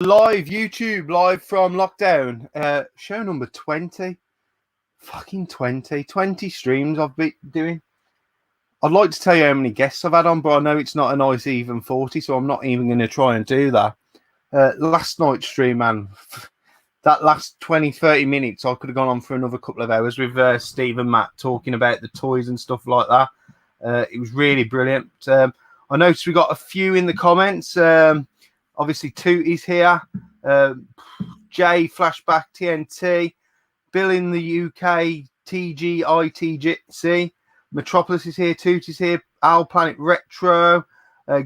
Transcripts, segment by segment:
Live YouTube, live from lockdown. Show number 20. Fucking 20 streams I've been doing. I'd like to tell you how many guests I've had on, but I know it's not a nice even 40, so I'm not even going to try and do that. Last night's stream, man, that last 20-30 minutes, I could have gone on for another couple of hours with Steve and Matt talking about the toys and stuff like that. It was really brilliant. I noticed we got a few in the comments. Obviously, Tootie's here. Jay, Flashback, TNT. Bill in the UK, TGITGC. Metropolis is here. Tootie's here. Owl Planet Retro.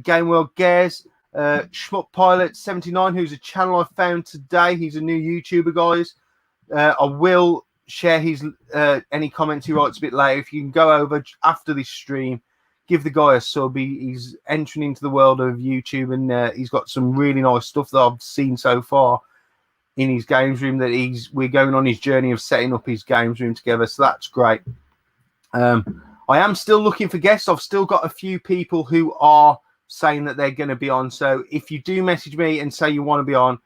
Game World Gez. Schmuck Pilot 79, who's a channel I found today. He's a new YouTuber, guys. I will share his any comments he writes a bit later. If you can go over after this stream, give the guy a sub. He's entering into the world of YouTube, and he's got some really nice stuff that I've seen so far in his games room. That we're going on his journey of setting up his games room together, so that's great. I am still looking for guests. I've still got a few people who are saying that they're going to be on. So if you do message me and say you want to be on,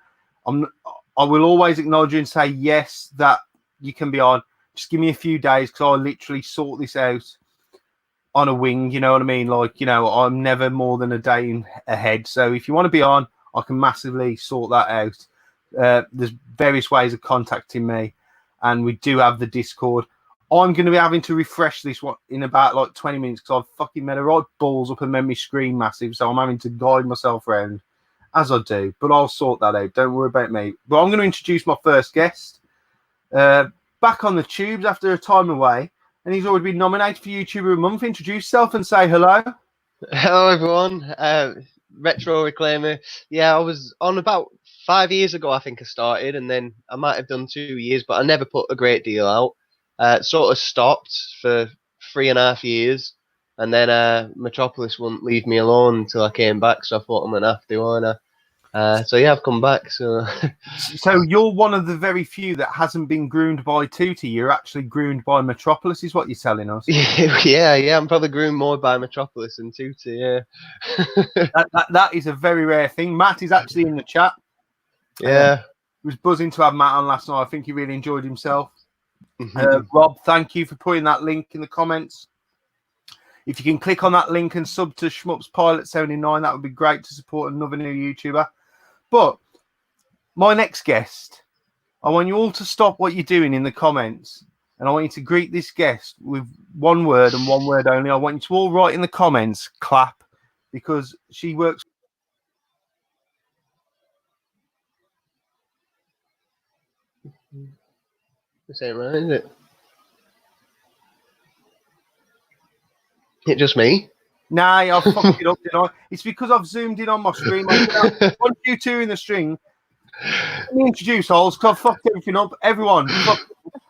I will always acknowledge you and say yes, that you can be on. Just give me a few days, because I literally sort this out on a wing, you know what I mean? Like, you know, I'm never more than a day ahead. So if you want to be on, I can massively sort that out. There's various ways of contacting me, and we do have the Discord. I'm going to be having to refresh this one in about like 20 minutes, because I've fucking made a right balls up and made my screen massive. So I'm having to guide myself around as I do, but I'll sort that out. Don't worry about me. But I'm going to introduce my first guest. Back on the tubes after a time away, and he's already been nominated for YouTuber of the Month. Introduce yourself and say hello. Hello, everyone. Retro Reclaimer. Yeah, I was on about 5 years ago, I think I started, and then I might have done 2 years, but I never put a great deal out. Sort of stopped for 3.5 years, and then Metropolis wouldn't leave me alone until I came back, so I thought I'm going to have to, aren't I? So yeah, I've come back. So So you're one of the very few that hasn't been groomed by Tootie. You're actually groomed by Metropolis, is what you're telling us. yeah, I'm probably groomed more by Metropolis than Tootie. Yeah, that is a very rare thing. Matt is actually in the chat. Yeah, was buzzing to have Matt on last night. I think he really enjoyed himself. Rob, thank you for putting that link in the comments. If you can click on that link and sub to Shmups Pilot 79, that would be great to support another new YouTuber. But my next guest, I want you all to stop what you're doing in the comments, and I want you to greet this guest with one word and one word only. I want you to all write in the comments, clap, because she works. this ain't right, is it? It just me? Nah, I fucked it up, didn't I? It's because I've zoomed in on my screen. I want you two in the string. Let me introduce Holes, because I've fucked everything up. Everyone, I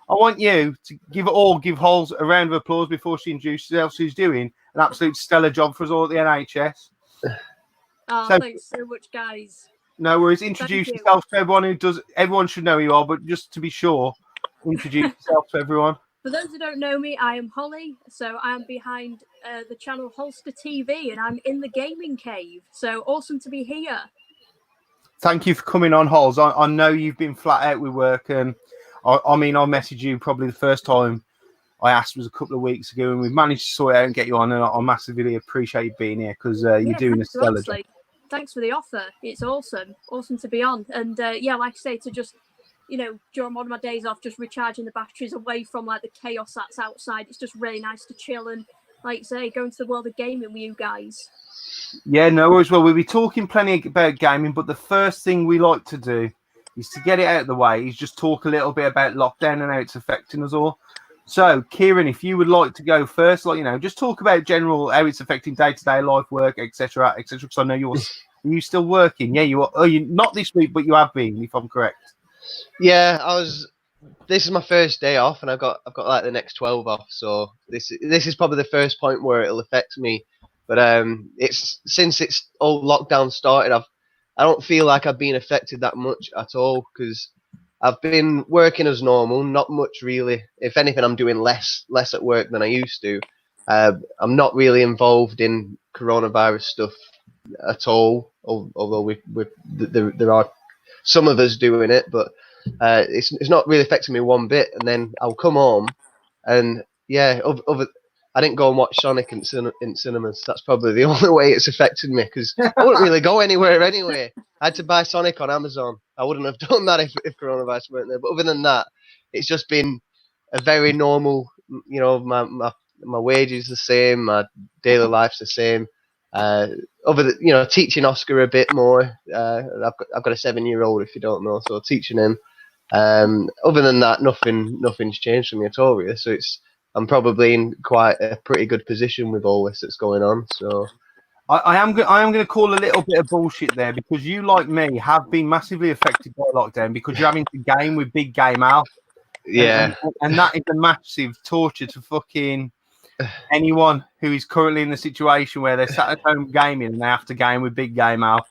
want you to give Holes a round of applause before she introduces herself. She's doing an absolute stellar job for us all at the NHS. Oh, so, thanks so much, guys. No worries. Introduce yourself to everyone who does. Everyone should know who you are, but just to be sure, introduce yourself to everyone. For those who don't know me, I am Holly. So I am behind the channel HolsterTV, and I'm in the gaming cave. So awesome to be here. Thank you for coming on, Holes. I know you've been flat out with work, and I mean, I messaged you probably the first time I asked was a couple of weeks ago, and we've managed to sort it out and get you on, and I massively appreciate you being here, because you're doing a stellar job. Thanks for the offer. It's awesome to be on. And yeah, like I say, to just, you know, during one of my days off, just recharging the batteries away from like the chaos that's outside. It's just really nice to chill and, like I say, go into the world of gaming with you guys. Yeah, no worries. Well, we'll be talking plenty about gaming, but the first thing we like to do is to get it out of the way, is just talk a little bit about lockdown and how it's affecting us all. So, Kieran, if you would like to go first, like, you know, just talk about general how it's affecting day-to-day life, work, etc., etc. Because I know are you still working? Yeah, you are. Oh, you not this week, but you have been, if I'm correct. Yeah, this is my first day off, and I've got like the next 12 off. So this is probably the first point where it'll affect me. But it's since it's all lockdown started, I don't feel like I've been affected that much at all, because I've been working as normal, not much really. If anything, I'm doing less at work than I used to. I'm not really involved in coronavirus stuff at all, although there are some of us doing it, but it's not really affecting me one bit. And then I'll come home, and yeah, I didn't go and watch Sonic in cinemas. That's probably the only way it's affected me, because I wouldn't really go anywhere anyway. I had to buy Sonic on Amazon. I wouldn't have done that if coronavirus weren't there. But other than that, it's just been a very normal. You know, my wages the same, my daily life's the same. Teaching Oscar a bit more. I've got a 7-year-old, if you don't know, so teaching him. Other than that, nothing's changed for me at all, really. So I'm probably in quite a pretty good position with all this that's going on. So I am going to call a little bit of bullshit there, because you, like me, have been massively affected by lockdown, because you're having to game with Big Game Al. yeah, and that is a massive torture to fucking anyone who is currently in the situation where they're sat at home gaming and they have to game with Big Game Al.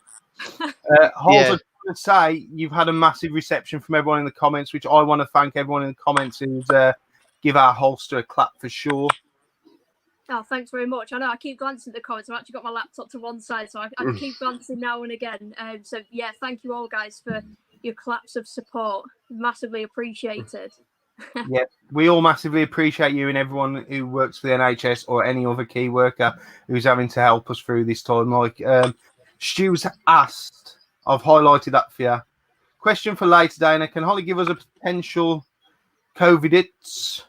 Holes, I want to say you've had a massive reception from everyone in the comments, which I want to thank everyone in the comments who's give our Holster a clap for sure. Oh, thanks very much. I know I keep glancing at the comments. I've actually got my laptop to one side, so I keep glancing now and again. So yeah, thank you all guys for your claps of support. Massively appreciated. Yeah, we all massively appreciate you and everyone who works for the NHS or any other key worker who's having to help us through this time. Like Stu's asked, I've highlighted that for you. Question for later, Dana. Can Holly give us a potential COVID-its?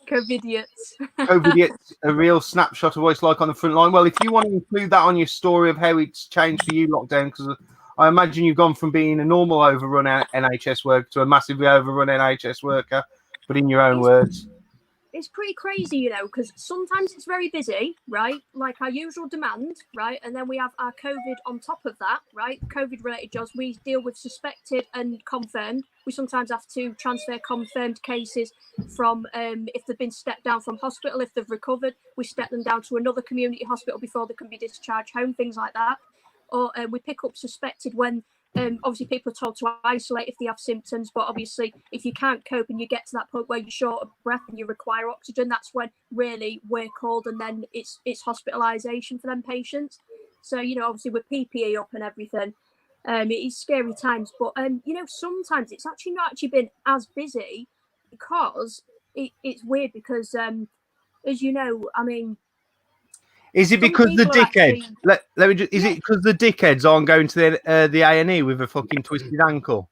COVID-its, a real snapshot of what it's like on the front line. Well, if you want to include that on your story of how it's changed for you, lockdown, because I imagine you've gone from being a normal overrun NHS worker to a massively overrun NHS worker, but in your own words. It's pretty crazy, you know, because sometimes it's very busy, right? Like our usual demand, right? And then we have our COVID on top of that, right? COVID-related jobs. We deal with suspected and confirmed. We sometimes have to transfer confirmed cases from, if they've been stepped down from hospital, if they've recovered, we step them down to another community hospital before they can be discharged home, things like that. Or we pick up suspected when obviously people are told to isolate if they have symptoms, but obviously if you can't cope and you get to that point where you're short of breath and you require oxygen, that's when really we're called, and then it's hospitalization for them patients. So, you know, obviously with PPE up and everything, it is scary times, but you know, sometimes it's actually not actually been as busy, because it's weird because as you know, I mean, is it because the dickheads? Is it because the dickheads aren't going to the A&E with a fucking twisted ankle?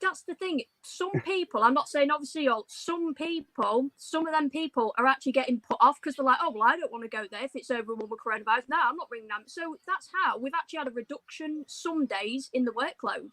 That's the thing. Some people, I'm not saying obviously all, some of them people are actually getting put off because they're like, oh, well, I don't want to go there if it's overrun with coronavirus. No, I'm not bringing them. So that's how we've actually had a reduction some days in the workload.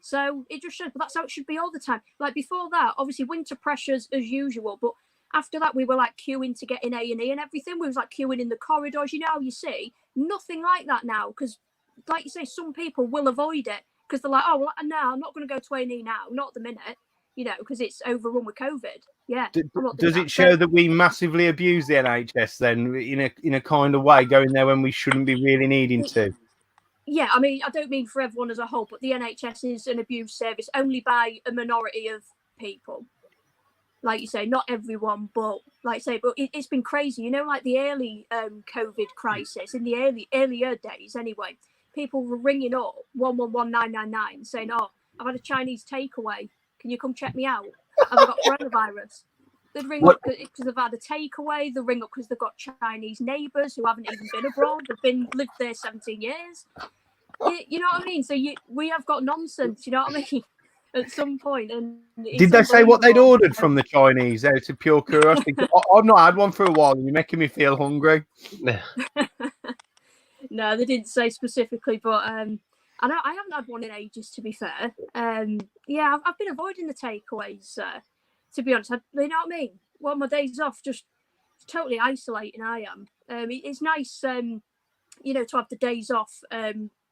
So it just shows, but that's how it should be all the time. Like before that, obviously winter pressures as usual, but after that, we were like queuing to get in A&E and everything. We was like queuing in the corridors. You know how you see nothing like that now, because, like you say, some people will avoid it because they're like, oh, well, no, I'm not going to go to A&E now, not at the minute, you know, because it's overrun with COVID. Yeah. Does it show that we massively abuse the NHS then, in a kind of way, going there when we shouldn't be really needing to? Yeah, I mean, I don't mean for everyone as a whole, but the NHS is an abused service only by a minority of people. Like you say, not everyone, but like I say, but it's been crazy. You know, like the early COVID crisis, in the earlier days anyway, people were ringing up 111999 saying, oh, I've had a Chinese takeaway. Can you come check me out? Have I got coronavirus? They'd ring up because they've had a takeaway. They'll ring up because they've got Chinese neighbours who haven't even been abroad. They've lived there 17 years. You know what I mean? So we have got nonsense, you know what I mean? At some point. And did they say what they'd ordered from the Chinese out of pure curiosity? I've not had one for a while and you're making me feel hungry. No, they didn't say specifically, but I haven't had one in ages, to be fair. Yeah, I've been avoiding the takeaways, to be honest. You know what I mean? Well, my days off, just totally isolating, I am. It's nice, you know, to have the days off,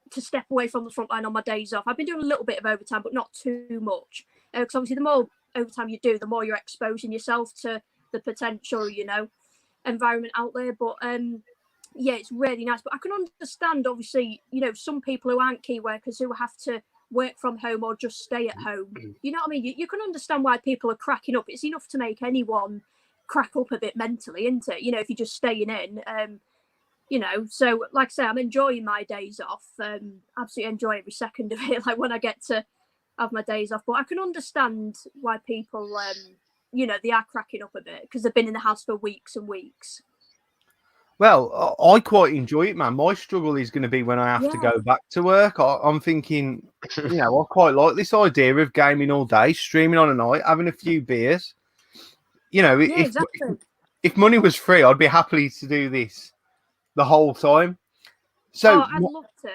to step away from the front line on my days off. I've been doing a little bit of overtime, but not too much. Because obviously the more overtime you do, the more you're exposing yourself to the potential, you know, environment out there. But yeah, it's really nice. But I can understand, obviously, you know, some people who aren't key workers who have to work from home or just stay at home. You know what I mean? You can understand why people are cracking up. It's enough to make anyone crack up a bit mentally, isn't it? You know, if you're just staying in. you know, so like I say, I'm enjoying my days off. Absolutely enjoy every second of it. Like when I get to have my days off, but I can understand why people, you know, they are cracking up a bit because they've been in the house for weeks and weeks. Well, I quite enjoy it, man. My struggle is going to be when I have to Yeah. go back to work. I'm thinking, you know, I quite like this idea of gaming all day, streaming on a night, having a few beers. You know, Yeah, exactly. if money was free, I'd be happy to do this the whole time. So I'd love to.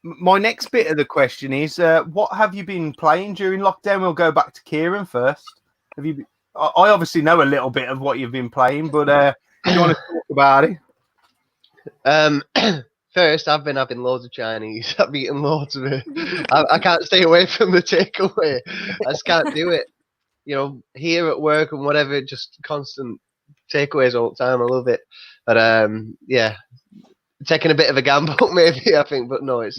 my next bit of the question is, what have you been playing during lockdown? We'll go back to Kieran first. Have you? I obviously know a little bit of what you've been playing, but do you want to talk about it? First, I've been having loads of Chinese. I've eaten loads of it. I can't stay away from the takeaway. I just can't do it. You know, here at work and whatever, just constant takeaways all the time. I love it. But yeah, taking a bit of a gamble maybe, I think. But no, I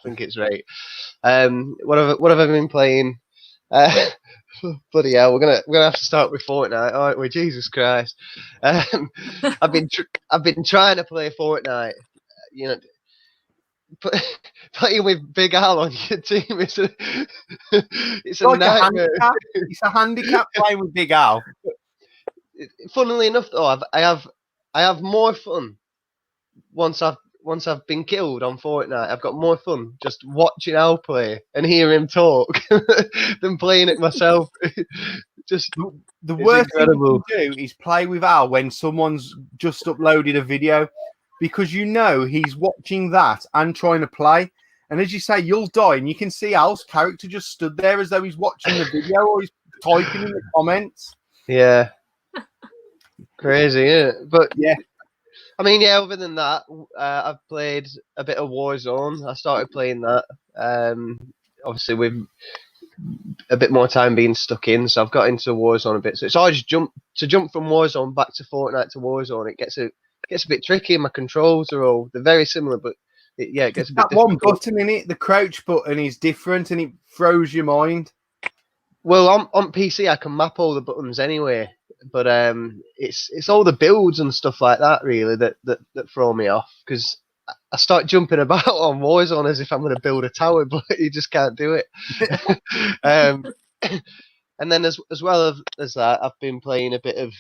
think it's right. What have I been playing? Bloody hell, we're gonna have to start with Fortnite, aren't we? Jesus Christ! I've been trying to play Fortnite. You know, playing with Big Al on your team it's a Like nightmare. It's a handicap playing with Big Al. Funnily enough, though, I have more fun once I've been killed on Fortnite. I've got more fun just watching Al play and hear him talk than playing it myself. Just the worst incredible. thing you can do is play with Al when someone's just uploaded a video, because you know he's watching that and trying to play. And as you say, you'll die, and you can see Al's character just stood there as though he's watching the video or he's typing in the comments. Yeah, crazy, isn't it? But yeah. I mean, yeah, other than that, I've played a bit of Warzone. I started playing that, obviously with a bit more time being stuck in, so I've got into Warzone a bit. So it's always jump from Warzone back to Fortnite to Warzone. It gets a bit tricky. My controls they're very similar, but it gets a bit that difficult. one button in it, the crouch button, is different, and it throws your mind. Well, on PC I can map all the buttons anyway, but it's all the builds and stuff like that really that throw me off, because I start jumping about on Warzone as if I'm going to build a tower, but you just can't do it. And then as well as that, I've been playing a bit of.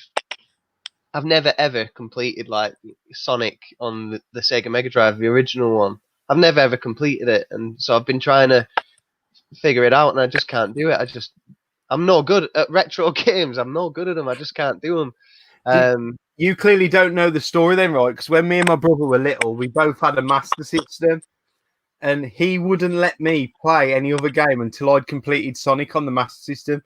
I've never ever completed like Sonic on the Sega Mega Drive, the original one. I've never ever completed it, and so I've been trying to figure it out, and I just can't do it. I'm no good at retro games. I'm no good at them. I just can't do them. You clearly don't know the story then, right? Because when me and my brother were little, we both had a Master System, and he wouldn't let me play any other game until I'd completed Sonic on the Master System.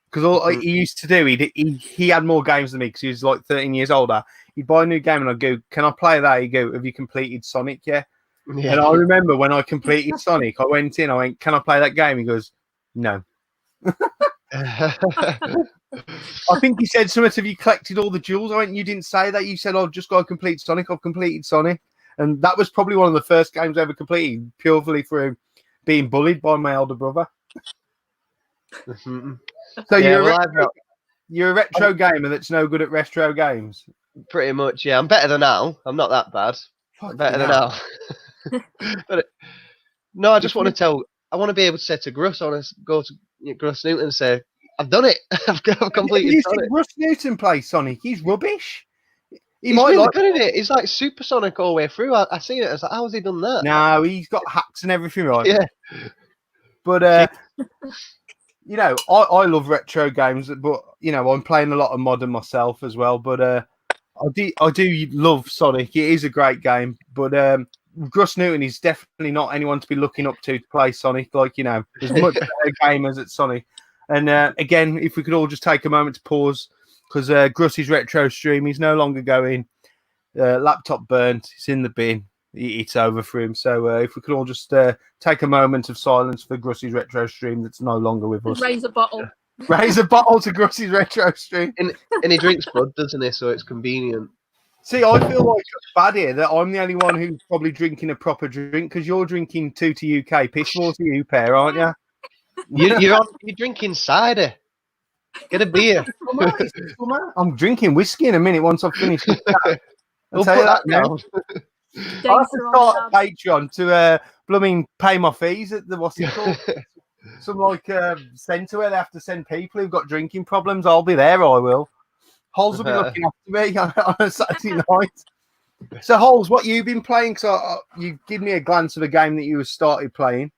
Because all he used to do, he had more games than me because he was like 13 years older. He'd buy a new game and I'd go, "Can I play that?" He'd go, "Have you completed Sonic yet?" Yeah. And I remember when I completed Sonic, I went, "Can I play that game?" He goes, "No." I think he said something, "Have you collected all the jewels?" I went, "You didn't say that. You said I've just got to complete Sonic. I've completed Sonic." And that was probably one of the first games I ever completed, purely for being bullied by my elder brother. So yeah, you're a retro gamer that's no good at retro games. Pretty much, yeah. I'm better than Al. I'm not that bad. I'm better than Al. But no, I just want to be able to say to Gruss, I want to go to Gruss Newton and say, "I've done it. I've completed you Sonic." Gruss Newton play Sonic. He's rubbish. He's really good at it. He's like supersonic all the way through. I seen it. I was like, "How's he done that?" No, he's got hacks and everything, right? Yeah. But you know, I love retro games, but you know, I'm playing a lot of modern myself as well. But I do love Sonic. It is a great game, but Gruss Newton is definitely not anyone to be looking up to play Sonic. Like, you know, there's much better gamers at Sonic. And again, if we could all just take a moment to pause, because Gruss's retro stream, he's no longer going. Laptop burnt. It's in the bin. It's over for him. So if we could all just take a moment of silence for Gruss's retro stream that's no longer with us. Raise a bottle. Raise a bottle to Gruss's retro stream. And he drinks blood, doesn't he? So it's convenient. See, I feel like it's bad here that I'm the only one who's probably drinking a proper drink, because you're drinking Tutti UK piss water, you pair, aren't you? You're drinking cider. Get a beer. I'm drinking whiskey in a minute once I've finished. I'll put that down. I have to Data on start the a Patreon to blooming pay my fees at the what's it called? Some like centre where they have to send people who've got drinking problems. I'll be there. I will. Holes will be looking after me on a Saturday night. So, Holes, what you've been playing? Because you give me a glance of a game that you started playing.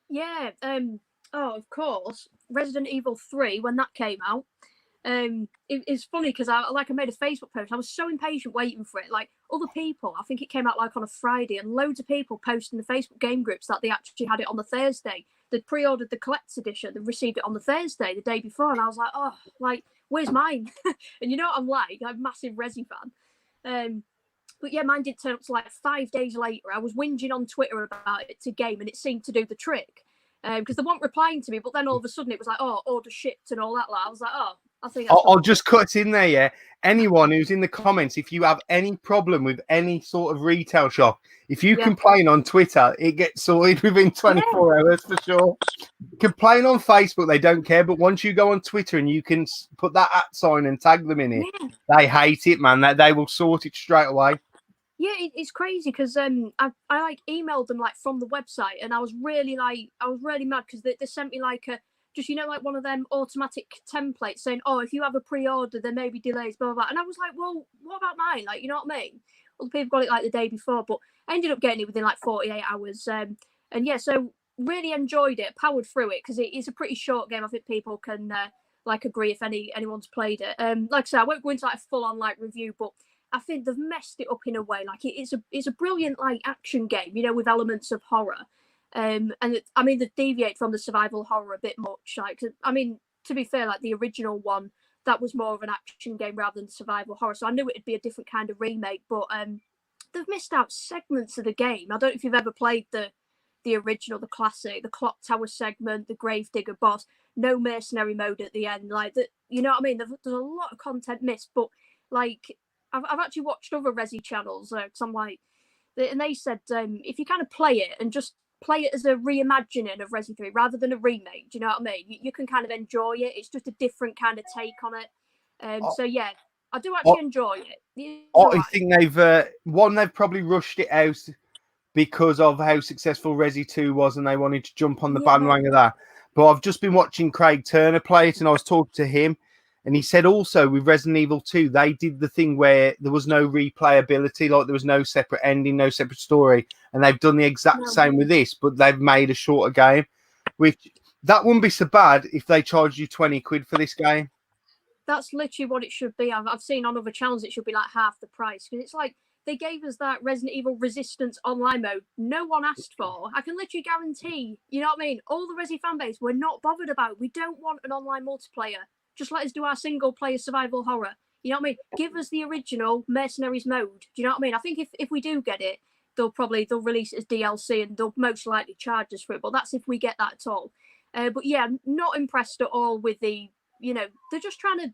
Yeah. Oh, of course. Resident Evil 3 when that came out. It's funny because I made a Facebook post. I was so impatient waiting for it. Like other people, I think it came out like on a Friday, and loads of people posted in the Facebook game groups that they actually had it on the Thursday. They'd pre-ordered the collector's edition, they received it on the Thursday, the day before, and I was like, oh, like where's mine? And you know what I'm like? I'm a massive Resi fan. But yeah, mine did turn up to like 5 days later. I was whinging on Twitter about it to game, and it seemed to do the trick. Because they weren't replying to me, but then all of a sudden it was like, oh, order shipped and all that. Like, I was like, oh, I think that's I'll just cut in there, yeah. Anyone who's in the comments, if you have any problem with any sort of retail shop, if you complain on Twitter, it gets sorted within 24 hours for sure. Complain on Facebook, they don't care. But once you go on Twitter and you can put that @ sign and tag them in it, they hate it, man. They will sort it straight away. Yeah, it's crazy because I like emailed them like from the website, and I was really mad because they sent me like a just like one of them automatic templates saying, oh, if you have a pre-order there may be delays, blah, blah, blah. And I was like, well, what about mine? Like, you know what I mean? Other people got it like the day before, but I ended up getting it within like 48 hours. And yeah, so really enjoyed it, powered through it because it is a pretty short game. I think people can like agree if anyone's played it. Like I said, I won't go into like a full-on like review, but I think they've messed it up in a way. Like it's a brilliant like action game, with elements of horror. And they deviate from the survival horror a bit much. Like, to be fair, like the original one, that was more of an action game rather than survival horror. So I knew it'd be a different kind of remake, but they've missed out segments of the game. I don't know if you've ever played the original, the classic, the clock tower segment, the gravedigger boss, no mercenary mode at the end. Like that, you know what I mean? There's a lot of content missed, but like I've actually watched other Resi channels because I'm like, and they said if you kind of play it and just play it as a reimagining of Resi 3 rather than a remake, do you know what I mean? You can kind of enjoy it. It's just a different kind of take on it. So yeah, I do actually enjoy it. I think they've probably rushed it out because of how successful Resi 2 was and they wanted to jump on the bandwagon of that. But I've just been watching Craig Turner play it and I was talking to him and he said also with Resident Evil 2, they did the thing where there was no replayability, like there was no separate ending, no separate story. And they've done the exact same with this, but they've made a shorter game, which that wouldn't be so bad if they charged you 20 quid for this game. That's literally what it should be. I've seen on other channels it should be like half the price because it's like they gave us that Resident Evil Resistance online mode no one asked for. I can literally guarantee, you know what I mean? All the Resi fan base we're not bothered about. We don't want an online multiplayer. Just let us do our single player survival horror. You know what I mean? Give us the original Mercenaries mode. Do you know what I mean? I think if we do get it, they'll release it as DLC and they'll most likely charge us for it. But that's if we get that at all. But yeah, not impressed at all with the, they're just trying to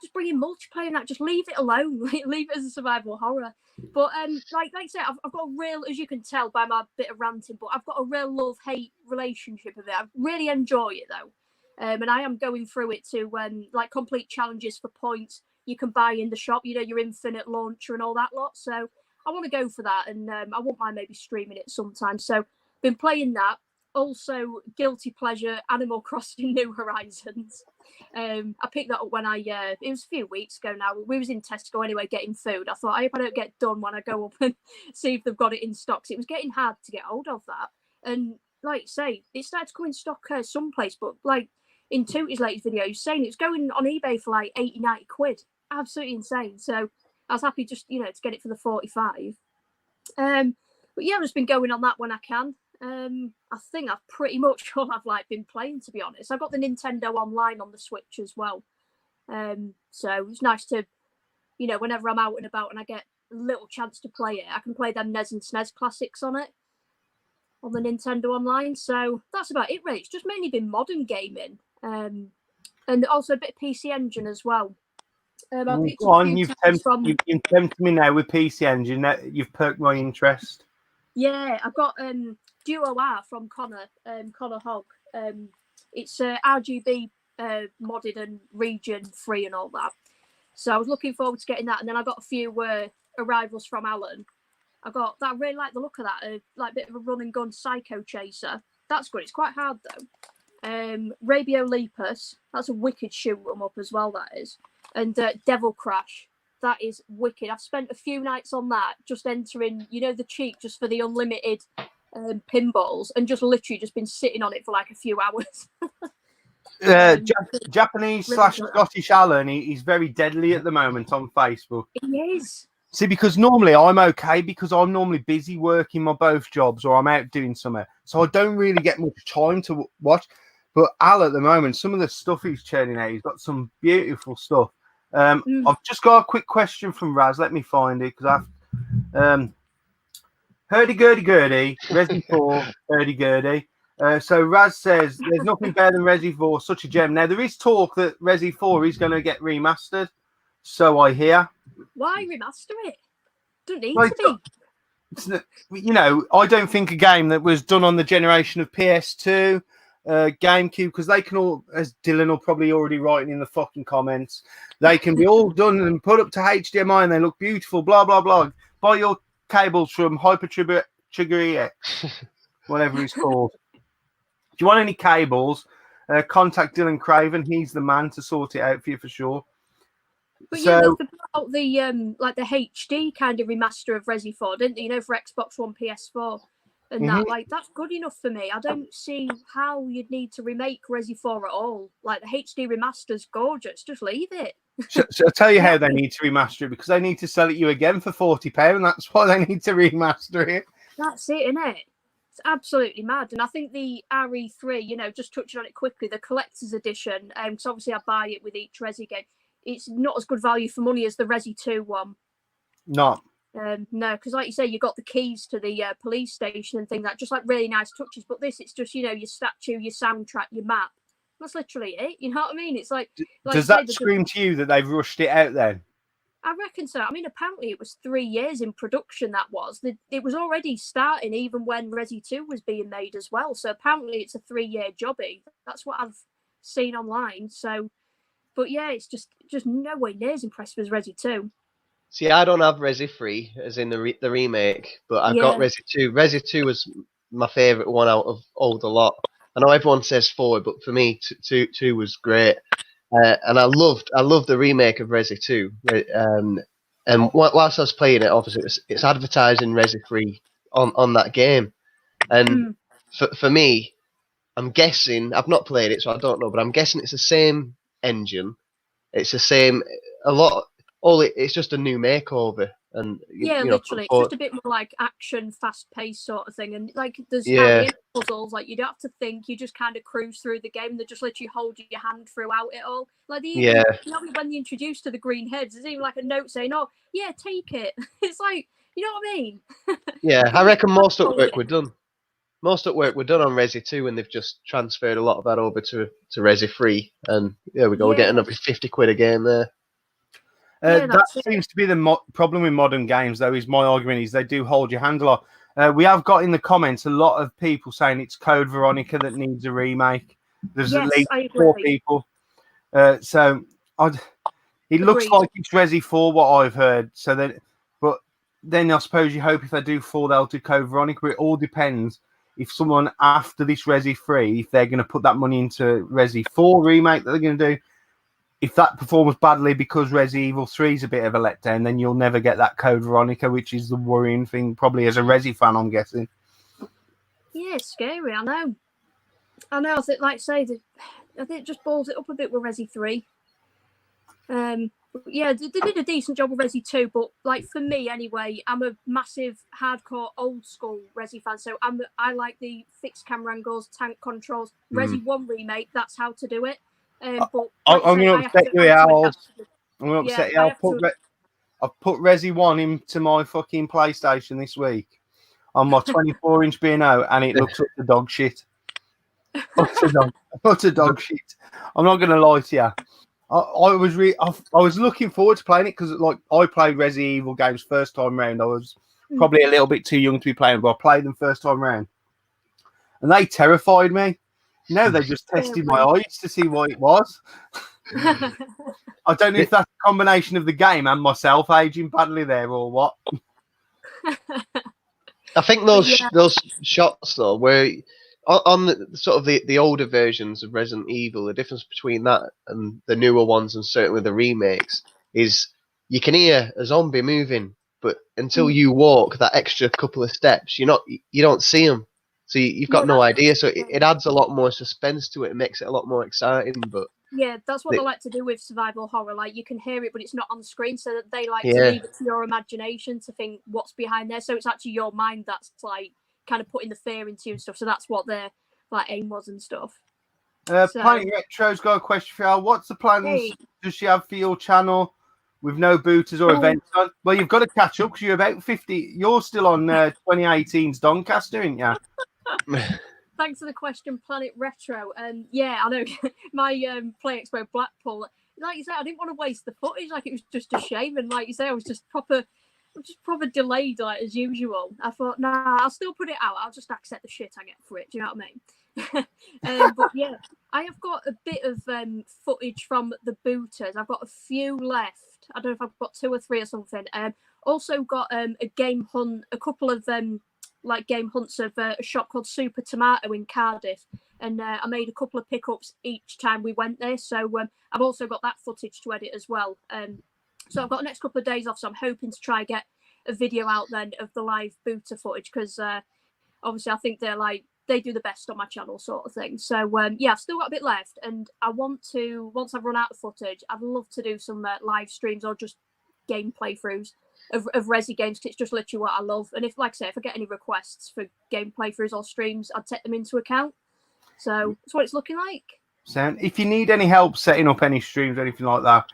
just bring in multiplayer and that. Just leave it alone. Leave it as a survival horror. But like I said, I've got a real, as you can tell by my bit of ranting, but I've got a real love-hate relationship with it. I really enjoy it though. And I am going through it to like complete challenges for points you can buy in the shop, your infinite launcher and all that lot. So I want to go for that, and I won't mind maybe streaming it sometime. So been playing that. Also, guilty pleasure, Animal Crossing New Horizons. I picked that up when it was a few weeks ago now. We was in Tesco anyway getting food. I thought, I hope I don't get done when I go up and see if they've got it in stock. So it was getting hard to get hold of that. And like say, it started to come in stock someplace, but like in Tooty's latest video, he was saying it's going on eBay for like 80, 90 quid. Absolutely insane. So I was happy just, to get it for the 45. But yeah, I've just been going on that when I can. I think I've pretty much all I've been playing, to be honest. I've got the Nintendo Online on the Switch as well. So it's nice to, whenever I'm out and about and I get a little chance to play it, I can play them NES and SNES classics on it, on the Nintendo Online. So that's about it, really. It's just mainly been modern gaming. And also a bit of PC Engine as well. Go on, you've tempted me now with PC Engine. You've perked my interest. Yeah, I've got Duo R from Connor Hogg. It's RGB modded and region free and all that. So I was looking forward to getting that. And then I got a few arrivals from Alan. I really like the look of that, like a bit of a run and gun psycho chaser. That's good. It's quite hard though. Rabiolepus, that's a wicked shoot 'em up as well. That is, and Devil Crash, that is wicked. I've spent a few nights on that, just entering, the cheat just for the unlimited pinballs, and just literally just been sitting on it for like a few hours. Japanese really / Scottish Alan, he's very deadly at the moment on Facebook. He is. See, because normally I'm okay because I'm normally busy working my both jobs or I'm out doing something. So I don't really get much time to watch. But Al at the moment, some of the stuff he's churning out, he's got some beautiful stuff. I've just got a quick question from Raz. Let me find it because I've hurdy-gurdy, Resi 4, hurdy-gurdy. So Raz says, there's nothing better than Resi 4, such a gem. Now, there is talk that Resi 4 is going to get remastered. So I hear. Why remaster it? Don't need to be. I don't think a game that was done on the generation of PS2, GameCube, because they can all, as Dylan will probably already writing in the fucking comments, they can be all done and put up to HDMI and they look beautiful, blah, blah, blah. Buy your cables from Trigger EX, whatever it's called. If you want any cables, contact Dylan Craven. He's the man to sort it out for you for sure. But yeah, they put out the like the HD kind of remaster of Resi 4, didn't they? For Xbox One, PS4, and that that's good enough for me. I don't see how you'd need to remake Resi 4 at all. Like the HD remaster's gorgeous. Just leave it. So I'll tell you how they need to remaster it, because they need to sell it you again for £40. That's why they need to remaster it. That's it, isn't it? It's absolutely mad. And I think the RE3, just touching on it quickly, the collector's edition, because obviously I buy it with each Resi game. It's not as good value for money as the Resi 2 one. No. No, because like you say, you got the keys to the police station and things like just like really nice touches. But this, it's just your statue, your soundtrack, your map. That's literally it. You know what I mean? It's like does that scream to you that they've rushed it out then? I reckon so. I mean, apparently it was 3 years in production. It was already starting even when Resi 2 was being made as well. So apparently it's a 3-year jobby. That's what I've seen online. So. But yeah, it's just nowhere near as impressive as Resi 2. See, I don't have Resi 3, as in the remake, but I've got Resi 2. Resi 2 was my favourite one out of all the lot. I know everyone says 4, but for me, 2 was great. And I loved the remake of Resi 2. And whilst I was playing it, obviously, it's advertising Resi 3 on that game. And for me, I'm guessing, I've not played it, so I don't know, but I'm guessing it's the same engine. It's the same, it's just a new makeover. And literally, it's just a bit more like action, fast-paced sort of thing. And like, there's hardly any puzzles. Like, you don't have to think. You just kind of cruise through the game. They just let you hold your hand throughout it all. Like, when you're introduced to the green heads, there's even like a note saying, "Oh, yeah, take it." It's like, you know what I mean? Yeah, I reckon most upwork were done. Most upwork were done on Resi 2, and they've just transferred a lot of that over to Resi 3. And there we go, we're getting another 50 quid a game there. That seems to be the problem with modern games, though, is my argument is they do hold your hand a lot. We have got in the comments a lot of people saying it's Code Veronica that needs a remake. There's at least 4 people. So it looks like it's Resi 4, what I've heard. But then I suppose you hope if they do 4, they'll do Code Veronica. But it all depends. If someone after this Resi 3, if they're going to put that money into Resi 4 remake that they're going to do, if that performs badly because Resi Evil 3 is a bit of a letdown, then you'll never get that Code Veronica, which is the worrying thing, probably as a Resi fan, I'm guessing. Yeah, it's scary, I know. I think, like I say, I think it just balls it up a bit with Resi 3. Yeah, they did a decent job with Resi 2, but like for me anyway, I'm a massive hardcore old school Resi fan, so I like the fixed camera angles, tank controls. Resi 1 remake, that's how to do it. But I'm going to upset you, Al. I'm going to upset you. I've put Resi 1 into my fucking PlayStation this week on my 24-inch B&O, and it looks like the dog shit. Utter dog shit. I'm not going to lie to you. I was looking forward to playing it because I played Resi Evil games first time round. I was probably a little bit too young to be playing, but I played them first time round, and they terrified me. No, they just tested my eyes to see what it was. I don't know if that's a combination of the game and myself aging badly there or what. I think those shots though, where on the, sort of the older versions of Resident Evil, the difference between that and the newer ones, and certainly the remakes, is you can hear a zombie moving, but until you walk that extra couple of steps, you don't see them, so you've got no idea. So it adds a lot more suspense to it. It makes it a lot more exciting. But yeah, that's what they like to do with survival horror. Like, you can hear it, but it's not on screen, so that they like to leave it to your imagination to think what's behind there. So it's actually your mind that's like kind of putting the fear into you and stuff. So that's what their like aim was and stuff. Planet Retro's got a question for you. What's the plans does she have for your channel with no booters or events on? Well, you've got to catch up because you're about 50. You're still on 2018's Doncaster, aren't you? Thanks for the question, Planet Retro. Yeah, I know my Play Expo Blackpool. Like you said, I didn't want to waste the footage. Like, it was just a shame, and like you say, I was just proper delayed, like as usual. I thought, nah, I'll still put it out. I'll just accept the shit I get for it. Do you know what I mean? But yeah, I have got a bit of footage from the booters. I've got a few left. I don't know if I've got 2 or 3 or something. Also got a game hunt, a couple of like game hunts of a shop called Super Tomato in Cardiff, and I made a couple of pickups each time we went there. So I've also got that footage to edit as well. So I've got the next couple of days off, so I'm hoping to try get a video out then of the live booter footage, because obviously I think they do the best on my channel, sort of thing. So yeah, I've still got a bit left, and I want to, once I've run out of footage, I'd love to do some live streams or just game playthroughs of Resi games, because it's just literally what I love. And if, like I say, if I get any requests for game playthroughs or streams, I'd take them into account. So that's what it's looking like. So if you need any help setting up any streams or anything like that,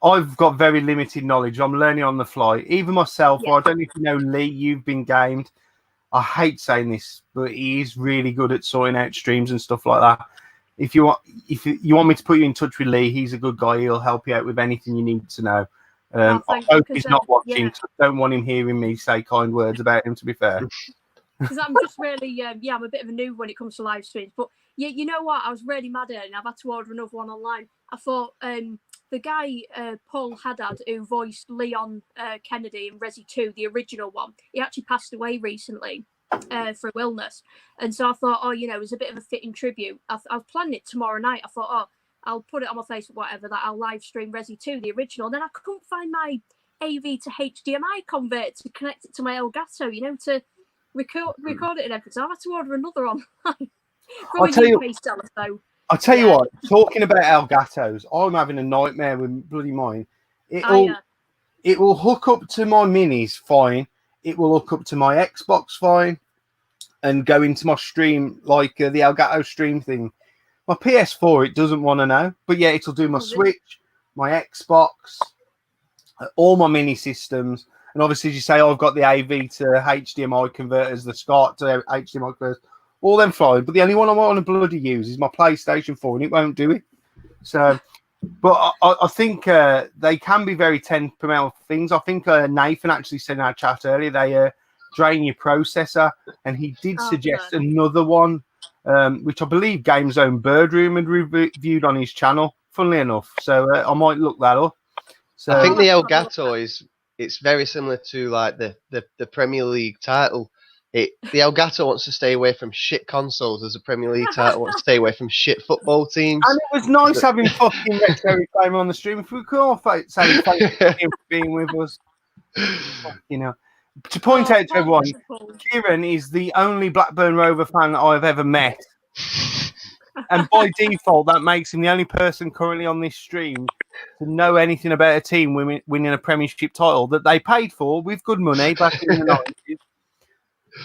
I've got very limited knowledge. I'm learning on the fly. Even myself, I don't know if you know Lee, you've been gamed. I hate saying this, but he is really good at sorting out streams and stuff like that. If you want me to put you in touch with Lee, he's a good guy. He'll help you out with anything you need to know. I hope he's not watching. So I don't want him hearing me say kind words about him, to be fair. Because I'm just really, I'm a bit of a noob when it comes to live streams. But yeah, you know what? I was really mad at it, and I've had to order another one online. I thought the guy, Paul Haddad, who voiced Leon Kennedy in Resi 2, the original one, he actually passed away recently for illness. And so I thought, it was a bit of a fitting tribute. I was planning it tomorrow night. I thought, I'll put it on my Facebook, whatever, that I'll live stream Resi 2, the original. Then I couldn't find my AV to HDMI converter to connect it to my Elgato, to record it and everything. So I've had to order another online. I'll tell you what, talking about Elgatos, I'm having a nightmare with bloody mine. It will hook up to my minis fine. It will hook up to my Xbox fine and go into my stream, like the Elgato stream thing. My PS4, it doesn't want to know. But yeah, it'll do my Switch, my Xbox, all my mini systems. And obviously, as you say, I've got the AV to HDMI converters, the SCART to HDMI converters, all them fine. But the only one I want to bloody use is my PlayStation 4, and it won't do it. So, but I think they can be very temperamental things. I think Nathan actually said in our chat earlier, they drain your processor, and he did suggest another one, which I believe Game Zone Birdroom had reviewed on his channel, funnily enough. So I might look that up. So I think the Elgato it's very similar to like the Premier League title. The Elgato wants to stay away from shit consoles, as a Premier League title wants to stay away from shit football teams. And it was nice having fucking Retro Reclaimer on the stream. If we could all say thank you for being with us. To point out to everyone, Kieran is the only Blackburn Rover fan that I've ever met. And by default, that makes him the only person currently on this stream to know anything about a team winning a Premiership title that they paid for with good money back in the 90s.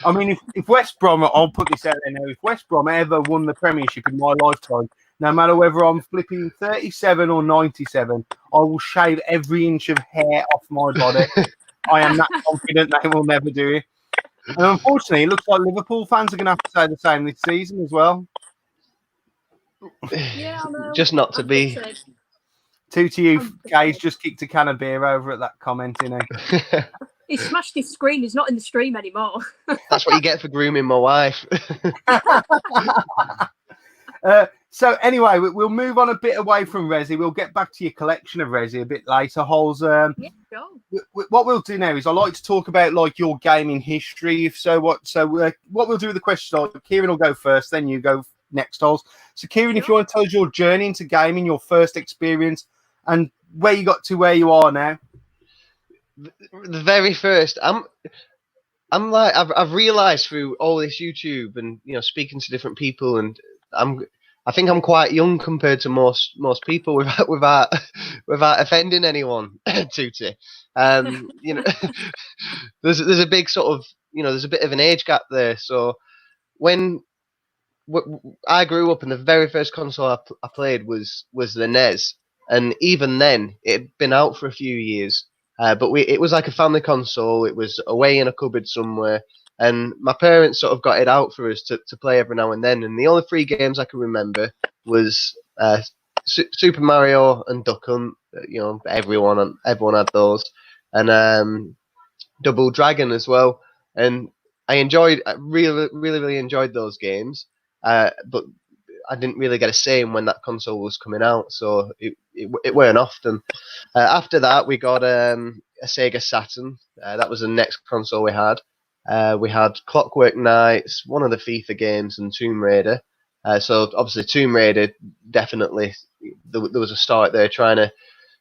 I mean, if West Brom, I'll put this out there now, if West Brom ever won the Premiership in my lifetime, no matter whether I'm flipping 37 or 97, I will shave every inch of hair off my body. I am that confident they will never do it. And unfortunately, it looks like Liverpool fans are going to have to say the same this season as well. Yeah, I know. Just not to be. Two to you, Gage just kicked a can of beer over at that comment, He smashed his screen. He's not in the stream anymore. That's what you get for grooming my wife. So anyway, we'll move on a bit away from Resi. We'll get back to your collection of Resi a bit later, Holes. Yeah, sure. What we'll do now is I like to talk about like your gaming history. What we'll do with the questions, like, Kieran will go first, then you go next, Holes. So Kieran, if you want to tell us your journey into gaming, your first experience, and where you got to where you are now. The very first, I'm like I've realised through all this YouTube and speaking to different people, and I think I'm quite young compared to most people without offending anyone, Tutti. There's a big sort of there's a bit of an age gap there. So when I grew up, and the very first console I played was the NES, and even then it had been out for a few years. But it was like a family console. It was away in a cupboard somewhere, and my parents sort of got it out for us to play every now and then. And the only 3 games I can remember was Super Mario and Duck Hunt. Everyone had those, and Double Dragon as well. And I really enjoyed those games. But I didn't really get a say in when that console was coming out, so it weren't often. After that, we got a Sega Saturn. That was the next console we had. We had Clockwork Knights, one of the FIFA games, and Tomb Raider. So obviously Tomb Raider, definitely, there was a start there trying to,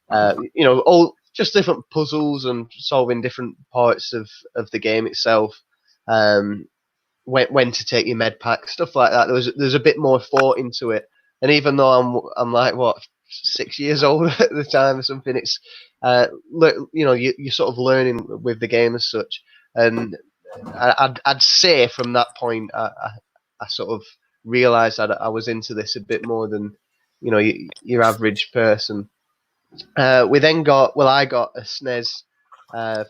all just different puzzles and solving different parts of the game itself. When to take your med pack, stuff like that. There's a bit more thought into it. And even though I'm like 6 years old at the time or something, it's you're sort of learning with the game as such. And I'd say from that point I sort of realised that I was into this a bit more than your average person. We then I got a SNES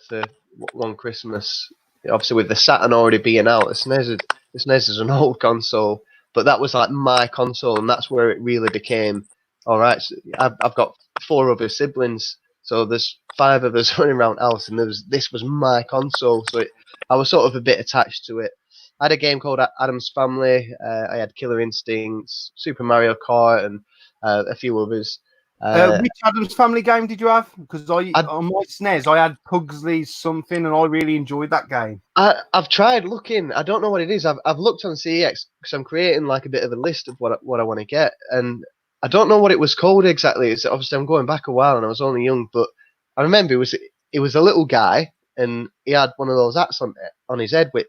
for one Christmas. Obviously, with the Saturn already being out, the SNES is an old console, but that was like my console, and that's where it really became all right. So I've got 4 other siblings, so there's 5 of us running around the house, and this was my console, so I was sort of a bit attached to it. I had a game called Adam's Family. I had Killer Instincts, Super Mario Kart, and a few others. Which Adams Family game did you have? Because on my SNES I had Pugsley's something, and I really enjoyed that game. I've tried looking. I don't know what it is. I've looked on CEX because I'm creating like a bit of a list of what I want to get, and I don't know what it was called exactly. It's obviously I'm going back a while, and I was only young, but I remember it was a little guy, and he had one of those hats on his head with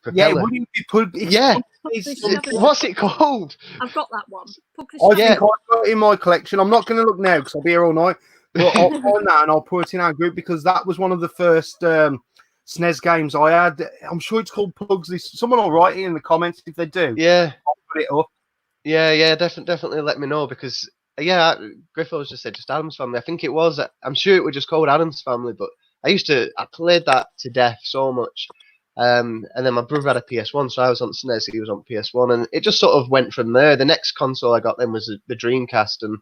propeller. Yeah, wouldn't be put. Yeah. What's it called? I've got that one. I think I've got it in my collection. I'm not going to look now because I'll be here all night. But I'll find that and I'll put it in our group because that was one of the first SNES games I had. I'm sure it's called Pugsley. Someone will write it in the comments if they do. Yeah. I'll put it up. Yeah, definitely let me know because Griffiths just said just Adam's Family. I think it was. I'm sure it was just called Adam's Family, but I played that to death so much. And then my brother had a PS1, so I was on SNES, he was on PS1, and it just sort of went from there. The next console I got then was the Dreamcast, and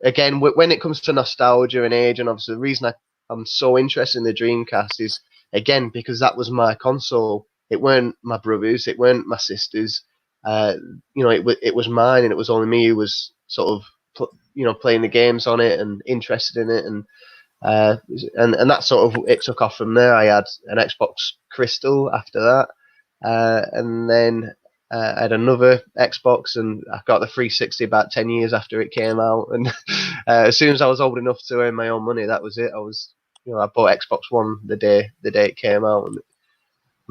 again, when it comes to nostalgia and age, and obviously the reason I'm so interested in the Dreamcast is, again, because that was my console. It weren't my brother's, it weren't my sister's. It was mine, and it was only me who was sort of, playing the games on it and interested in it, and that sort of, it took off from there. I had an Xbox Crystal after that, and then I had another Xbox, and I got the 360 about 10 years after it came out. And as soon as I was old enough to earn my own money, that was it. I bought Xbox One the day it came out, and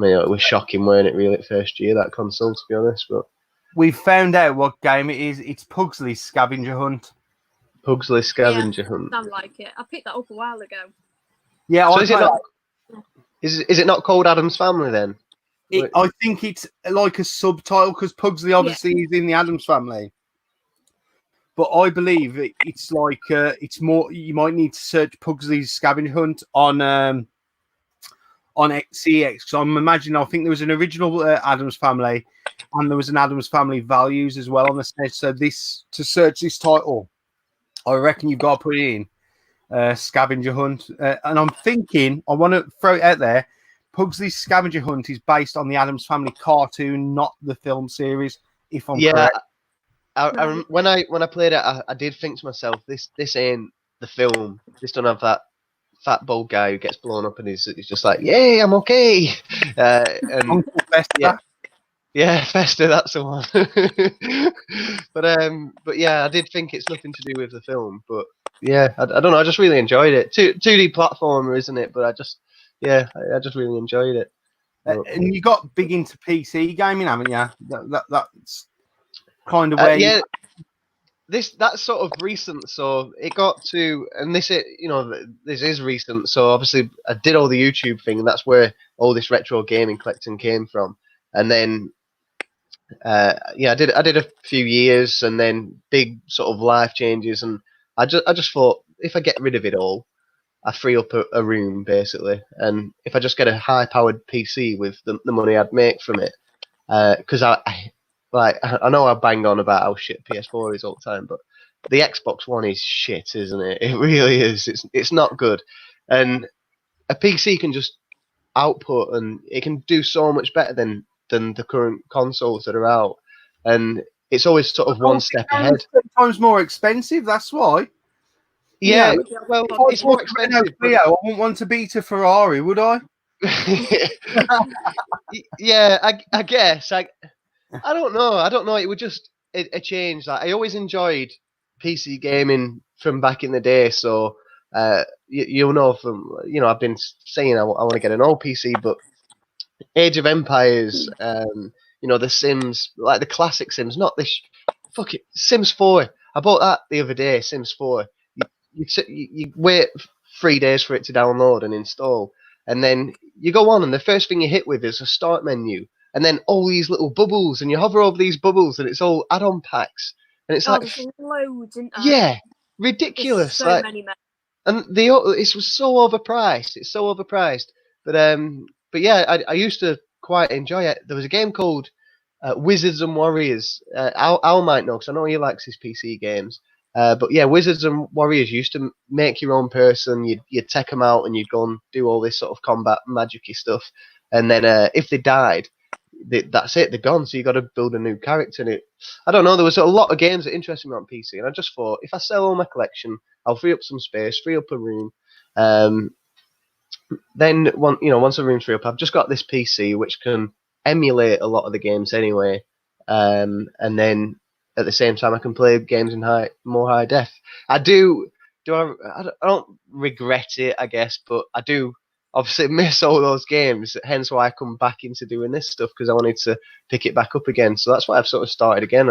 it was shocking, weren't it? Really, at first year that console, to be honest. But we found out what game it is. It's Pugsley's Scavenger Hunt. Pugsley Scavenger Hunt. Sound like it. I picked that up a while ago. Yeah, so is it not called Adam's Family then? I think it's like a subtitle because Pugsley obviously is in the Adams Family. But I believe it's like it's more. You might need to search Pugsley's Scavenger Hunt on CX. So I'm imagining. I think there was an original Adams Family, and there was an Adams Family Values as well on the SNES. So to search this title, I reckon you've got to put it in Scavenger Hunt. And I'm thinking, I want to throw it out there. Pugsley's Scavenger Hunt is based on the Adams Family cartoon, not the film series. If I'm correct. Right. When I played it, I did think to myself, this ain't the film. This don't have that fat bald guy who gets blown up and he's just like, yay, I'm okay. And Uncle Fester. yeah, yeah, Fester, that's the one. But yeah, I did think it's nothing to do with the film. But yeah, I don't know. I just really enjoyed it. 2D platformer, isn't it? But I just really enjoyed it. And you got big into PC gaming, haven't you? That's kind of where Yeah. That's sort of recent, so it got to, and this is recent. So obviously, I did all the YouTube thing, and that's where all this retro gaming collecting came from. And then, I did a few years, and then big sort of life changes, and I just thought if I get rid of it all, I free up a room basically, and if I just get a high powered PC with the money I'd make from it, because I know I bang on about how shit PS4 is all the time, but the Xbox One is shit, isn't it? It really is. It's not good, and a PC can just output, and it can do so much better than the current consoles that are out, and it's always sort of one step ahead. 10 times more expensive. That's why. Yeah, with the well, Xbox it's more One. expensive. I wouldn't want to beat a Ferrari, would I? Yeah, I guess I don't know. I don't know. It would just a change. Like I always enjoyed PC gaming from back in the day. So you'll know from I've been saying I want to get an old PC, but Age of Empires, the Sims, like the classic Sims, not this. Fuck it, Sims 4. I bought that the other day. Sims 4. You wait 3 days for it to download and install, and then you go on, and the first thing you hit with is a start menu, and then all these little bubbles, and you hover over these bubbles, and it's all add-on packs, and it's like, there's loads, isn't there? yeah, There's ridiculous. so Like, many. and it was so overpriced. It's so overpriced. But yeah, I used to quite enjoy it. There was a game called Wizards and Warriors. Al might know because I know he likes his PC games. But yeah, Wizards and Warriors used to make your own person. You'd take them out and you'd go and do all this sort of combat magic-y stuff. And then if they died, that's it. They're gone. So you got to build a new character. And I don't know. There was a lot of games that interested me on PC, and I just thought if I sell all my collection, I'll free up some space, free up a room. Then once a room's free up, I've just got this PC which can emulate a lot of the games anyway. And then at the same time, I can play games in more high def. I don't regret it, I guess, but I do obviously miss all those games. Hence why I come back into doing this stuff, because I wanted to pick it back up again. So that's why I've sort of started again.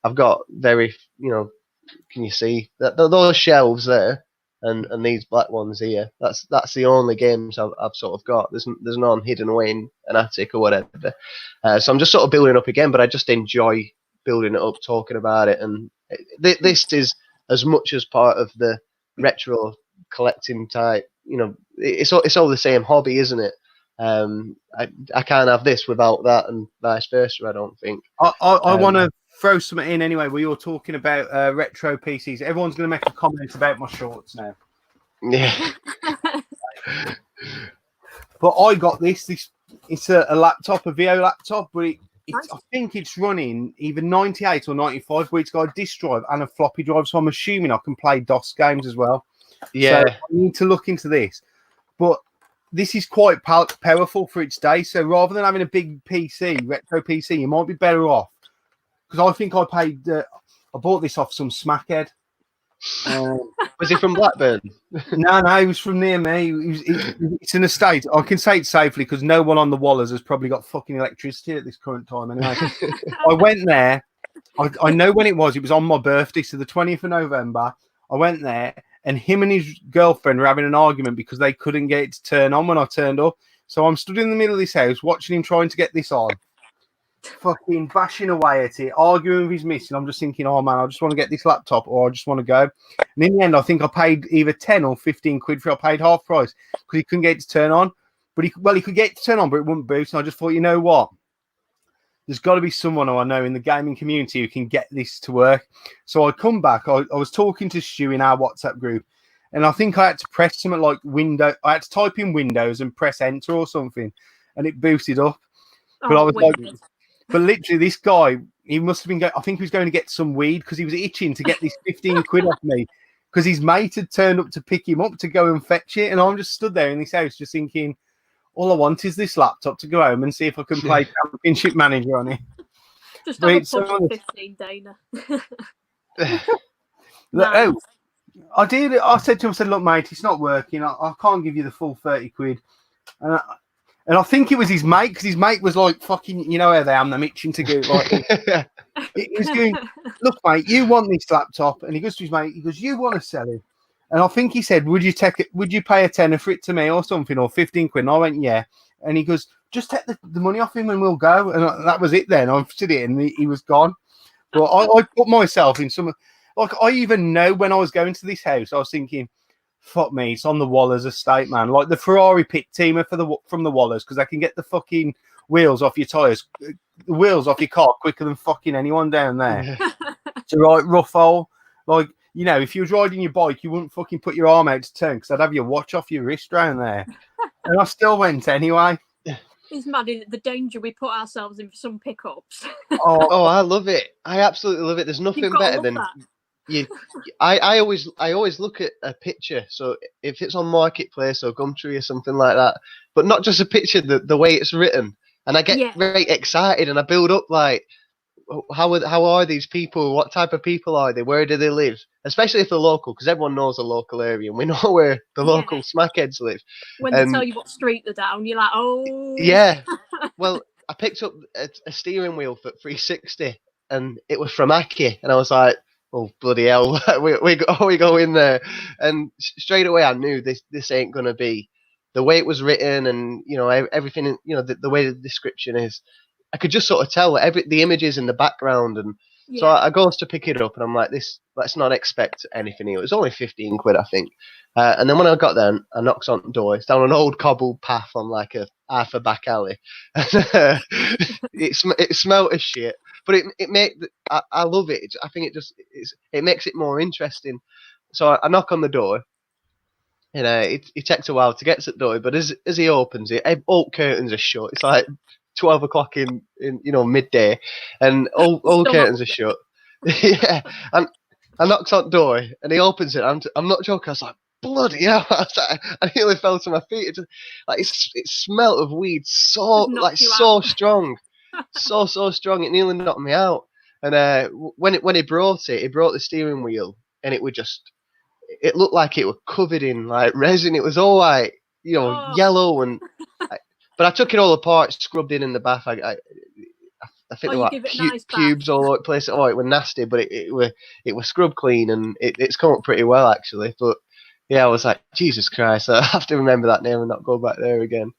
I've got very, can you see that those shelves there, and these black ones here? That's the only games I've sort of got. There's none hidden away in an attic or whatever. So I'm just sort of building up again, but I just enjoy building it up, talking about it, and this is as much as part of the retro collecting type. It's all the same hobby, isn't it? I can't have this without that, and vice versa. I don't think. I want to throw something in anyway. Where you're talking about retro PCs, everyone's going to make a comment about my shorts now. Yeah. But I got this. It's a laptop, a VO laptop, but Nice. I think it's running either 98 or 95, but it's got a disk drive and a floppy drive, so I'm assuming I can play DOS games as well. Yeah. So I need to look into this. But this is quite powerful for its day. So rather than having a big PC, retro PC, you might be better off. Because I think I bought this off some smackhead. Was he from Blackburn? No, he was from near me. It's an estate. I can say it safely because no one on the Wallers has probably got fucking electricity at this current time. Anyway, I went there. I know when it was. It was on my birthday, so the 20th of November. I went there, and him and his girlfriend were having an argument because they couldn't get it to turn on when I turned up. So I'm stood in the middle of this house watching him trying to get this on. Fucking bashing away at it, arguing with his missus. I'm just thinking, oh man, I just want to get this laptop, or I just want to go. And in the end, I think I paid either 10 or 15 quid for it. I paid half price because he couldn't get it to turn on. But he could get it to turn on, but it wouldn't boot. And I just thought, you know what? There's got to be someone who I know in the gaming community who can get this to work. So I come back. I was talking to Stu in our WhatsApp group, and I think I had to press something like Windows. I had to type in Windows and press Enter or something, and it booted up. But I was like. But literally, this guy, he must have been I think he was going to get some weed because he was itching to get this 15 quid off me because his mate had turned up to pick him up to go and fetch it. And I'm just stood there in this house just thinking, all I want is this laptop to go home and see if I can play Championship Manager on it. Just have a push of 15, Dana. Nice. I did. I said to him, I said, look, mate, it's not working. I can't give you the full 30 quid. And I think it was his mate, because his mate was like, fucking, you know how they am, them itching to go. Like, he was going, look, mate, you want this laptop? And he goes to his mate, he goes, you want to sell it? And I think he said, would you pay a tenner for it to me or something, or 15 quid? And I went, yeah. And he goes, just take the money off him and we'll go. And that was it then. I stood it and he was gone. But I put myself in some, like, I even know when I was going to this house, I was thinking, fuck me, it's on the Waller's estate, man. Like the Ferrari pit teamer from the Wallers, because I can get the fucking wheels off your tyres, the wheels off your car quicker than fucking anyone down there. It's a right rough hole. Like, you know, if you was riding your bike, you wouldn't fucking put your arm out to turn because I'd have your watch off your wrist round there. And I still went anyway. It's mad, isn't it? The danger we put ourselves in for some pickups. Oh, I love it. I absolutely love it. There's nothing better than you. I always look at a picture. So if it's on Marketplace or Gumtree or something like that, but not just a picture, the way it's written, and I get very excited and I build up like, how are these people? What type of people are they? Where do they live? Especially if they're local, because everyone knows the local area and we know where the local smackheads live. When they tell you what street they're down, you're like, oh. Yeah. Well, I picked up a steering wheel for 360 and it was from Aki. And I was like, oh, bloody hell, we go in there. And straight away I knew this ain't going to be the way it was written and, you know, everything, you know, the way the description is. I could just sort of tell the images in the background, and so I goes to pick it up, and I'm like, let's not expect anything here. It was only 15 quid, I think. And then when I got there, I knocks on the door. It's down an old cobbled path on like a half a back alley. it smelt as shit, but I love it. I think it makes it more interesting. So I knock on the door. You know, it takes a while to get to the door, but as he opens it, all curtains are shut. It's like 12 o'clock in you know, midday, and all curtains are shut. Yeah, and I knocked on the door and he opens it. I'm not joking. I was like, bloody hell! I nearly fell to my feet. It smelled of weed so strong, so strong. It nearly knocked me out. And when he brought the steering wheel, and it looked like it was covered in like resin. It was all like, you know, yellow and. But I took it all apart, scrubbed in the bath. I think there were like cubes all over the place. Oh, it was nasty, but it was scrubbed clean, and it's come up pretty well actually. But yeah, I was like, Jesus Christ, I have to remember that name and not go back there again.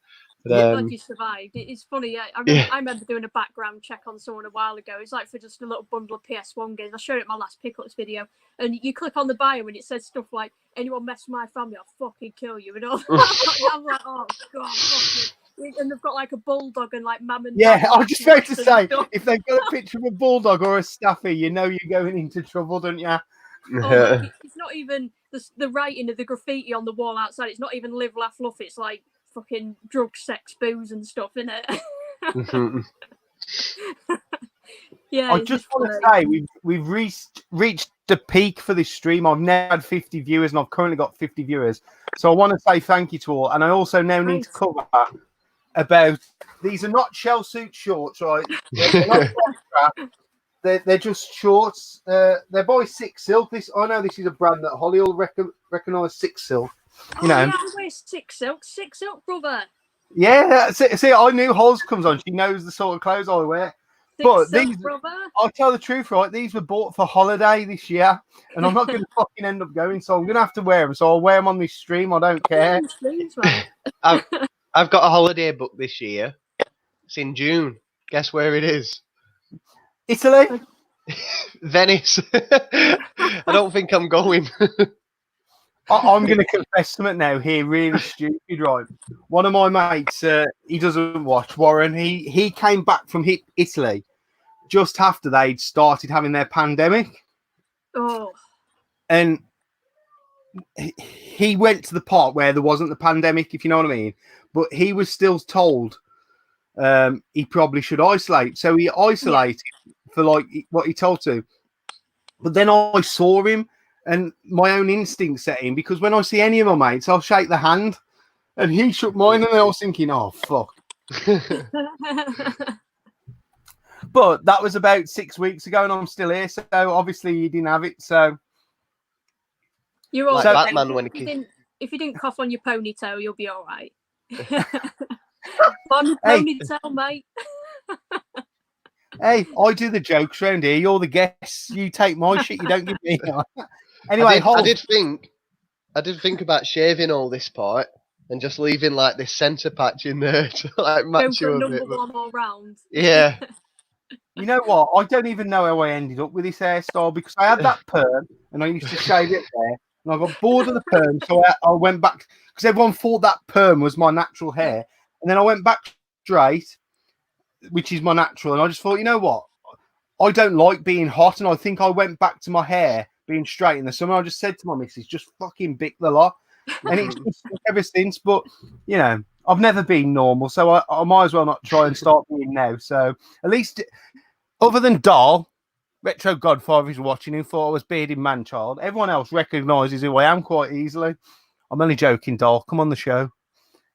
But, glad you survived. It's funny. I remember doing a background check on someone a while ago. It's like for just a little bundle of PS1 games. I showed it in my last pickups video, and you click on the bio and it says stuff like, "Anyone mess with my family, I'll fucking kill you," and all. I'm like, oh god, fuck me. And they've got like a bulldog and like mum and I was just about to say, if they've got a picture of a bulldog or a staffy, you know you're going into trouble, don't you? It's not even the writing of the graffiti on the wall outside. It's not even live, laugh, love. It's like fucking drugs, sex, booze and stuff, in it. I just want to say we've reached the peak for this stream. I've now had 50 viewers and I've currently got 50 viewers. So I want to say thank you to all. And I also now need to cover about, these are not shell suit shorts, right? They're just shorts. They're by Six Silk. I know this is a brand that Holly will recognise. Six Silk. You know. Yeah, I wear Six Silk, brother. Yeah, see, I knew Hols comes on. She knows the sort of clothes I wear. But these, I'll tell the truth, right? These were bought for holiday this year, and I'm not going to fucking end up going, so I'm going to have to wear them. So I'll wear them on this stream. I don't care. I've got a holiday booked this year. It's in June. Guess where it is? Italy? Venice. I don't think I'm going. I'm going to confess something now here, really stupid, right? One of my mates, he doesn't watch, Warren. He came back from Italy just after they'd started having their pandemic. Oh. And he went to the part where there wasn't the pandemic, if you know what I mean. But he was still told he probably should isolate. So he isolated for like what he told to. But then I saw him, and my own instinct set in, because when I see any of my mates, I'll shake the hand, and he shook mine, and I was thinking, oh fuck. But that was about 6 weeks ago, and I'm still here. So obviously you didn't have it. So you're all like right. Batman when If you didn't cough on your ponytail, you'll be all right. On your Hey. ponytail, mate. Hey, I do the jokes around here. You're the guests. You take my shit. You don't give me. Anyway, I did think about shaving all this part and just leaving like this centre patch in there to like Go match for you a number bit. But one all round. yeah, You know what? I don't even know how I ended up with this hairstyle, because I had that perm and I used to shave it there, and I got bored of the perm, so I went back, because everyone thought that perm was my natural hair, and then I went back straight, which is my natural, and I just thought, you know what? I don't like being hot, and I think I went back to my hair being straight in the summer. I just said to my missus, just fucking bick the lot, and it's just ever since. But you know, I've never been normal, so I might as well not try and start being now. So at least, other than Dahl, Retro Godfather is watching, who thought I was bearded man-child. Everyone else recognises who I am quite easily. I'm only joking, Dahl. Come on the show.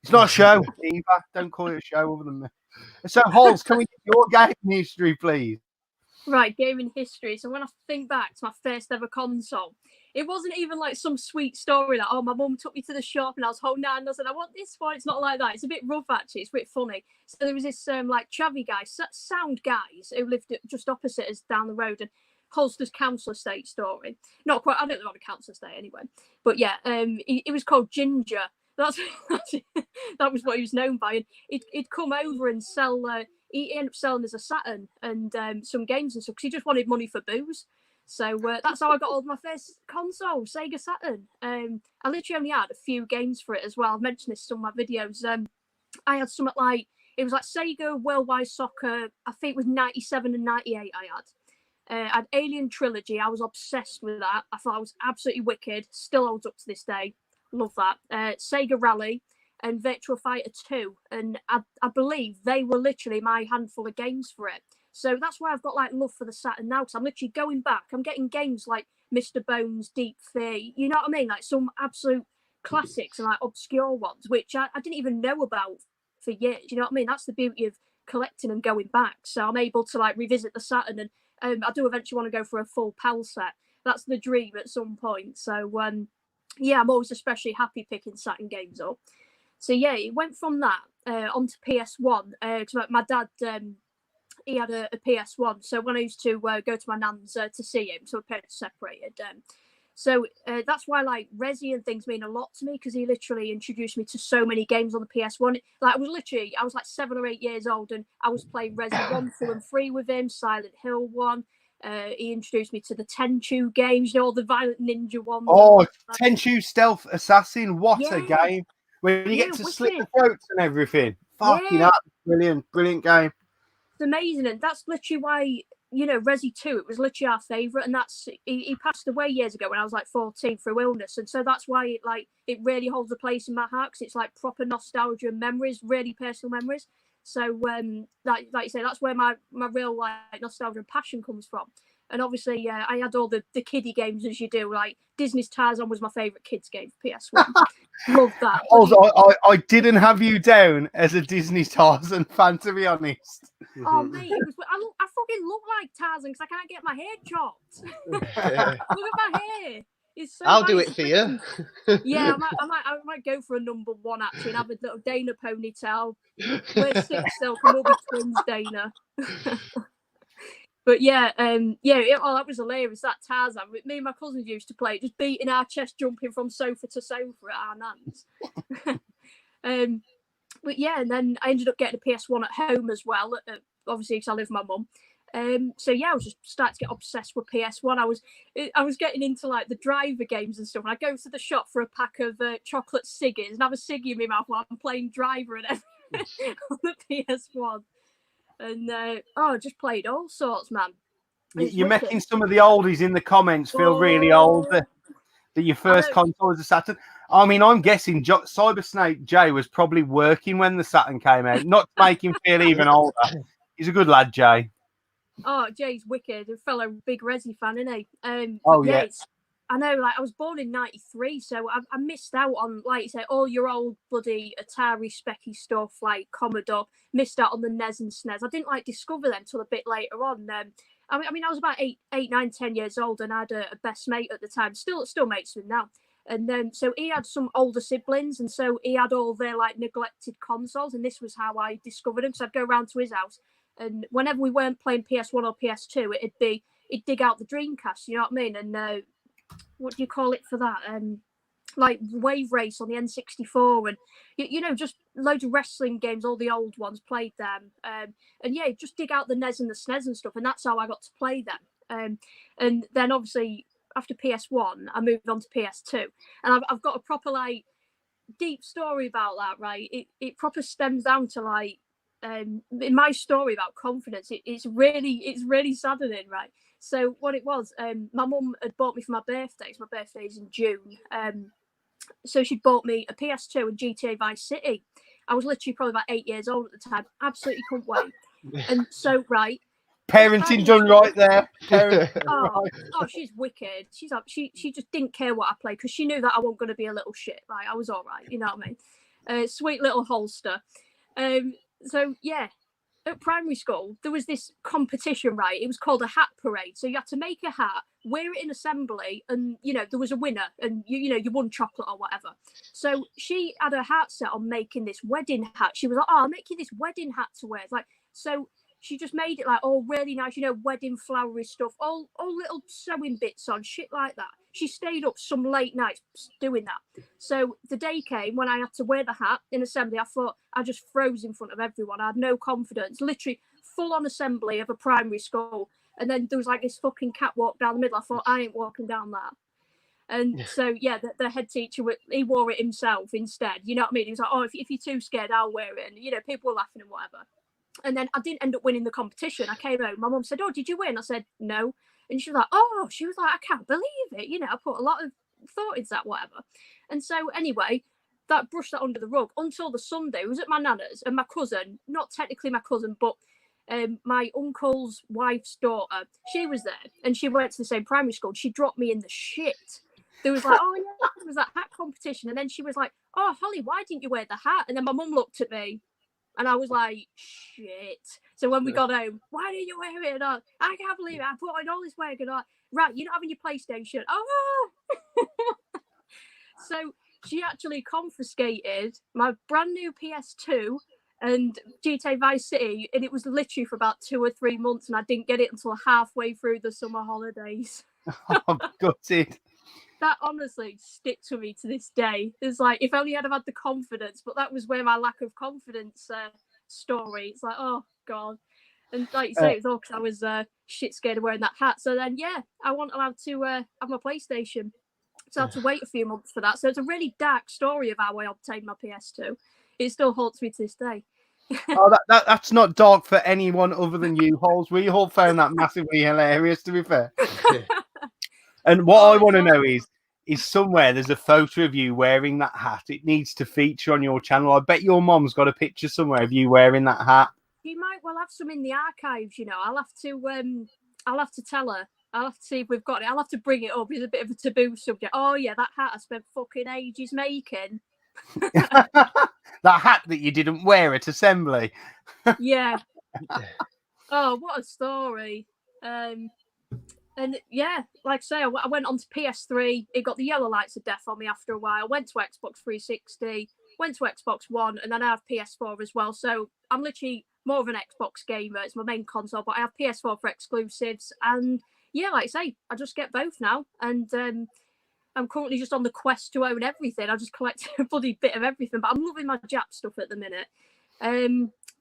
It's not a show, Eva. Don't call it a show other than me. So, Hols, can we get your game history, please? Right, gaming history. So when I think back to my first ever console, it wasn't even like some sweet story like, oh, my mum took me to the shop and I was holding out and I said, I want this one. It's not like that. It's a bit rough, actually. It's a bit funny. So there was this like chavvy guy, sound guys, who lived just opposite us down the road, and Holster's council estate story. Not quite, I don't know what a council estate anyway. But yeah, he was called Ginger. That was what he was known by. And he'd come over and sell... he ended up selling us a Saturn and some games and stuff, because he just wanted money for booze. So that's how I got hold of my first console, Sega Saturn. I literally only had a few games for it as well. I've mentioned this in some of my videos. I had something like, it was like Sega Worldwide Soccer, I think it was 97 and 98 I had Alien Trilogy. I was obsessed with that. I thought I was absolutely wicked. Still holds up to this day. Love that. Sega Rally and Virtua Fighter 2, and I believe they were literally my handful of games for it. So that's why I've got like love for the Saturn now, because I'm literally going back. I'm getting games like Mr. Bones, Deep Fear, you know what I mean? Like some absolute classics and like obscure ones, which I didn't even know about for years. You know what I mean? That's the beauty of collecting and going back. So I'm able to like revisit the Saturn, and I do eventually want to go for a full PAL set. That's the dream at some point. So yeah, I'm always especially happy picking Saturn games up. So yeah, it went from that onto PS1. My dad, he had a PS1. So when I used to go to my nan's to see him, so my parents separated. So that's why like Resi and things mean a lot to me, because he literally introduced me to so many games on the PS1. Like I was like 7 or 8 years old, and I was playing Resi 1, 2, and 3 with him. Silent Hill 1. He introduced me to the Tenchu games, you know, all the Violent Ninja ones. Oh, Tenchu Stealth Assassin! What a Yeah. game! When you get to wicked. slit the throats and everything. Fucking Yeah. up. Brilliant game. It's amazing, and that's literally why, you know, Resi 2, it was literally our favourite, and that's he passed away years ago when I was like 14 through illness, and so that's why it really holds a place in my heart, because it's like proper nostalgia and memories, really personal memories. So like you say, that's where my real like nostalgia and passion comes from. And obviously, I had all the kiddie games as you do. Like Disney's Tarzan was my favourite kids game for PS1. Love that. Also, I didn't have you down as a Disney Tarzan fan, to be honest. Oh mate, I fucking look like Tarzan because I can't get my hair chopped. Look at my hair. It's so I'll nice. do it for you. Yeah, I might go for a number 1 actually, and have a little Dana ponytail. We're 6 still, can we'll be twins, Dana. But yeah, that was hilarious. That Tarzan, me and my cousins used to play, just beating our chest, jumping from sofa to sofa at our nans. But yeah, and then I ended up getting a PS1 at home as well, obviously because I live with my mum. So yeah, I was just starting to get obsessed with PS1. I was getting into like the driver games and stuff. And I go to the shop for a pack of chocolate ciggies and have a ciggy in my mouth while I'm playing driver and everything on the PS1. And I just played all sorts, man. You're making some of the oldies in the comments feel really old. That your first console was a Saturn. I mean, I'm guessing Cyber Snake Jay was probably working when the Saturn came out. Not to make him feel even older. He's a good lad, Jay. Oh, Jay's wicked. A fellow big Resi fan, isn't he? Oh, But yeah, yeah. I know, like I was born in '93, so I missed out on, like you say, all your old bloody Atari specky stuff, like Commodore. Missed out on the NES and SNES. I didn't like discover them till a bit later on. I mean, I was about 8, 9, 10 years old, and I had a best mate at the time, still mates with him now. And then so he had some older siblings, and so he had all their like neglected consoles, and this was how I discovered them. So I'd go around to his house, and whenever we weren't playing PS1 or PS2, he'd dig out the Dreamcast. You know what I mean? And what do you call it for that? Like Wave Race on the N64, and you know, just loads of wrestling games, all the old ones, played them. And yeah, just dig out the NES and the SNES and stuff, and that's how I got to play them. And then obviously after PS1, I moved on to PS2, and I've got a proper like deep story about that. Right, it proper stems down to like in my story about confidence. It's really saddening, right? So what it was, my mum had bought me for my birthday. So my birthday's in June. So she bought me a PS2 and GTA Vice City. I was literally probably about 8 years old at the time. Absolutely couldn't wait. And so right, Parenting done right there. Oh, she's wicked. She just didn't care what I played because she knew that I wasn't going to be a little shit. Like I was all right, you know what I mean? Sweet little holster. So yeah, at primary school, there was this competition, right? It was called a hat parade. So you had to make a hat, wear it in assembly, and you know, there was a winner, and you won chocolate or whatever. So she had her heart set on making this wedding hat. She was like, "Oh, I'll make you this wedding hat to wear." It's like, so she just made it like all really nice, wedding flowery stuff, all little sewing bits on, shit like that. She stayed up some late nights doing that. So the day came when I had to wear the hat in assembly. I thought I just froze in front of everyone. I had no confidence, literally full on assembly of a primary school. And then there was like this fucking catwalk down the middle. I thought, I ain't walking down that. And so, yeah, the head teacher, he wore it himself instead. You know what I mean? He was like, "Oh, if you're too scared, I'll wear it." And, people were laughing and whatever. And then I didn't end up winning the competition. I came home. My mum said, "Oh, did you win?" I said, "No." And she was like, "Oh," she was like, "I can't believe it. I put a lot of thought into that, whatever." And so anyway, that brushed that under the rug until the Sunday. It was at my nana's, and my cousin, not technically my cousin, but my uncle's wife's daughter, she was there, and she went to the same primary school. She dropped me in the shit. There was like, "Oh yeah, there was that hat competition," and then she was like, "Oh, Holly, why didn't you wear the hat?" And then my mum looked at me. And I was like, shit. So when we got home, "Why didn't you wear it?" And I can't believe it. I put on all this work. And right, you're not having your PlayStation. Oh. So she actually confiscated my brand new PS2 and GTA Vice City. And it was literally for about 2 or 3 months. And I didn't get it until halfway through the summer holidays. I'm gutted. That honestly sticks with me to this day. It's like, if only I'd have had the confidence, but that was where my lack of confidence story. It's like, oh God. And like you say, it was all because I was shit scared of wearing that hat. So then, yeah, I wasn't allowed to have my PlayStation. So I had to wait a few months for that. So it's a really dark story of how I obtained my PS2. It still haunts me to this day. Oh, that's not dark for anyone other than you, Holes. We all found that massively hilarious, to be fair. And what I want to know is somewhere there's a photo of you wearing that hat. It needs to feature on your channel. I bet your mom's got a picture somewhere of you wearing that hat. You might well have some in the archives. I'll have to tell her. I'll have to see if we've got it. I'll have to bring it up. It's a bit of a taboo subject. Oh yeah, that hat I spent fucking ages making. That hat that you didn't wear at assembly. Yeah. Oh, what a story. And yeah, like I say, I went on to PS3. It got the yellow lights of death on me after a while. Went to Xbox 360, went to Xbox One, and then I have PS4 as well. So I'm literally more of an Xbox gamer. It's my main console, but I have PS4 for exclusives. And yeah, like I say, I just get both now. And I'm currently just on the quest to own everything. I just collect a bloody bit of everything. But I'm loving my Jap stuff at the minute.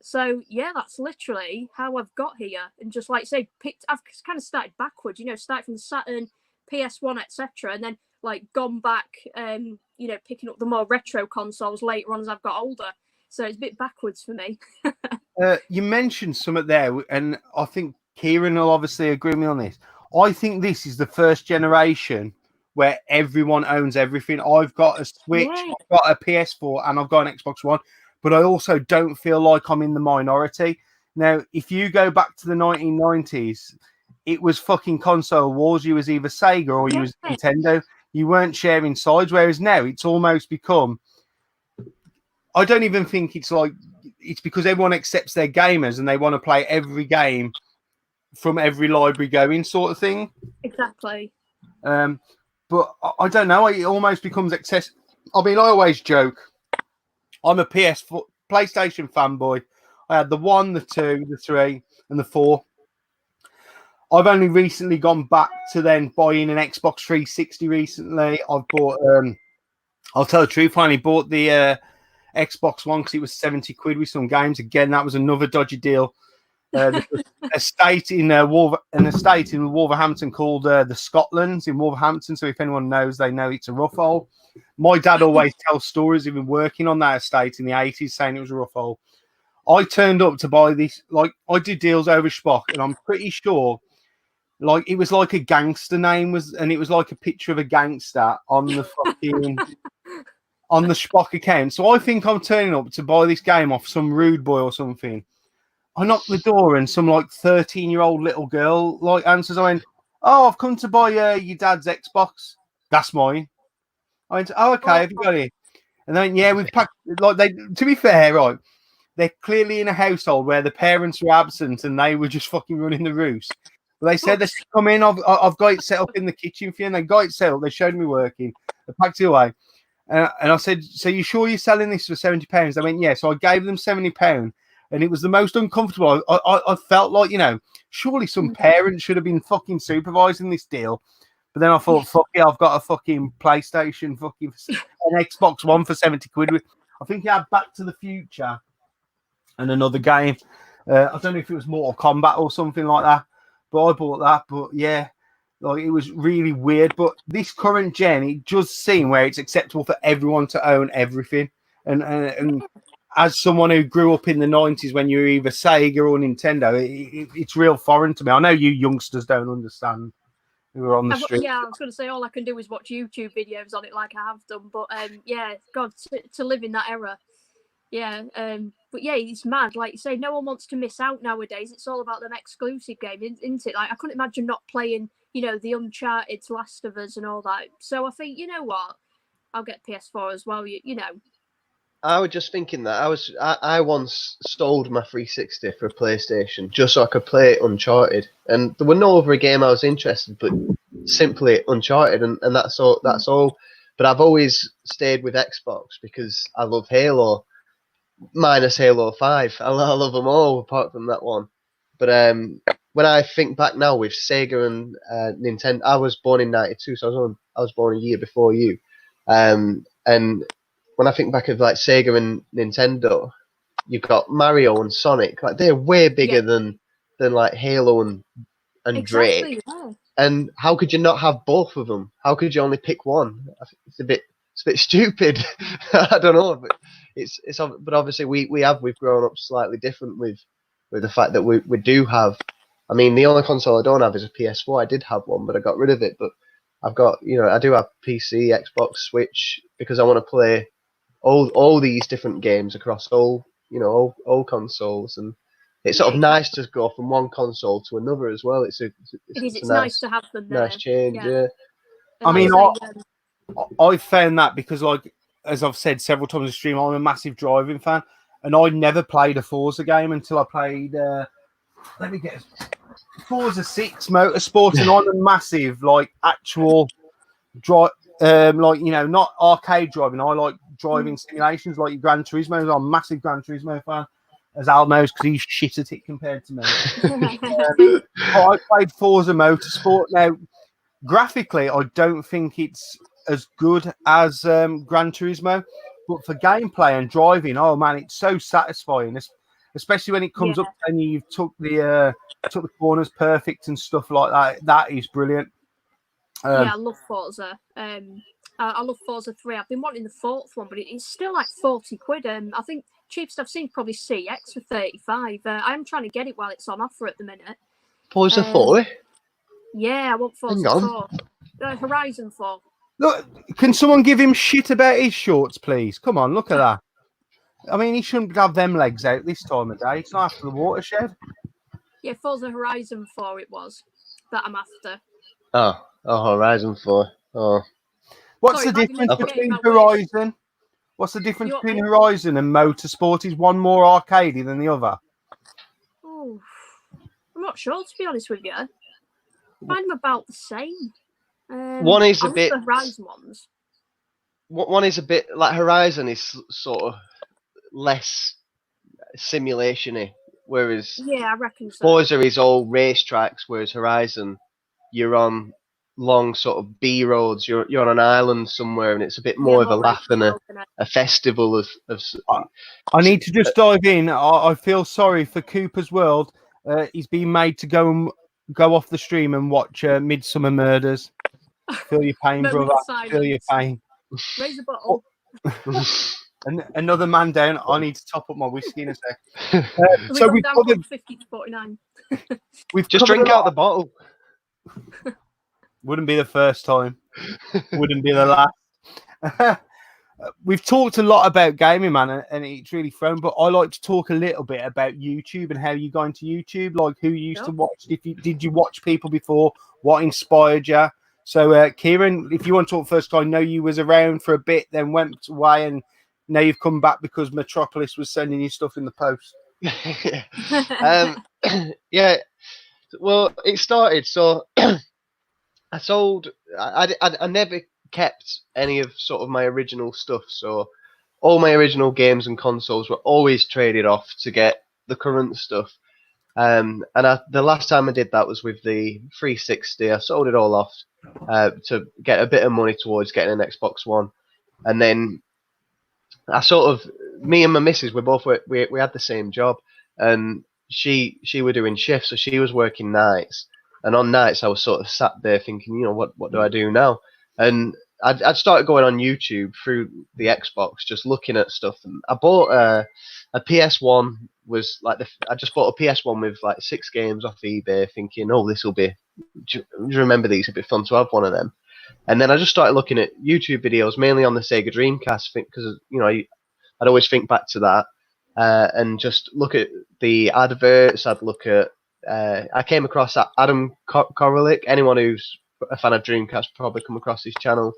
So yeah, that's literally how I've got here, and just like say, I've kind of started backwards, started from the Saturn, PS1, etc., and then like gone back, picking up the more retro consoles later on as I've got older. So it's a bit backwards for me. You mentioned something there, and I think Kieran will obviously agree with me on this. I think this is the first generation where everyone owns everything. I've got a Switch, Yeah. I've got a PS4, and I've got an Xbox One. But I also don't feel like I'm in the minority. Now, if you go back to the 1990s, it was fucking console wars. You was either Sega or you was Nintendo. You weren't sharing sides. Whereas now, it's almost become. I don't even think it's like it's because everyone accepts they're gamers and they want to play every game from every library going, sort of thing. Exactly. But I don't know. It almost becomes accessible. I mean, I always joke. I'm a PS4 PlayStation fanboy. I had the 1, the 2, the 3, and the 4. I've only recently gone back to then buying an Xbox 360 recently. I've bought, I'll tell the truth, finally bought the Xbox One because it was 70 quid with some games. Again, that was another dodgy deal. There's an estate in Wolverhampton called the Scotlands in Wolverhampton. So if anyone knows, they know it's a rough hole. My dad always tells stories of him working on that estate in the 80s, saying it was a rough hole. I turned up to buy this, like I do deals over Spock, and I'm pretty sure, like it was like a gangster name and it was like a picture of a gangster on the fucking on the Spock account. So I think I'm turning up to buy this game off some rude boy or something. I knocked the door and some like 13-year-old little girl like answers. I went, "Oh, I've come to buy your dad's Xbox. That's mine." I went, "Oh, okay. Have you got it?" And then yeah, we've packed. Like they. To be fair, right, they're clearly in a household where the parents were absent and they were just fucking running the roost. But they said they should come in. I've got it set up in the kitchen for you, and they got it set up. They showed me working. They packed it away, and I said, "So you sure you're selling this for £70?" They went, "Yeah." So I gave them £70. And it was the most uncomfortable. I felt like, you know, surely some parents should have been fucking supervising this deal. But then I thought, fuck it, I've got a fucking PlayStation, fucking an Xbox One for 70 quid. I think he had Back to the Future and another game. I don't know if it was Mortal Kombat or something like that. But I bought that. But yeah, like it was really weird. But this current gen, it does seem where it's acceptable for everyone to own everything. And as someone who grew up in the 90s when you were either Sega or Nintendo, it's real foreign to me. I know you youngsters don't understand who are on the street. Yeah, I was going to say all I can do is watch YouTube videos on it like I have done. But yeah, God, to live in that era. Yeah, but yeah, it's mad. Like you say, no one wants to miss out nowadays. It's all about them exclusive game, isn't it? Like I couldn't imagine not playing, you know, the Uncharted, Last of Us and all that. So I think, you know what? I'll get PS4 as well, you know. I was just thinking that I once sold my 360 for a PlayStation just so I could play Uncharted, and there were no other game I was interested, but simply Uncharted, and that's all. That's all. But I've always stayed with Xbox because I love Halo, minus Halo 5. I love them all apart from that one. But when I think back now with Sega and Nintendo, I was born in '92, so I was born a year before you, and when I think back of like Sega and Nintendo, you've got Mario and Sonic. Like they're way bigger than like Halo and Exactly, Drake. yeah. And how could you not have both of them? How could you only pick one? I think it's a bit stupid. I don't know, but it's but obviously we've grown up slightly different with the fact that we do have. I mean, the only console I don't have is a PS4. I did have one, but I got rid of it. But I've got, you know, I do have PC, Xbox, Switch because I want to play all these different games across all consoles, and it's sort of nice to go from one console to another as well. It's nice to have them there. Nice change, yeah. I mean, I found that because, like, as I've said several times in the stream, I'm a massive driving fan, and I never played a Forza game until I played. Let me get Forza 6 Motorsport, and I'm a massive actual drive. Like, you know, not arcade driving. I like driving simulations like your Gran Turismo. I'm a massive Gran Turismo fan, as Al knows, because he's shit at it compared to me. I played Forza Motorsport. Now, graphically, I don't think it's as good as Gran Turismo, but for gameplay and driving, oh man, it's so satisfying. Especially when it comes up and you've took the corners perfect and stuff like that. That is brilliant. Yeah, I love Forza. I love Forza 3. I've been wanting the fourth one, but it's still like 40 quid. I think cheapest I've seen probably CX for 35. I'm trying to get it while it's on offer at the minute. Forza 4? Yeah, I want Forza 4. Horizon 4. Look, can someone give him shit about his shorts, please? Come on, look at that. I mean, he shouldn't have them legs out this time of day. It's not after the watershed. Yeah, Forza Horizon 4 it was that I'm after. Oh, Horizon 4. Oh. What's Sorry, the might be difference getting between my words. Horizon? What's the difference You want between me? Horizon and Motorsport? Is one more arcadey than the other? Oh, I'm not sure, to be honest with you. I find them about the same. One is I a love bit. the Horizon ones. One is a bit like Horizon is sort of less simulation-y, whereas Yeah, I reckon so. Forza is all racetracks, whereas Horizon, you're on long sort of B roads. You're on an island somewhere, and it's a bit more of a more laugh than open air. a festival of. I need to just dive in. I feel sorry for Cooper's World. He's been made to go off the stream and watch Midsummer Murders. Feel your pain, Moment brother. of Feel your silence. pain. Raise a bottle. And another man down. I need to top up my whiskey in a sec. We So got we've down covered. from 50 to 49. We've Just covered drink a lot. out the bottle. Wouldn't be the first time. Wouldn't be the last. We've talked a lot about gaming, man, and it's really fun. But I like to talk a little bit about YouTube and how you got into YouTube, like who you used to watch. Did you watch people before? What inspired you? So, Kieran, if you want to talk first, I know you was around for a bit, then went away, and now you've come back because Metropolis was sending you stuff in the post. Yeah. Well, it started so. I sold. I never kept any of sort of my original stuff. So all my original games and consoles were always traded off to get the current stuff. And the last time I did that was with the 360. I sold it all off to get a bit of money towards getting an Xbox One. And then I sort of, me and my missus, we had the same job, and she were doing shifts, so she was working nights, and on nights I was sort of sat there thinking, what do I do now? And I'd started going on YouTube through the Xbox, just looking at stuff, and I bought a PS1. I just bought a PS1 with like 6 games off eBay, thinking, oh, this will be. Do you remember these? It'd be fun to have one of them. And then I just started looking at YouTube videos, mainly on the Sega Dreamcast, because I'd always think back to that and just look at the adverts. I'd look at. I came across Adam Koralik. Anyone who's a fan of Dreamcast probably come across his channel.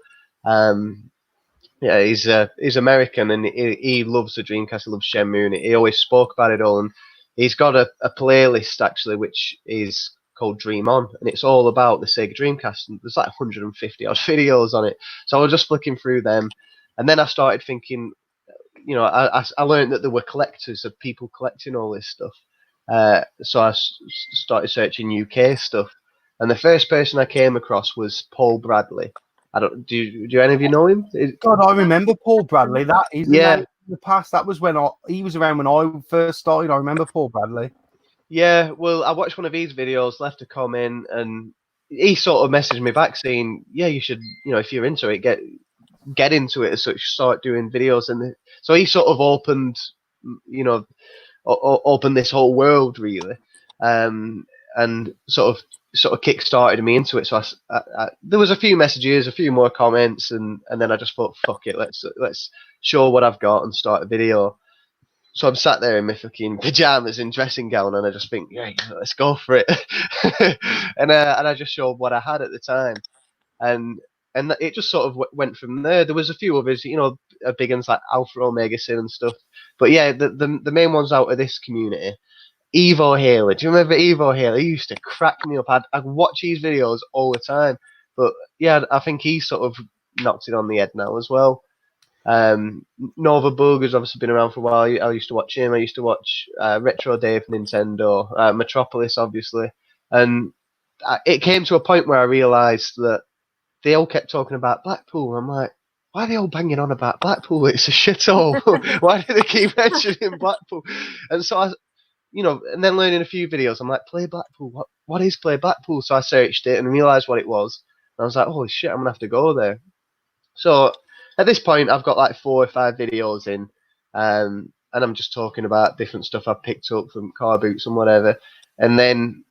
Yeah, he's American and he loves the Dreamcast. He loves Shenmue, and he always spoke about it all. And he's got a playlist actually, which is called Dream On, and it's all about the Sega Dreamcast. And there's like 150 odd videos on it. So I was just flicking through them, and then I started thinking, I learned that there were collectors of people collecting all this stuff. So I started searching UK stuff, and the first person I came across was Paul Bradley. I don't. Do any of you know him? God, I remember Paul Bradley. That is Yeah. in the past. That was when he was around when I first started. I remember Paul Bradley. Yeah, well, I watched one of his videos, left a comment, and he sort of messaged me back saying, "Yeah, you should, if you're into it, get into it as such, start doing videos." And so he sort of opened, opened this whole world really, and sort of kick-started me into it. So there was a few messages, a few more comments, and then I just thought, fuck it, let's show what I've got and start a video. So I'm sat there in my fucking pajamas and dressing gown, and I just think, yeah, let's go for it. and I just showed what I had at the time, and it just sort of went from there. There was a few others, big ones like Alpha Omega Sin and stuff. But yeah, the main ones out of this community, Evo Haley. Do you remember Evo Haley? He used to crack me up. I'd watch his videos all the time. But yeah, I think he sort of knocked it on the head now as well. Nova Bug has obviously been around for a while. I used to watch him. I used to watch Retro Dave Nintendo, Metropolis, obviously. And it came to a point where I realised that they all kept talking about Blackpool. I'm like, why are they all banging on about Blackpool? It's a shithole. Why do they keep mentioning Blackpool? And so and then learning a few videos, I'm like, Play Blackpool. What is Play Blackpool? So I searched it and realised what it was. And I was like, holy shit, I'm gonna have to go there. So at this point, I've got like 4 or 5 videos in, and I'm just talking about different stuff I've picked up from car boots and whatever. And then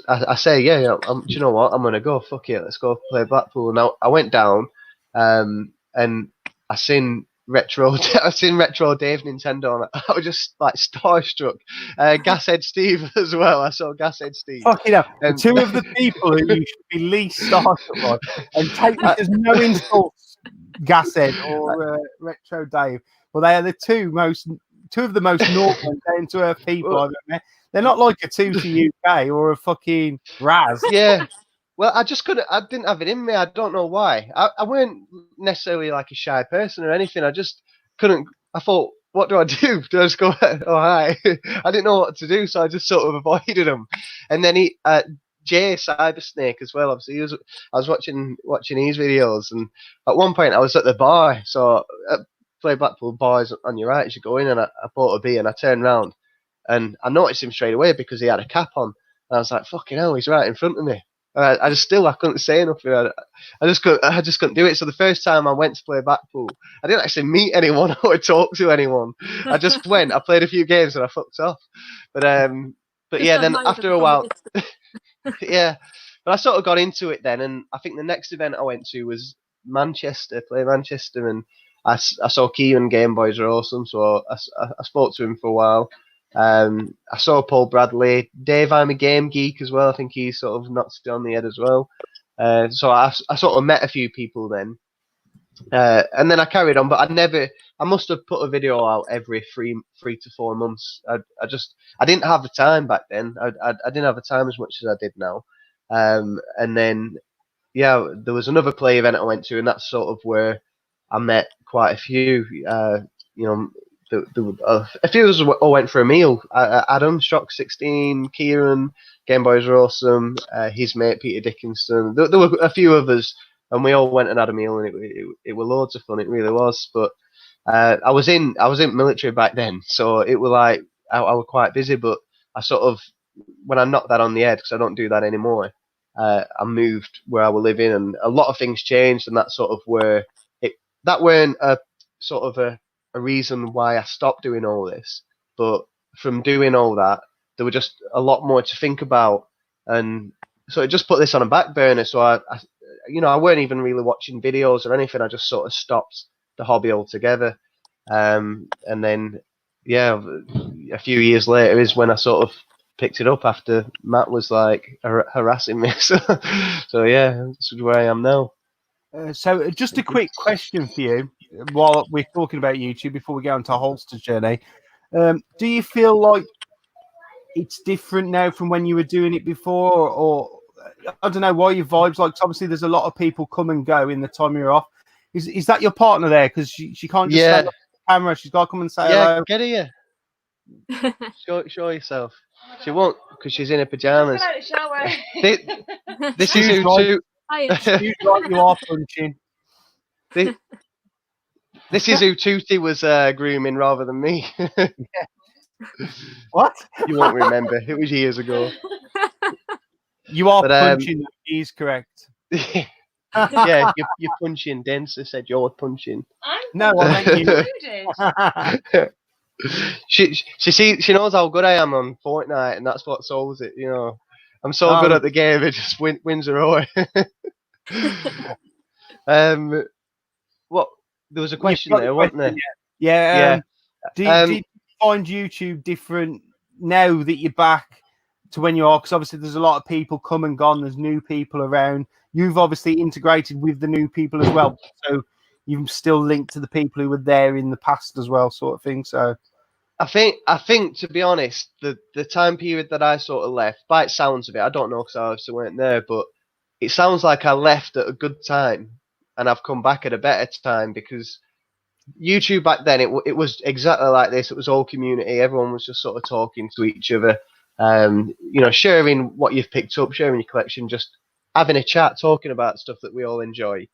I say, yeah, do you know what? I'm gonna go. Fuck it, let's go play Blackpool. Now I went down, and I seen Retro. I've seen Retro Dave Nintendo, and I was just like starstruck. Gashead Steve as well. I saw Gashead Steve. Fucking hell. And Two of the people who you should be least starstruck by. And take this as no insults, Gashead or Retro Dave. Well, they are the two of the most normal and down to earth people I've ever met. They're not like a Tutti UK or a fucking Raz. Yeah. Well, I just couldn't. I didn't have it in me. I don't know why. I weren't necessarily like a shy person or anything. I just couldn't. I thought, what do I do? Do I just go, oh hi? I didn't know what to do, so I just sort of avoided him. And then Jay Cybersnake as well. Obviously, I was watching his videos, and at one point I was at the bar. So play Blackpool Boys on your right as you go in, and I bought a beer, and I turned round, and I noticed him straight away because he had a cap on. And I was like, fucking hell, he's right in front of me. I couldn't say nothing. I just couldn't do it. So the first time I went to play Blackpool, I didn't actually meet anyone or talk to anyone. I just went. I played a few games and I fucked off. But yeah, then after a while, yeah. But I sort of got into it then, and I think the next event I went to was Manchester, and I saw Kieran Game Boys are awesome, so I spoke to him for a while. I saw Paul Bradley, Dave. I'm a Game Geek as well. I think he sort of knocked it on the head as well. So I sort of met a few people then, and then I carried on. But I must have put a video out every 3 to 4 months. I didn't have the time back then. I didn't have the time as much as I did now. And then yeah, there was another play event I went to, and that's sort of where I met quite a few. A few of us all went for a meal. Adam, Shock 16, Kieran, Game Boys are awesome. His mate Peter Dickinson. There were a few of us, and we all went and had a meal, and it was loads of fun. It really was. But I was in military back then, so it was like I was quite busy. But I sort of, when I knocked that on the head, because I don't do that anymore, I moved where I was living, and a lot of things changed, and that's sort of where that weren't a sort of a reason why I stopped doing all this, but from doing all that, there were just a lot more to think about, and so it just put this on a back burner. So I weren't even really watching videos or anything. I just sort of stopped the hobby altogether, and then yeah, a few years later is when I sort of picked it up after Matt was like harassing me. So yeah, this is where I am now. So just a quick question for you while we're talking about YouTube before we go on to Holster's journey. Do you feel like it's different now from when you were doing it before, or I don't know why your vibes like? Obviously, there's a lot of people come and go in the time you're off. Is that your partner there? Because she can't just stand up the camera. She's got to come and say hello. Get her here. Show yourself. She won't because she's in her pajamas. This is who. You are punching. This is who Tutti was grooming rather than me. Yeah. What? You won't remember. It was years ago. You are punching. He's correct. Yeah, you're punching. Denser said you're punching. No, I meant you. She knows how good I am on Fortnite, and that's what solves it. You know, I'm so good at the game, it just wins her away. What? There was a question there, wasn't there? Yeah. Do you find YouTube different now that you're back to when you are? Because obviously there's a lot of people come and gone. There's new people around. You've obviously integrated with the new people as well, so you've still linked to the people who were there in the past as well, sort of thing. So I think to be honest, the time period that I sort of left, by it sounds of it, I don't know because I obviously weren't there, but it sounds like I left at a good time and I've come back at a better time, because YouTube back then, it was exactly like this. It was all community. Everyone was just sort of talking to each other, sharing what you've picked up, sharing your collection, just having a chat, talking about stuff that we all enjoy.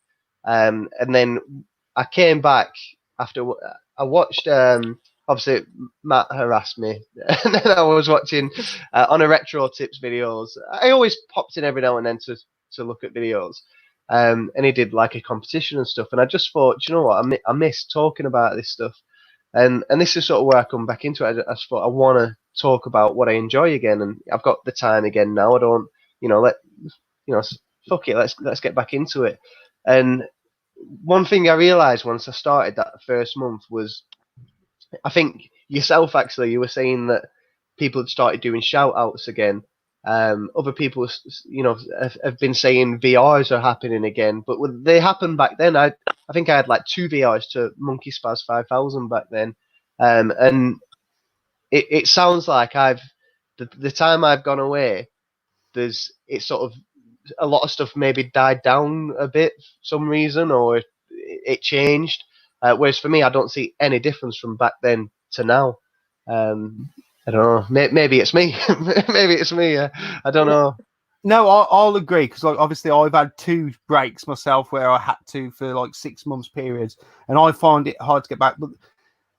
And then I came back after I watched. Obviously, Matt harassed me, and then I was watching on a retro tips videos. I always popped in every now and then to look at videos. And he did like a competition and stuff, and I just thought, you know what, I miss talking about this stuff, and this is sort of where I come back into it. I just thought I want to talk about what I enjoy again, and I've got the time again now. I don't, fuck it, let's get back into it. And one thing I realised once I started that first month was, I think yourself actually, you were saying that people had started doing shout outs again. Other people, have been saying VRs are happening again, but when they happened back then, I think I had like 2 VRs to Monkey Spaz 5000 back then, and it sounds like the time I've gone away, it's sort of a lot of stuff maybe died down a bit for some reason, or it changed. Whereas for me, I don't see any difference from back then to now. I don't know. Maybe it's me. Maybe it's me. I don't know. No, I'll agree because like obviously I've had 2 breaks myself where I had to for like 6 months periods, and I find it hard to get back. But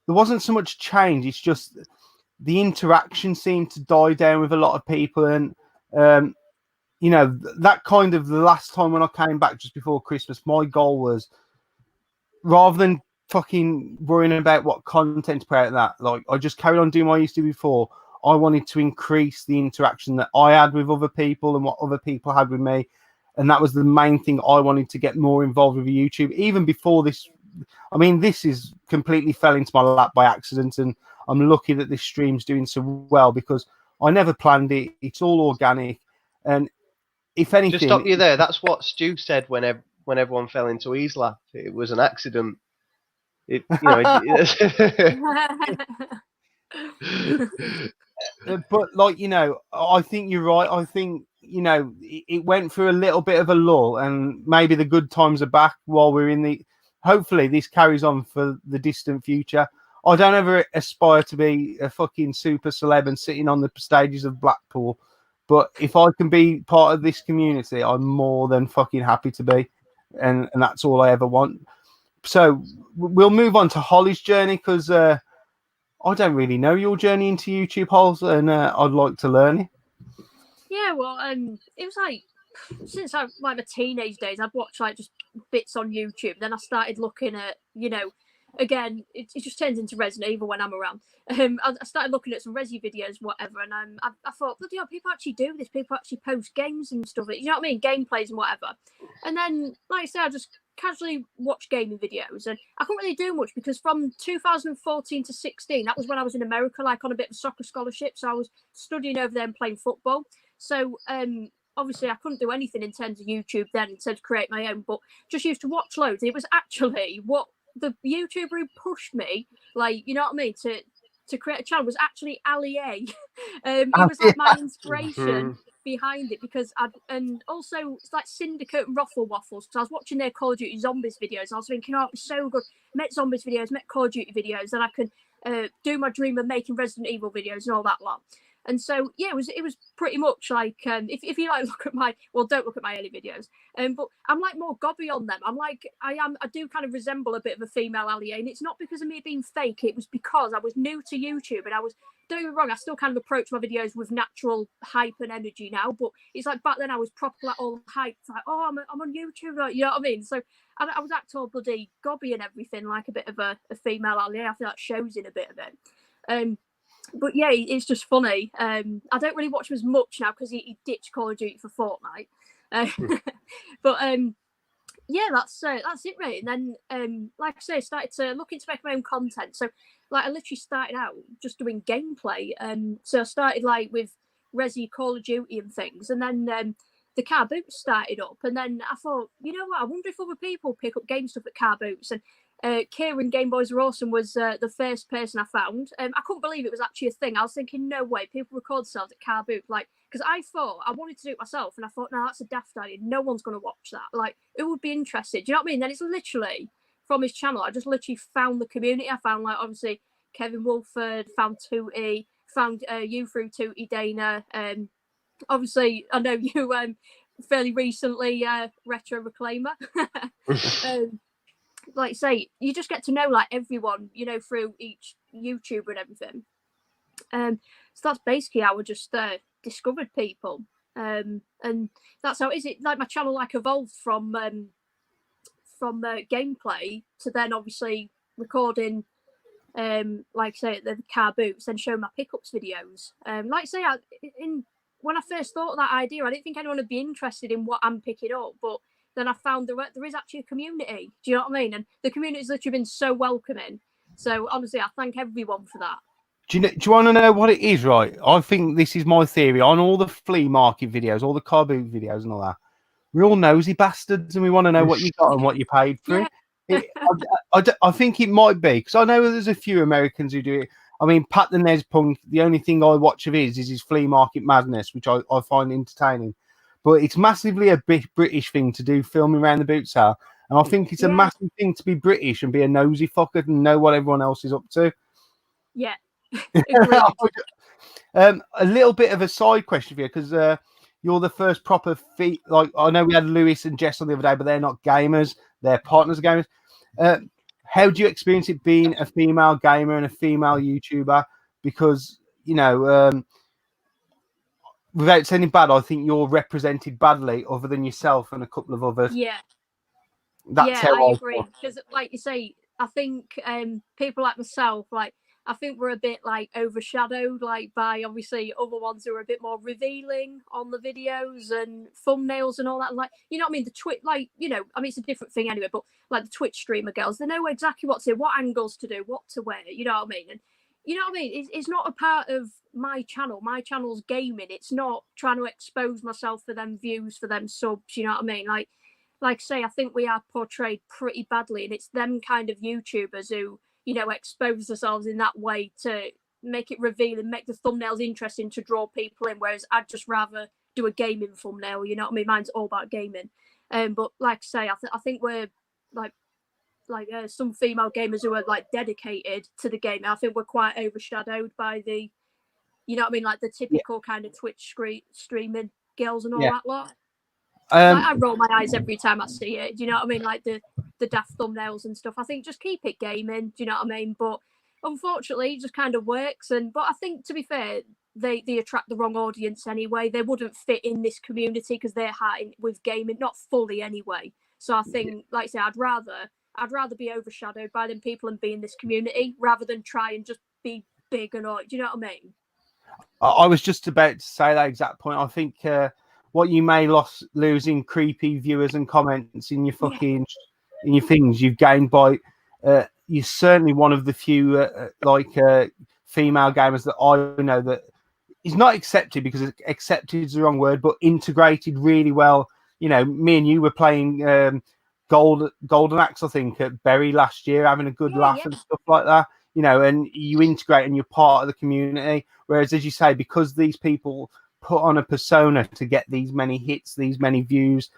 there wasn't so much change. It's just the interaction seemed to die down with a lot of people, and that kind of the last time when I came back just before Christmas, my goal was rather than fucking worrying about what content to put out that, like I just carried on doing what I used to do before. I wanted to increase the interaction that I had with other people and what other people had with me. And that was the main thing I wanted to get more involved with YouTube. Even before this, I mean, this is completely fell into my lap by accident. And I'm lucky that this stream's doing so well because I never planned it. It's all organic. And if anything... Just stop you there. That's what Stu said when everyone fell into his lap. It was an accident. But like I think you're right. I think it went through a little bit of a lull, and maybe the good times are back while we're in the. Hopefully, this carries on for the distant future. I don't ever aspire to be a fucking super celeb and sitting on the stages of Blackpool, but if I can be part of this community, I'm more than fucking happy to be, and that's all I ever want. So we'll move on to Holly's journey because. I don't really know your journey into YouTube, Holes, and I'd like to learn it. Yeah, well, it was like since my teenage days, I'd watch like just bits on YouTube. Then I started looking at, again, it just turns into Resident Evil when I'm around. I started looking at some Resi videos, whatever, and I thought, bloody hell, people actually do this. People actually post games and stuff. You know what I mean? Gameplays and whatever. And then, like I said, I just casually watch gaming videos, and I couldn't really do much because from 2014 to 16, that was when I was in America, like on a bit of a soccer scholarship. So I was studying over there and playing football. So obviously I couldn't do anything in terms of YouTube then, in terms of create my own, but just used to watch loads. It was actually what the YouTuber who pushed me, like, you know what I mean, to create a channel was actually Ali A. He was like my inspiration behind it because and also it's like Syndicate and Ruffle Waffles. So I was watching their Call of Duty Zombies videos. And I was thinking, oh, it's so good. Met Zombies videos, met Call of Duty videos, then I could do my dream of making Resident Evil videos and all that lot. And so yeah, it was pretty much like if you like look at my don't look at my early videos, but I'm like more gobby on them. I do kind of resemble a bit of a female Ali, and it's not because of me being fake. It was because I was new to YouTube, and don't get me wrong, I still kind of approach my videos with natural hype and energy now, but it's like back then I was proper like all hyped, like, oh, I'm on YouTube, like, you know what I mean? So I was acting all bloody gobby and everything, like a bit of a female Ali. I feel that shows in a bit of it. But yeah, it's just funny. I don't really watch him as much now because he ditched Call of Duty for Fortnite. But yeah, that's it, really. And then, like I say, I started to look into making my own content. So, like, I literally started out just doing gameplay. So I started like with Resi, Call of Duty, and things, and then the car boots started up. And then I thought, you know what? I wonder if other people pick up game stuff at car boots. And Kieran Game Boys Are Awesome was the first person I found. I couldn't believe it was actually a thing. I was thinking, no way, people record themselves at car boot, like, because I thought I wanted to do it myself, and I thought, no, that's a daft idea. No one's going to watch that. Like, who would be interested? Do you know what I mean? Then it's literally from his channel. I just literally found the community. I found like obviously Kevin Wolford, found Tootie, found you through Tootie, Dana. Obviously, I know you fairly recently, Retro Reclaimer. Like I say, you just get to know like everyone, you know, through each YouTuber and everything. So that's basically how I just discovered people. And that's how is it like my channel like evolved from gameplay to then obviously recording like I say the car boots, then showing my pickups videos. Like I say, when I first thought of that idea, I didn't think anyone would be interested in what I'm picking up, but then I found there is actually a community. Do you know what I mean? And the community's literally been so welcoming. So honestly, I thank everyone for that. Do you want to know what it is, right? I think this is my theory on all the flea market videos, all the car boot videos and all that. We're all nosy bastards and we want to know what you got and what you paid for Yeah. I think it might be, because I know there's a few Americans who do it. I mean, Pat the Nez Punk, the only thing I watch of his is his flea market madness, which I find entertaining. But it's massively a British thing to do, filming around the boot sale. And I think it's a massive thing to be British and be a nosy fucker and know what everyone else is up to. Yeah. A little bit of a side question for you, because you're the first proper like, I know we had Lewis and Jess on the other day, but they're not gamers. Their partners are gamers. How do you experience it being a female gamer and a female YouTuber? Because, you know, without saying bad, I think you're represented badly, other than yourself and a couple of others. Yeah. That's how I agree. Because, like you say, I think people like myself, like, I think we're a bit like overshadowed, like, by obviously other ones who are a bit more revealing on the videos and thumbnails and all that. Like, you know what I mean? The Twitch, like, you know, I mean, it's a different thing anyway, but like the Twitch streamer girls, they know exactly what to do, what angles to do, what to wear. You know what I mean? And you know what I mean? It's not a part of my channel. My channel's gaming. It's not trying to expose myself for them views, for them subs. You know what I mean? Like I say, I think we are portrayed pretty badly, and it's them kind of YouTubers who, you know, expose themselves in that way to make it revealing, make the thumbnails interesting to draw people in. Whereas I'd just rather do a gaming thumbnail. You know what I mean? Mine's all about gaming. But like I say, I think we're like some female gamers who are like dedicated to the game. I think we're quite overshadowed by the, you know what I mean, like the typical kind of Twitch streaming girls and all that lot. Like, I roll my eyes every time I see it. Do you know what I mean? Like the daft thumbnails and stuff. I think just keep it gaming. Do you know what I mean? But unfortunately, it just kind of works. But I think, to be fair, they attract the wrong audience anyway. They wouldn't fit in this community because they're hiding with gaming, not fully anyway. So I think, like I say, I'd rather be overshadowed by them people and be in this community rather than try and just be big and all. Do you know what I mean? I was just about to say that exact point. I think what you may losing creepy viewers and comments in your fucking in your things, you've gained by you're certainly one of the few female gamers that I know that is not accepted, because accepted is the wrong word, but integrated really well. You know, me and you were playing Golden Axe, I think, at Bury last year, having a good laugh and stuff like that. You know, and you integrate and you're part of the community. Whereas, as you say, because these people put on a persona to get these many hits, these many views,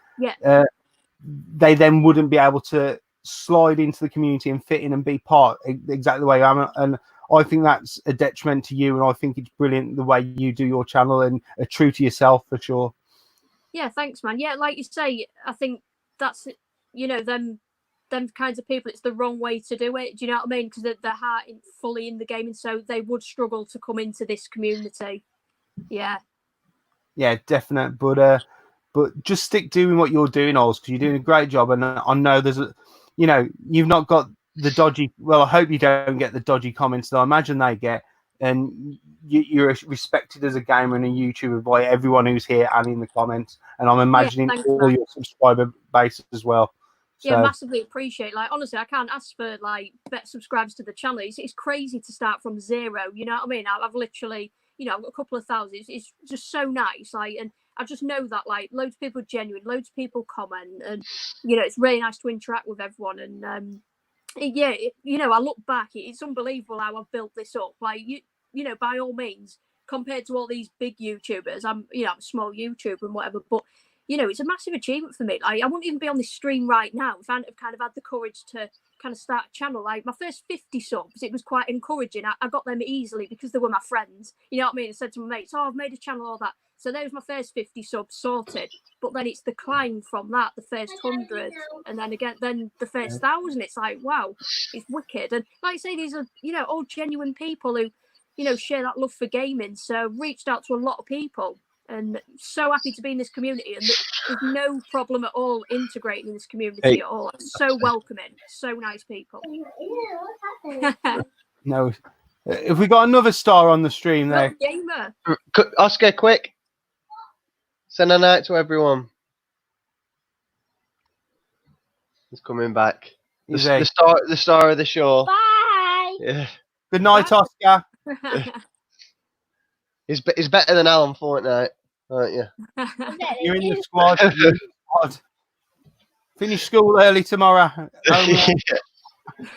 they then wouldn't be able to slide into the community and fit in and be part exactly the way I am. And I think that's a detriment to you. And I think it's brilliant the way you do your channel and are true to yourself, for sure. Yeah, thanks, man. Yeah, like you say, I think that's, you know, them kinds of people, it's the wrong way to do it. Do you know what I mean? Because their heart ain't fully in the game, and so they would struggle to come into this community. Yeah, definite. But just stick doing what you're doing, Oz, because you're doing a great job. And I know there's you know, you've not got the dodgy. Well, I hope you don't get the dodgy comments that I imagine they get. And you're respected as a gamer and a YouTuber by everyone who's here and in the comments. And I'm imagining all your subscriber base as well. Yeah, massively appreciate. Like, honestly, I can't ask for like better subscribers to the channel. It's crazy to start from zero. You know what I mean? I've literally, you know, I've got a couple of thousand. It's just so nice. Like, and I just know that like loads of people are genuine, loads of people comment, and you know, it's really nice to interact with everyone. And you know, I look back, it's unbelievable how I've built this up. Like, you know, by all means, compared to all these big YouTubers, I'm a small YouTuber and whatever, but you know, it's a massive achievement for me. Like, I wouldn't even be on this stream right now if I hadn't have kind of had the courage to kind of start a channel. Like, my first 50 subs, it was quite encouraging. I got them easily because they were my friends. You know what I mean? I said to my mates, oh, I've made a channel, all that. So there was my first 50 subs sorted. But then it's the climb from that, the first 100, and then again, then the first 1,000. It's like, wow, it's wicked. And like I say, these are, you know, all genuine people who, you know, share that love for gaming. So reached out to a lot of people. And so happy to be in this community, and there's no problem at all integrating in this community at all. So welcoming, so nice people. No, if we got another star on the stream there, gamer. Oscar, quick, send a note to everyone. He's coming back. Is The star of the show. Bye. Yeah. Good night, Oscar. He's better than Alan Fortnite, aren't you? You're in the squad. You're in the squad. Finish school early tomorrow. Right,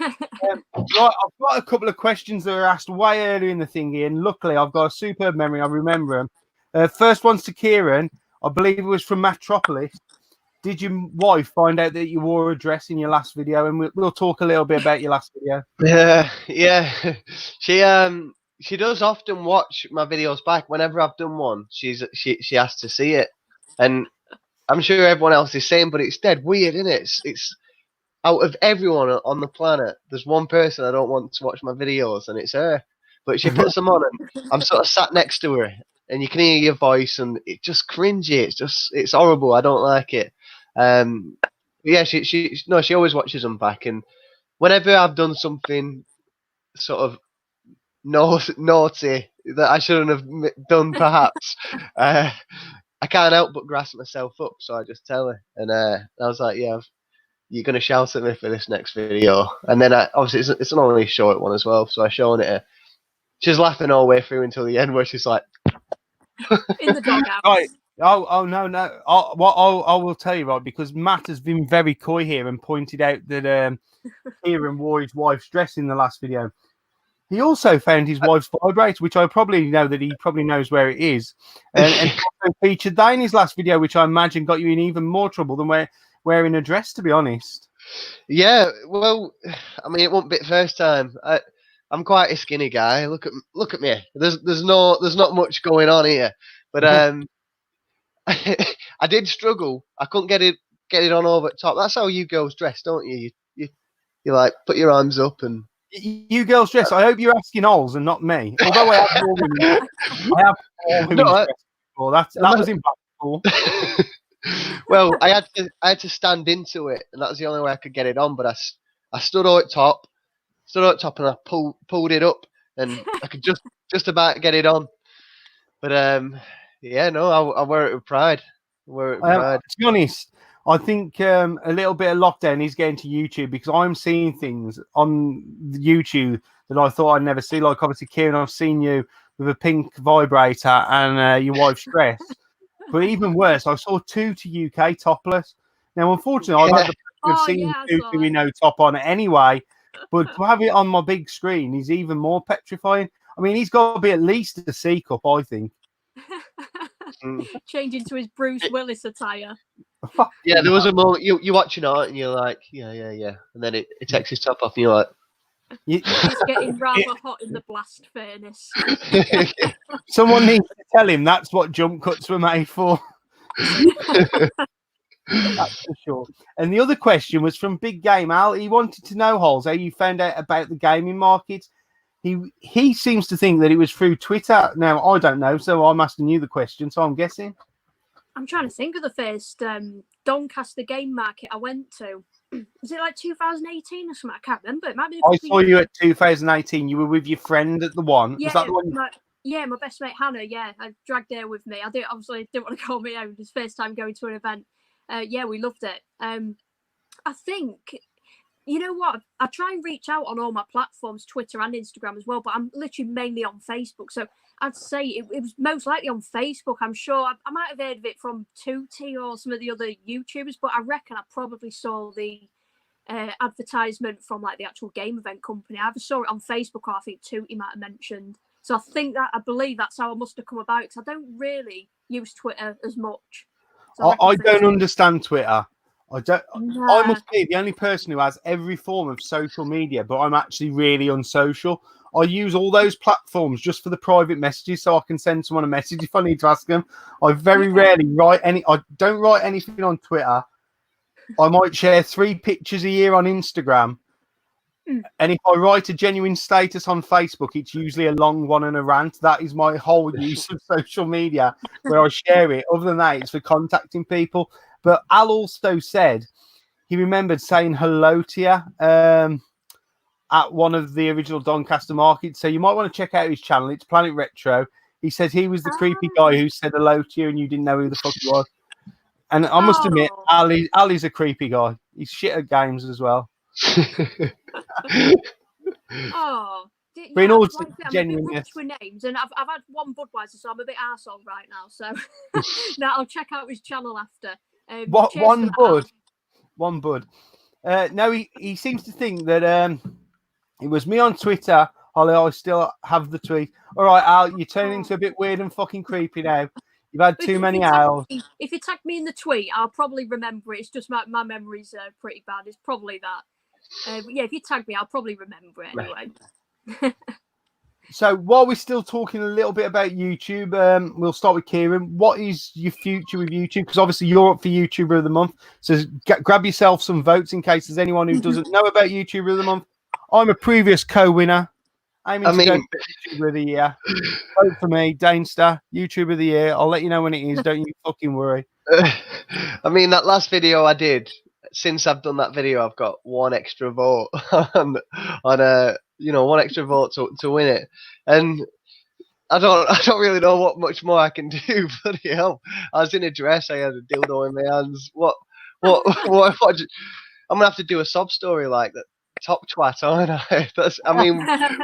I've got a couple of questions that were asked way earlier in the thing, and luckily I've got a superb memory. I remember them. First one's to Kieran. I believe it was from Metropolis. Did your wife find out that you wore a dress in your last video? And we'll talk a little bit about your last video. Yeah. She does often watch my videos back. Whenever I've done one, she has to see it, and I'm sure everyone else is saying, but it's dead weird, isn't it? It's out of everyone on the planet, there's one person I don't want to watch my videos, and it's her. But she puts them on, and I'm sort of sat next to her, and you can hear your voice, and it's just cringy. It's horrible. I don't like it. Yeah, she always watches them back, and whenever I've done something sort of naughty that I shouldn't have done, perhaps, I can't help but grasp myself up, so I just tell her, and I was like, yeah, you're going to shout at me for this next video. And then obviously it's an only short one as well, so I showed it to her. She's laughing all the way through until the end, where she's like in the doghouse. Right. Oh no. I will tell you, right, because Matt has been very coy here and pointed out that Kieran wore his wife's dress in the last video. He also found his wife's vibrator, which I probably know that he probably knows where it is, and also featured that in his last video, which I imagine got you in even more trouble than wearing a dress, to be honest. Yeah, well, I mean, it won't be the first time. I'm quite a skinny guy. Look at me. There's not much going on here, but I did struggle. I couldn't get it on over the top. That's how you girls dress, don't you? You like put your arms up and. You girls dress. I hope you're asking Ols and not me. Although I have more women. I have more women dressed before. That was impactful. Well, I had to stand into it, and that was the only way I could get it on. But I stood at top, and I pulled it up, and I could just about get it on. But yeah, no, I wear it with pride. To be honest, I think a little bit of lockdown is getting to YouTube, because I'm seeing things on YouTube that I thought I'd never see. Like, obviously, Kieran, I've seen you with a pink vibrator and your wife's dress. But even worse, I saw Tutti UK topless. Now, unfortunately, I've had the pleasure of seeing Tutti with no top on anyway. But to have it on my big screen is even more petrifying. I mean, he's got to be at least a C cup, I think. Change into his Bruce Willis attire. Yeah, there was a moment you're watching it and you're like, yeah, and then it takes his top off and you're like, he's getting rather hot in the blast furnace. Someone needs to tell him that's what jump cuts were made for. That's for sure. And the other question was from Big Game Al. He wanted to know, Holes, how you found out about the gaming market. He seems to think that it was through Twitter. Now, I don't know, so I'm asking you the question, so I'm guessing. I'm trying to think of the first Doncaster game market I went to. Was it like 2018 or something? I can't remember. It might be. I saw you at 2018. You were with your friend at the one. Yeah, was that the one? My best mate Hannah. Yeah, I dragged her with me. I didn't want to call me home. It was the first time going to an event. Yeah, we loved it. I think, you know what? I try and reach out on all my platforms, Twitter and Instagram as well, but I'm literally mainly on Facebook. So I'd say it was most likely on Facebook. I'm sure I might have heard of it from Tutti or some of the other YouTubers, but I reckon I probably saw the advertisement from like the actual game event company. I either saw it on Facebook or I think Tutti might have mentioned. So I believe that's how I must have come about, because I don't really use Twitter as much. So I don't understand Twitter. I don't. I must be the only person who has every form of social media, but I'm actually really unsocial. I use all those platforms just for the private messages, so I can send someone a message if I need to ask them. I very rarely write any. I don't write anything on Twitter. I might share 3 pictures a year on Instagram. And if I write a genuine status on Facebook, it's usually a long one and a rant. That is my whole use of social media, where I share it. Other than that, it's for contacting people. But Al also said he remembered saying hello to you at one of the original Doncaster markets. So you might want to check out his channel. It's Planet Retro. He said he was the creepy guy who said hello to you and you didn't know who the fuck he was. And I must admit, Ali's a creepy guy. He's shit at games as well. Oh, But in yeah, all like I say, I'm a bit genuineness, rubbish with names, and I've had one Budweiser, so I'm a bit arsehole right now. So now I'll check out his channel after. what Cheers for that, one bud. No, he seems to think that it was me on Twitter. Holly, I still have the tweet. All right, Al, you're turning into a bit weird and fucking creepy now. You've had too many owls. If you tag me in the tweet, I'll probably remember it. It's just my memory's pretty bad. It's probably that. But yeah, if you tag me, I'll probably remember it anyway. So while we're still talking a little bit about YouTube, we'll start with Kieran. What is your future with YouTube? Because obviously you're up for YouTuber of the Month. So grab yourself some votes in case there's anyone who doesn't know about YouTuber of the Month. I'm a previous co-winner. Aiming to go YouTuber of the Year. Vote for me, Danester, YouTuber of the Year. I'll let you know when it is. Don't you fucking worry. I mean, that last video I did, since I've done that video, I've got one extra vote on one extra vote to win it, and I don't really know what much more I can do. Bloody hell! I was in a dress, I had a dildo in my hands. What? I'm gonna have to do a sob story like that. Top twat, aren't I?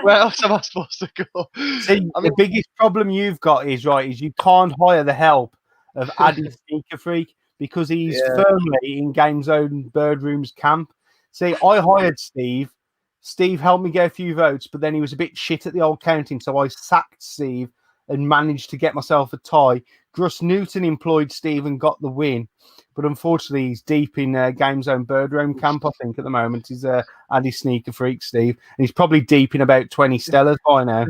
Where else am I supposed to go? See, the biggest problem you've got is you can't hire the help of Addy Sneaker Freak because he's firmly in Game Zone Birdroom's camp. See, I hired Steve. Steve helped me get a few votes, but then he was a bit shit at the old counting, so I sacked Steve and managed to get myself a tie. Gruss Newton employed Steve and got the win, but unfortunately he's deep in Game Zone Birdroom camp, I think, at the moment. He's Addy Sneaker Freak, Steve, and he's probably deep in about 20 Stellas by now.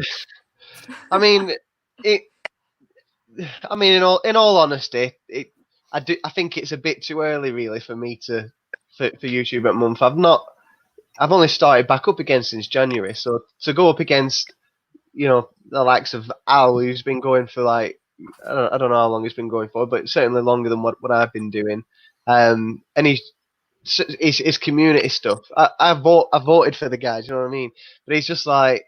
I mean, in all honesty, I think it's a bit too early, really, for me for YouTube at month. I've only started back up again since January, so to go up against, the likes of Al, who's been going for like, I don't know how long he's been going for, but certainly longer than what I've been doing. And his community stuff. I voted for the guys, you know what I mean? But he's just like,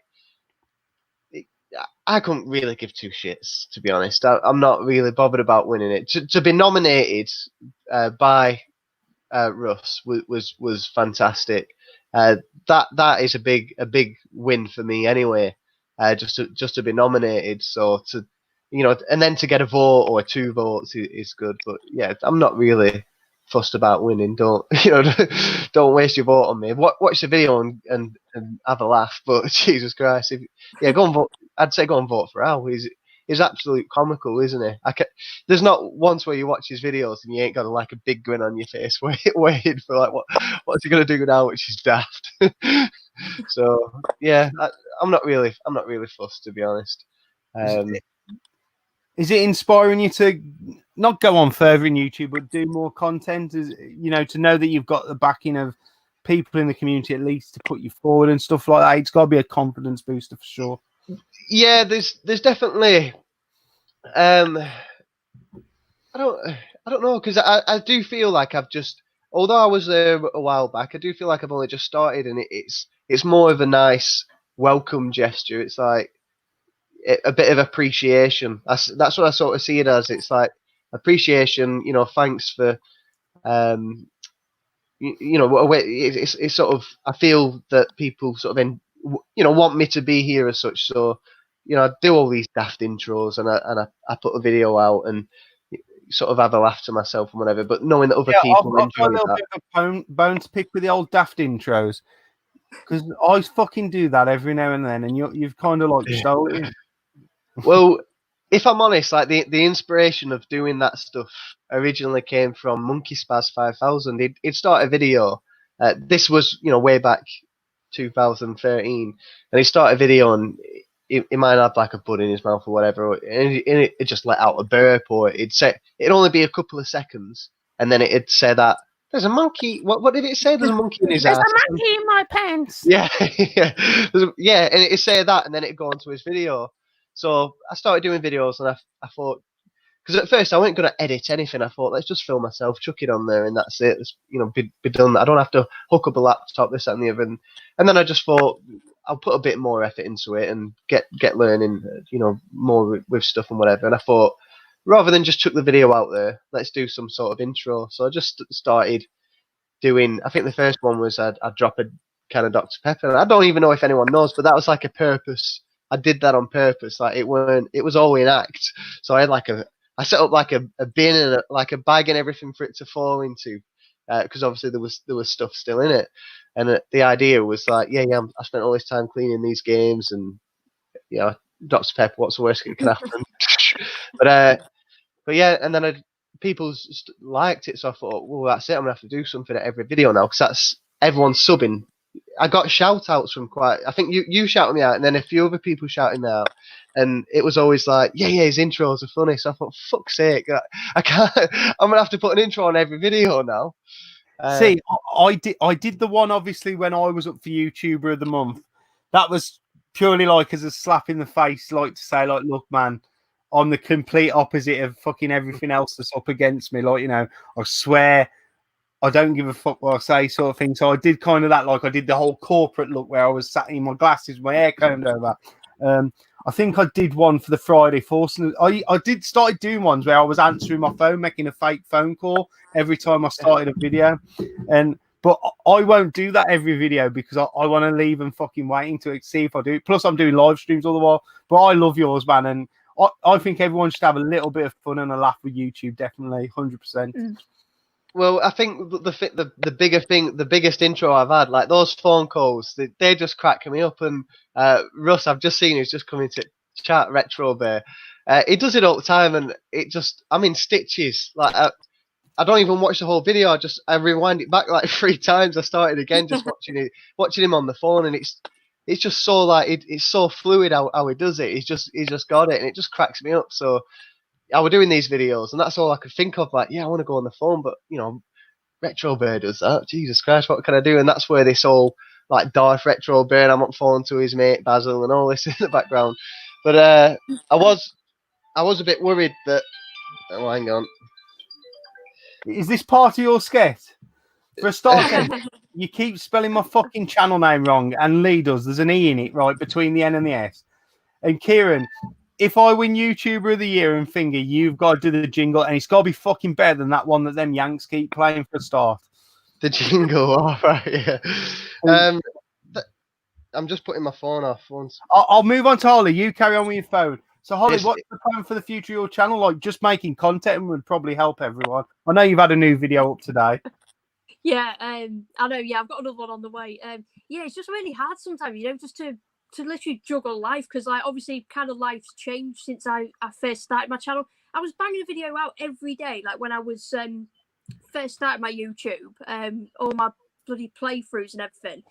I couldn't really give two shits, to be honest. I'm not really bothered about winning it. To be nominated by Russ was fantastic. That is a big win for me anyway. Just to be nominated, so to and then to get a vote or 2 votes is good. But yeah, I'm not really fussed about winning. Don't don't waste your vote on me. Watch the video and have a laugh. But Jesus Christ, go and vote. I'd say go and vote for Al. He's absolute comical, isn't he? There's not once where you watch his videos and you ain't got like a big grin on your face, waiting for like what's he gonna do now, which is daft. So yeah, I'm not really fussed, to be honest. Is it inspiring you to not go on further in YouTube, but do more content? To know that you've got the backing of people in the community at least to put you forward and stuff like that. It's got to be a confidence booster for sure. Yeah, there's definitely. I don't know, because I do feel like I've just, although I was there a while back, I do feel like I've only just started, and it's more of a nice welcome gesture. It's like a bit of appreciation. That's what I sort of see it as. It's like appreciation. Thanks for it's sort of, I feel that people sort of want me to be here as such. So I do all these daft intros and I put a video out and sort of have a laugh to myself and whatever. But knowing that other people I've enjoy got a little that. bit of a bone to pick with the old daft intros, because I fucking do that every now and then, and you've kind of like stolen it. Well, if I'm honest, like the inspiration of doing that stuff originally came from Monkey Spaz 5000. He'd start a video. This was way back 2013, and he started a video and he might have like a bud in his mouth or whatever, and it just let out a burp, or it'd only be a couple of seconds, and then it'd say that there's a monkey. What did it say? There's a monkey in his ass. There's a monkey in my pants. Yeah, yeah, and it'd say that, and then it'd go onto his video. So I started doing videos, and I thought, because at first I wasn't going to edit anything. I thought, let's just film myself, chuck it on there, and that's it. It's, be done. I don't have to hook up a laptop, this, that, and the other. And then I just thought, I'll put a bit more effort into it and get learning, more with stuff and whatever. And I thought, rather than just chuck the video out there, let's do some sort of intro. So I just started doing. I think the first one was I'd drop a can of Dr Pepper. And I don't even know if anyone knows, but that was like a purpose. I did that on purpose. Like it was all in act. So I had I set up like a bin and like a bag and everything for it to fall into, because obviously there was stuff still in it. And the idea was like, I spent all this time cleaning these games, and Dr Pepper, what's the worst that can happen? but yeah, and then people liked it, so I thought, well, that's it. I'm gonna have to do something at every video now, because that's everyone's subbing. I got shout outs from I think you shouted me out, and then a few other people shouting me out, and it was always like, his intros are funny. So I thought, fuck's sake, I can't. I'm gonna have to put an intro on every video now. See, I did the one obviously when I was up for YouTuber of the month. That was purely like as a slap in the face, like to say, like, look, man, I'm the complete opposite of fucking everything else that's up against me. Like, I swear I don't give a fuck what I say, sort of thing. So I did kind of that, like I did the whole corporate look where I was sat in my glasses, my hair combed over. I think I did one for the Friday Force. I started doing ones where I was answering my phone, making a fake phone call every time I started a video. But I won't do that every video because I want to leave and fucking waiting to see if I do it. Plus, I'm doing live streams all the while. But I love yours, man. And I think everyone should have a little bit of fun and a laugh with YouTube, definitely, 100%. Well, I think the bigger thing, the biggest intro I've had, like those phone calls, they're just cracking me up. And Russ, I've just seen, who's just coming to chat, Retro Bear. He does it all the time, and I'm in stitches. Like I don't even watch the whole video. I rewind it back like 3 times. I started again, just watching him on the phone, and it's just so like it's so fluid how he does it. He's just got it, and it just cracks me up. So I was doing these videos, and that's all I could think of. Like, I want to go on the phone, but Retro Bear does that. Jesus Christ, what can I do? And that's where this all like Darth Retro Bear, and I'm on phone to his mate Basil and all this in the background. But I was a bit worried that. Oh, hang on. Is this part of your skit? For a start, you keep spelling my fucking channel name wrong, and Lee does. There's an E in it, right, between the N and the S. And Kieran, if I win YouTuber of the Year and Finger, you've got to do the jingle, and it's got to be fucking better than that one that them Yanks keep playing for a start. The jingle, all right, yeah. I'm just putting my phone off once. I'll move on to Holly. You carry on with your phone. So, Holly, what's the plan for the future of your channel? Like, just making content would probably help everyone. I know you've had a new video up today. Yeah, I know. Yeah, I've got another one on the way. Yeah, it's just really hard sometimes, just to literally juggle life, because like obviously kind of life's changed since I first started my channel. I was banging a video out every day, like when I was first started my YouTube, all my bloody playthroughs and everything.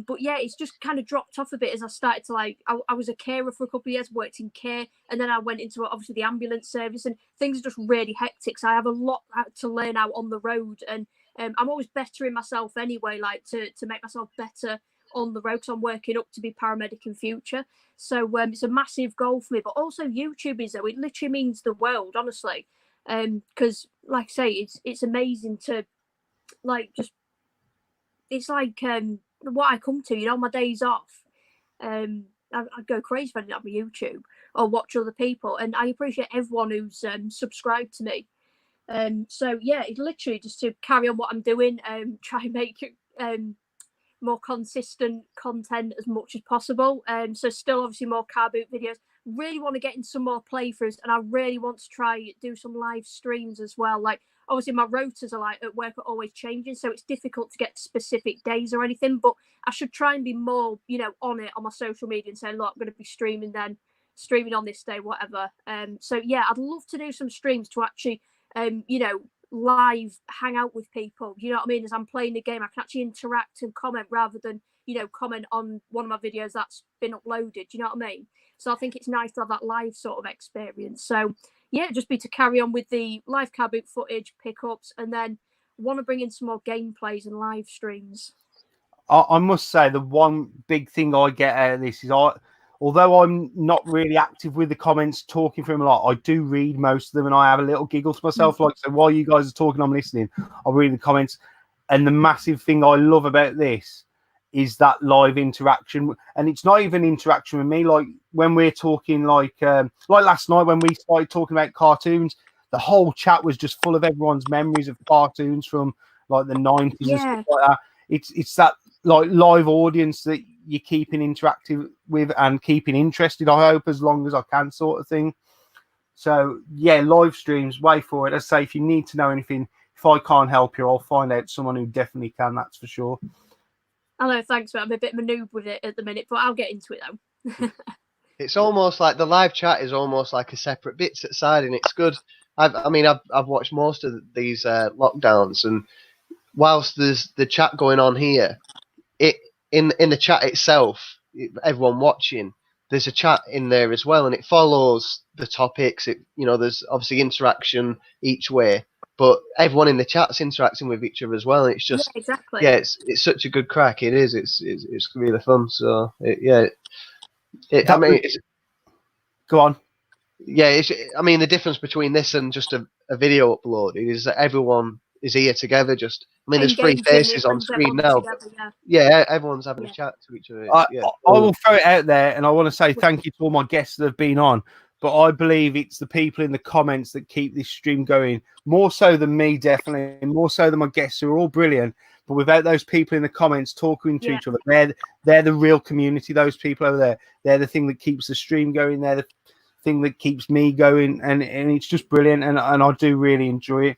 But yeah, it's just kind of dropped off a bit as I started to I was a carer for a couple of years, worked in care, and then I went into obviously the ambulance service, and things are just really hectic. So I have a lot to learn out on the road, and I'm always bettering myself anyway, like to make myself better on the road, because I'm working up to be paramedic in future. So it's a massive goal for me. But also YouTube is, though, it literally means the world, honestly, because like I say, it's amazing to just it's like what I come to, my days off. I'd go crazy if I didn't have my YouTube or watch other people, and I appreciate everyone who's subscribed to me. So yeah, it's literally just to carry on what I'm doing, try and make more consistent content as much as possible. So still obviously more car boot videos. Really want to get in some more playthroughs, and I really want to try do some live streams as well. Like obviously my rotas are like at work are always changing, so it's difficult to get specific days or anything, but I should try and be more on it on my social media and say, look, I'm going to be streaming on this day, whatever. So yeah, I'd love to do some streams to actually live hang out with people, you know what I mean? As I'm playing the game, I can actually interact and comment rather than comment on one of my videos that's been uploaded, you know what I mean? So I think it's nice to have that live sort of experience. So yeah, just be to carry on with the live car boot footage, pickups, and then want to bring in some more gameplays and live streams. I must say the one big thing I get out of this is although I'm not really active with the comments, talking through them a lot, I do read most of them, and I have a little giggle to myself. Like, so while you guys are talking, I'm listening, I'll read the comments. And the massive thing I love about this is that live interaction. And it's not even interaction with me. Like when we're talking, like last night when we started talking about cartoons, the whole chat was just full of everyone's memories of cartoons from like the 90s and Yeah. stuff like that. It's that like live audience that you're keeping interactive with and keeping interested, I hope, as long as I can, sort of thing. So yeah, live streams, way for it. As I say, if you need to know anything, if I can't help you, I'll find out someone who definitely can, that's for sure. I know, thanks, but I'm a bit of a noob with it at the minute, but I'll get into it though. It's almost like the live chat is almost like a separate bit side, and it's good. I've watched most of these lockdowns, and whilst there's the chat going on here, it in the chat itself, everyone watching, there's a chat in there as well, and it follows the topics. There's obviously interaction each way, but everyone in the chat's interacting with each other as well. And it's just exactly. Yeah, it's such a good crack. It is. It's really fun. So Go on. Yeah, the difference between this and just a video upload is that everyone is here together. There's three faces on screen now. Together, yeah, everyone's having a chat to each other. I will throw it out there, and I want to say thank you to all my guests that have been on. But I believe it's the people in the comments that keep this stream going, more so than me, definitely, more so than my guests, who are all brilliant. But without those people in the comments talking to each other, they're the real community. Those people over there, they're the thing that keeps the stream going. They're the thing that keeps me going, and it's just brilliant, and I do really enjoy it.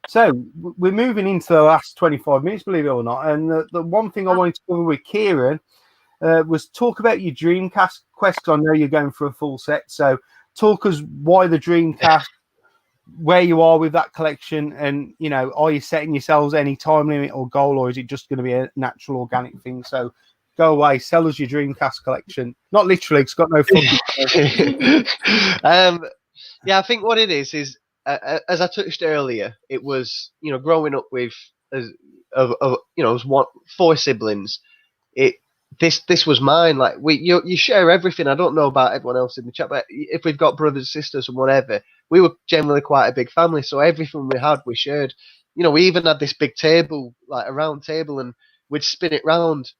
So we're moving into the last 25 minutes, believe it or not, and the one thing I wanted to cover with Kieran was talk about your Dreamcast quest. I know you're going for a full set, so talk us why the Dreamcast, where you are with that collection, and are you setting yourselves any time limit or goal, or is it just going to be a natural organic thing? So go away, sell us your Dreamcast collection. Not literally, it's got no footage. I think what it is as I touched earlier, it was growing up with four siblings. This was mine. Like you share everything. I don't know about everyone else in the chat, but if we've got brothers, sisters, and whatever, we were generally quite a big family. So everything we had, we shared. We even had this big table, like a round table, and we'd spin it round.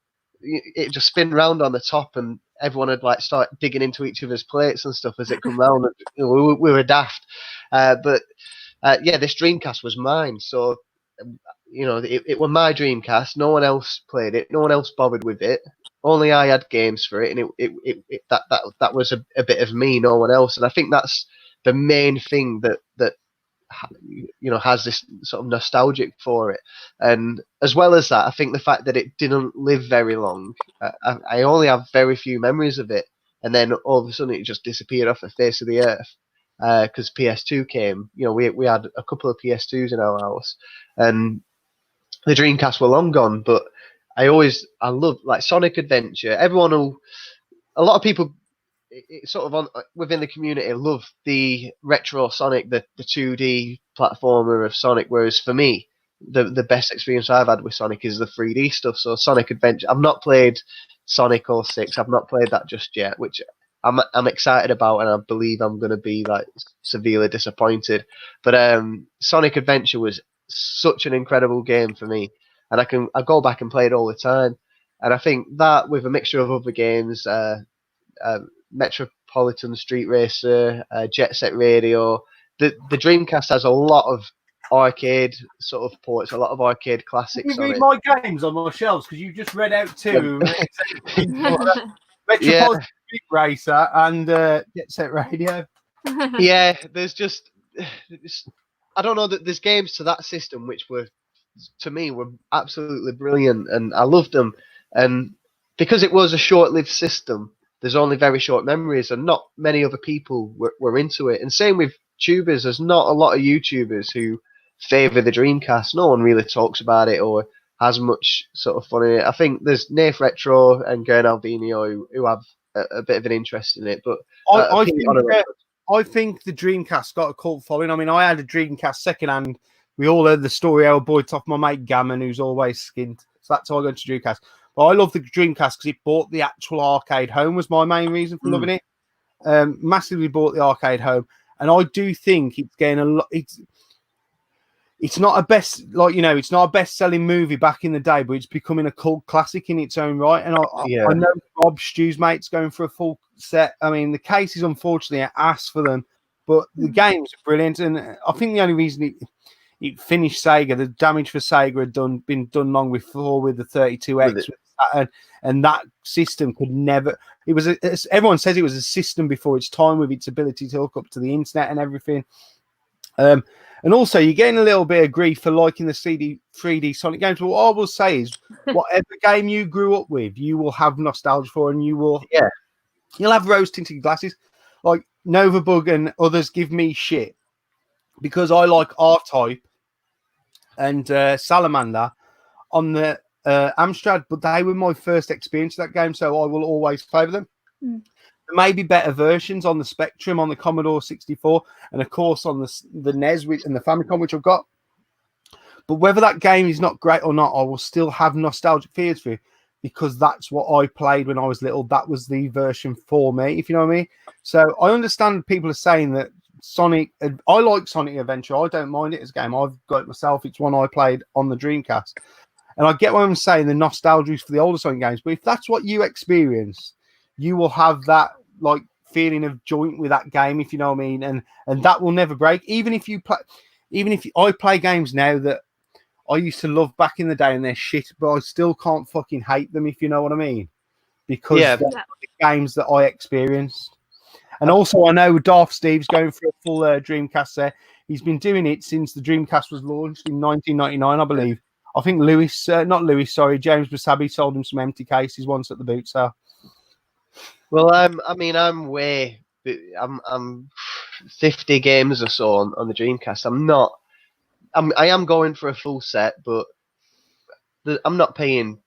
It just spin round on the top, and everyone would like start digging into each other's plates and stuff as it come round. And, we were daft. But this Dreamcast was mine. So it was my Dreamcast. No one else played it. No one else bothered with it. Only I had games for it, and that was a bit of me. No one else. And I think that's the main thing that has this sort of nostalgic for it. And as well as that, I think the fact that it didn't live very long. I only have very few memories of it, and then all of a sudden it just disappeared off the face of the earth because PS2 came. We had a couple of PS2s in our house, and the Dreamcast were long gone. But I love like Sonic Adventure. A lot of people sort of within the community love the retro Sonic, the 2D platformer of Sonic, whereas for me, the best experience I've had with Sonic is the 3D stuff. So Sonic Adventure, I've not played Sonic 06, I've not played that just yet, which I'm excited about, and I believe I'm going to be like severely disappointed. But Sonic Adventure was such an incredible game for me, and I go back and play it all the time. And I think that with a mixture of other games, Metropolitan Street Racer, Jet Set Radio, the Dreamcast has a lot of arcade sort of ports, a lot of arcade classics. Can you read my games on my shelves, because you just read out two. Metropolitan Street Racer and Jet Set Radio. Yeah, there's I don't know, that there's games to that system which were absolutely brilliant, and I loved them. And because it was a short-lived system, there's only very short memories, and not many other people were into it. And same with tubers. There's not a lot of YouTubers who favour the Dreamcast. No one really talks about it or has much sort of fun in it. I think there's Nath Retro and Gern Albinio who have a bit of an interest in it. But I think the Dreamcast got a cult following. I mean, I had a Dreamcast secondhand. We all heard the story how boy off my mate Gammon, who's always skint. So that's how I got to Dreamcast. But I love the Dreamcast because it bought the actual arcade home, was my main reason for loving it. Massively bought the arcade home. And I do think it's getting a lot. It's not a it's not a best-selling movie back in the day, but it's becoming a cult classic in its own right. And I know Rob Stew's mate's going for a full set. I mean, the case is unfortunately an ass for them, but the game's brilliant. And I think the only reason it finished Sega. The damage for Sega had been done long before with the 32X with Saturn, and that system could never. It was everyone says it was a system before its time with its ability to hook up to the internet and everything. And also, you're getting a little bit of grief for liking the 3D Sonic games. But what I will say is, whatever game you grew up with, you will have nostalgia for, and you'll have rose tinted glasses. Like Novabug and others give me shit because I like R-Type and Salamander on the Amstrad, but they were my first experience of that game, so I will always favour them. There may be better versions on the Spectrum, on the Commodore 64, and of course on the NES and the Famicom, which I've got. But whether that game is not great or not, I will still have nostalgic fears for it because that's what I played when I was little. That was the version for me, if you know what I mean. So I understand people are saying that Sonic. I like Sonic Adventure. I don't mind it as a game. I've got it myself. It's one I played on the Dreamcast, and I get what I'm saying. The nostalgia is for the older Sonic games. But if that's what you experience, you will have that like feeling of joint with that game, if you know what I mean, and that will never break. Even if I play games now that I used to love back in the day and they're shit, but I still can't fucking hate them, if you know what I mean, because they're the games that I experienced. And also, I know Darth Steve's going for a full Dreamcast there. He's been doing it since the Dreamcast was launched in 1999, I believe. I think James Wasabi sold him some empty cases once at the boot sale. Well, I'm 50 games or so on the Dreamcast. I am going for a full set, but I'm not paying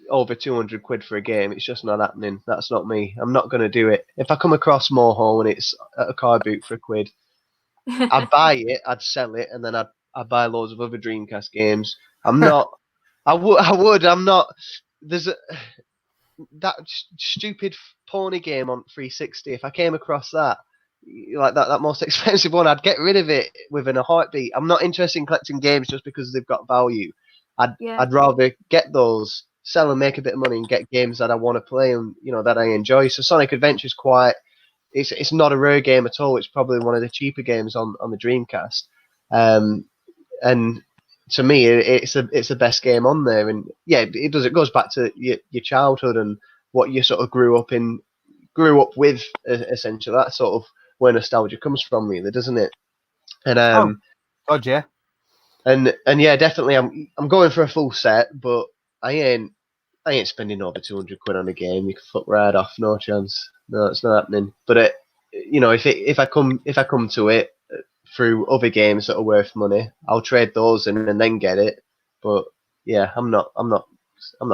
over 200 quid for a game. It's just not happening. That's not me. I'm not going to do it. If I come across Moho and it's at a car boot for £1, I'd buy it, I'd sell it, and then I'd buy loads of other Dreamcast games. I'm not. I would. I'm not. There's that stupid pony game on 360. If I came across that, like that most expensive one, I'd get rid of it within a heartbeat. I'm not interested in collecting games just because they've got value. I'd rather get those, sell and make a bit of money, and get games that I want to play and that I enjoy. So Sonic Adventure is it's not a rare game at all. It's probably one of the cheaper games on the Dreamcast. And to me, it's the best game on there. And yeah, it does. It goes back to your childhood and what you sort of grew up with. Essentially, that's sort of where nostalgia comes from, really, doesn't it? And God, yeah. And yeah, definitely, I'm going for a full set, but I ain't spending over 200 quid on a game. You can fuck right off, no chance. No, it's not happening. But if I come to it through other games that are worth money, I'll trade those in and then get it. But yeah, I'm not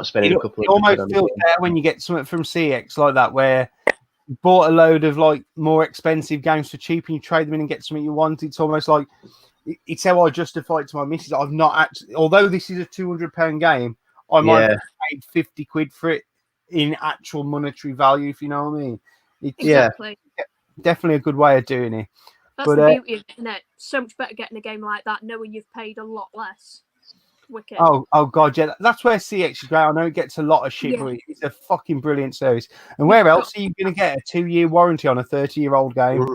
spending a couple of. It almost feels better when you get something from CX like that, where you bought a load of like more expensive games for cheap and you trade them in and get something you want. It's almost like it's how I justify it to my missus. I've not actually, although this is a £200 game, I might have paid 50 quid for it in actual monetary value, if you know what I mean. Exactly. Definitely a good way of doing it. That's the beauty of it, isn't it? So much better getting a game like that, knowing you've paid a lot less. Wicked. Oh God, yeah. That's where CX is great. I know it gets a lot of shit, but it's a fucking brilliant service. And where else are you going to get a 2-year warranty on a 30-year-old game?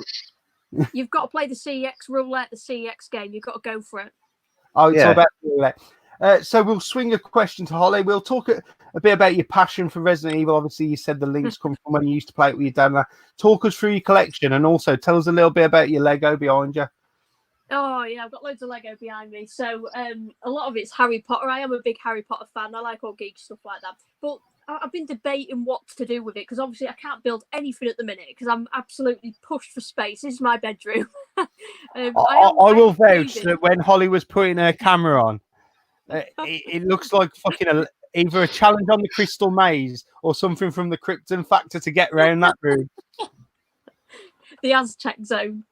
You've got to play the CX roulette, the CX game. You've got to go for it. Oh, it's all about roulette. So we'll swing a question to Holly. We'll talk a bit about your passion for Resident Evil. Obviously, you said the links come from when you used to play it with your dad. Talk us through your collection and also tell us a little bit about your Lego behind you. Oh, yeah, I've got loads of Lego behind me. So a lot of it's Harry Potter. I am a big Harry Potter fan. I like all geek stuff like that. But I've been debating what to do with it because obviously I can't build anything at the minute because I'm absolutely pushed for space. This is my bedroom. I will vouch that when Holly was putting her camera on, it looks like fucking either a challenge on the Crystal Maze or something from the Krypton Factor to get around that room. The Aztec Zone.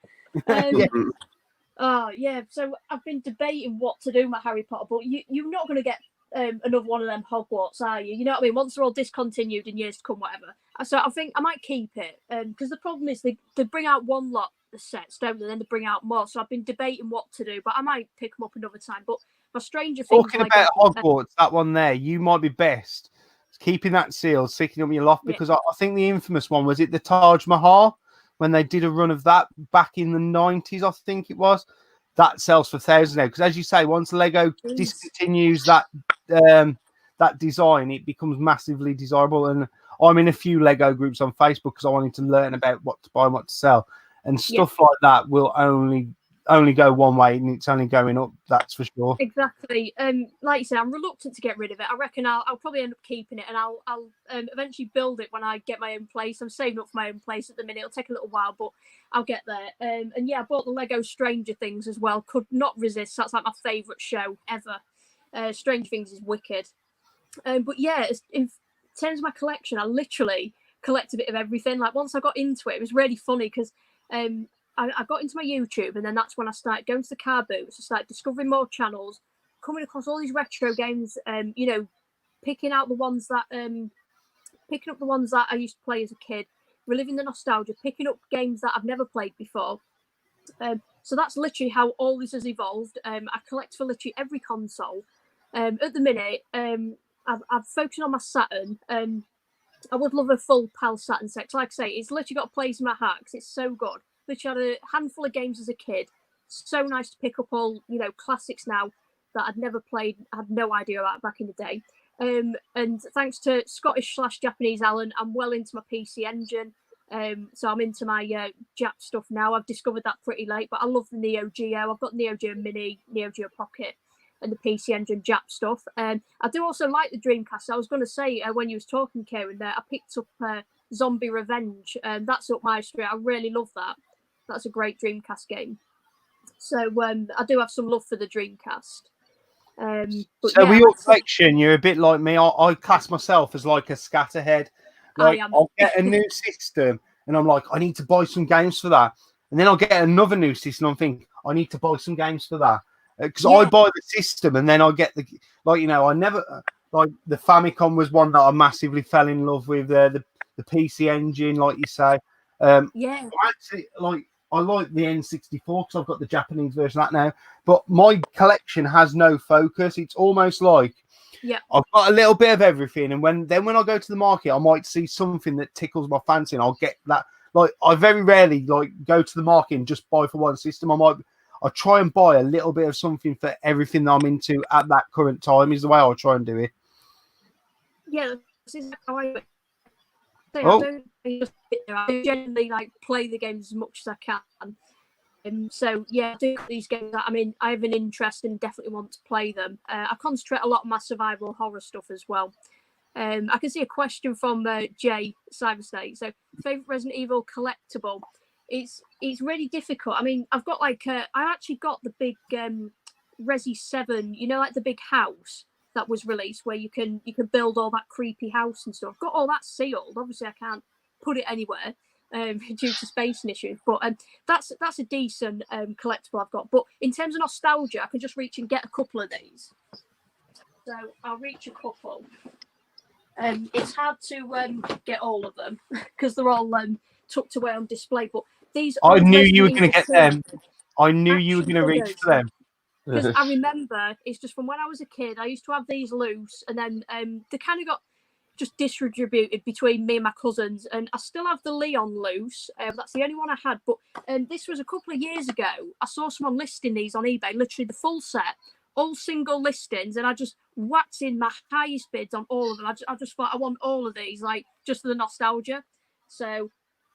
Oh, yeah. So I've been debating what to do with my Harry Potter, but you're not going to get another one of them Hogwarts, are you? You know what I mean? Once they're all discontinued in years to come, whatever. So I think I might keep it because the problem is they bring out one lot of sets, don't they? Then they bring out more. So I've been debating what to do, but I might pick them up another time. But my Stranger Things. Talking about Hogwarts, that one there, you might be best keeping that sealed, sticking up your loft because I think the infamous one was it the Taj Mahal when they did a run of that back in the 90s. I think it was. that sells for thousands now. Because as you say, once Lego discontinues that that design, it becomes massively desirable. And I'm in a few Lego groups on Facebook because I wanted to learn about what to buy and what to sell, and stuff like that will only go one way, and it's only going up. That's for sure. Exactly. Like you said, I'm reluctant to get rid of it. I reckon I'll probably end up keeping it, and I'll eventually build it when I get my own place. I'm saving up for my own place at the minute. It'll take a little while, but I'll get there. And yeah, I bought the Lego Stranger Things as well. Could not resist. That's like my favourite show ever. Stranger Things is wicked. But yeah, in terms of my collection, I literally collect a bit of everything. Like once I got into it, it was really funny because I got into my YouTube, and then that's when I started going to the car booths. I started discovering more channels, coming across all these retro games. You know, picking up the ones that I used to play as a kid, reliving the nostalgia, picking up games that I've never played before. So that's literally how all this has evolved. I collect for literally every console. At the minute, I'm focusing on my Saturn. I would love a full PAL Saturn set. Like I say, it's literally got a place in my heart because it's so good. Literally had a handful of games as a kid. So nice to pick up all, you know, classics now that I'd never played, had no idea about back in the day. And thanks to Scottish/Japanese Alan, I'm well into my PC Engine. So I'm into my Jap stuff now. I've discovered that pretty late, but I love the Neo Geo. I've got Neo Geo Mini, Neo Geo Pocket, and the PC Engine Jap stuff. I do also like the Dreamcast. I was going to say, when you was talking, Kieran, there, I picked up Zombie Revenge. That's up my street. I really love that. That's a great Dreamcast game. So I do have some love for the Dreamcast. But so yeah, with your collection, you're a bit like me. I class myself as like a scatterhead. Like I'll get a new system, and I'm like, I need to buy some games for that. And then I'll get another new system, and I'm thinking, I need to buy some games for that. Because I buy the system, and then I get the I never like the Famicom was one that I massively fell in love with. The PC Engine, like you say. Actually, I like the N64 because I've got the Japanese version of that now. But my collection has no focus. It's almost like I've got a little bit of everything, and when I go to the market, I might see something that tickles my fancy, and I'll get that. Like I very rarely go to the market and just buy for one system. I try and buy a little bit of something for everything that I'm into at that current time. Is the way I'll try and do it. Yeah, that's exactly how I do. I do generally play the games as much as I can. So yeah, I do these games. I mean, I have an interest and definitely want to play them. I concentrate a lot on my survival horror stuff as well. I can see a question from Jay Cyberstate. So, favorite Resident Evil collectible? It's really difficult. I mean, I've got I actually got the big Resi 7. You know, like the big house that was released where you can build all that creepy house and stuff. I've got all that sealed. Obviously, I can't put it anywhere due to spacing issues. But that's a decent collectible I've got. But in terms of nostalgia, I can just reach and get a couple of these. So I'll reach a couple. It's hard to get all of them because they're all tucked away on display. But these I knew you were going to get them. I knew you were going to reach for them. Because I remember it's just from when I was a kid, I used to have these loose, and then they kind of got just distributed between me and my cousins. And I still have the Leon loose. That's the only one I had. But this was a couple of years ago. I saw someone listing these on eBay, literally the full set, all single listings, and I just whacked in my highest bids on all of them. I just thought I want all of these, just for the nostalgia. So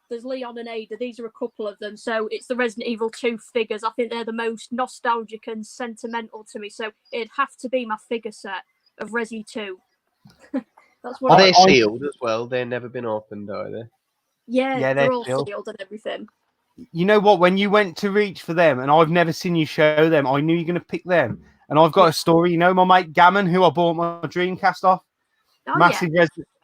there's Leon and Ada. These are a couple of them. So it's the Resident Evil 2 figures. I think they're the most nostalgic and sentimental to me. So it'd have to be my figure set of Resi 2. That's what. Are they sealed as well? They've never been opened, are they? Yeah, they're all sealed and everything. You know what? When you went to reach for them, and I've never seen you show them, I knew you're going to pick them. And I've got a story. You know, my mate Gammon, who I bought my Dreamcast off,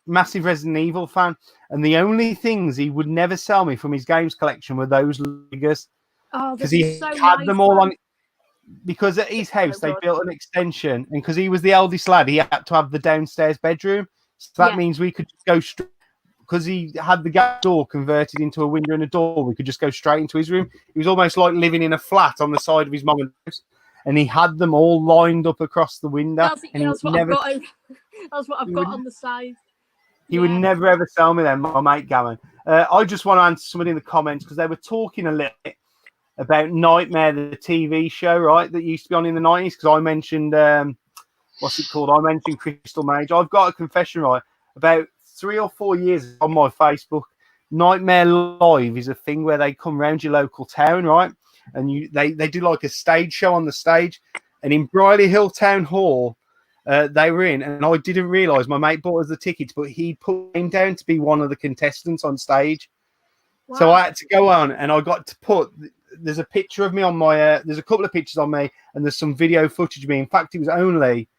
massive Resident Evil fan, and the only things he would never sell me from his games collection were those figures. Because he had them all on. Because at his house they built an extension, and because he was the eldest lad, he had to have the downstairs bedroom. So that means we could just go straight. Because he had the door converted into a window and a door, we could just go straight into his room. He was almost like living in a flat on the side of his mum and house. And he had them all lined up across the window. That's what I've got on the side. He would never ever sell me them, my mate Gammon. I just want to answer somebody in the comments because they were talking a little bit about Nightmare, the TV show, right, that used to be on in the 90s. Because I mentioned, what's it called? I mentioned Crystal Mage. I've got a confession, right? About 3 or 4 years on my Facebook, Nightmare Live is a thing where they come round your local town, right? And they do like a stage show on the stage. And in Briley Hill Town Hall, they were in, and I didn't realise my mate bought us the tickets, but he put him down to be one of the contestants on stage. Wow. So I had to go on, and I got to put. There's a picture of me on my. There's a couple of pictures on me, and there's some video footage of me. In fact, it was only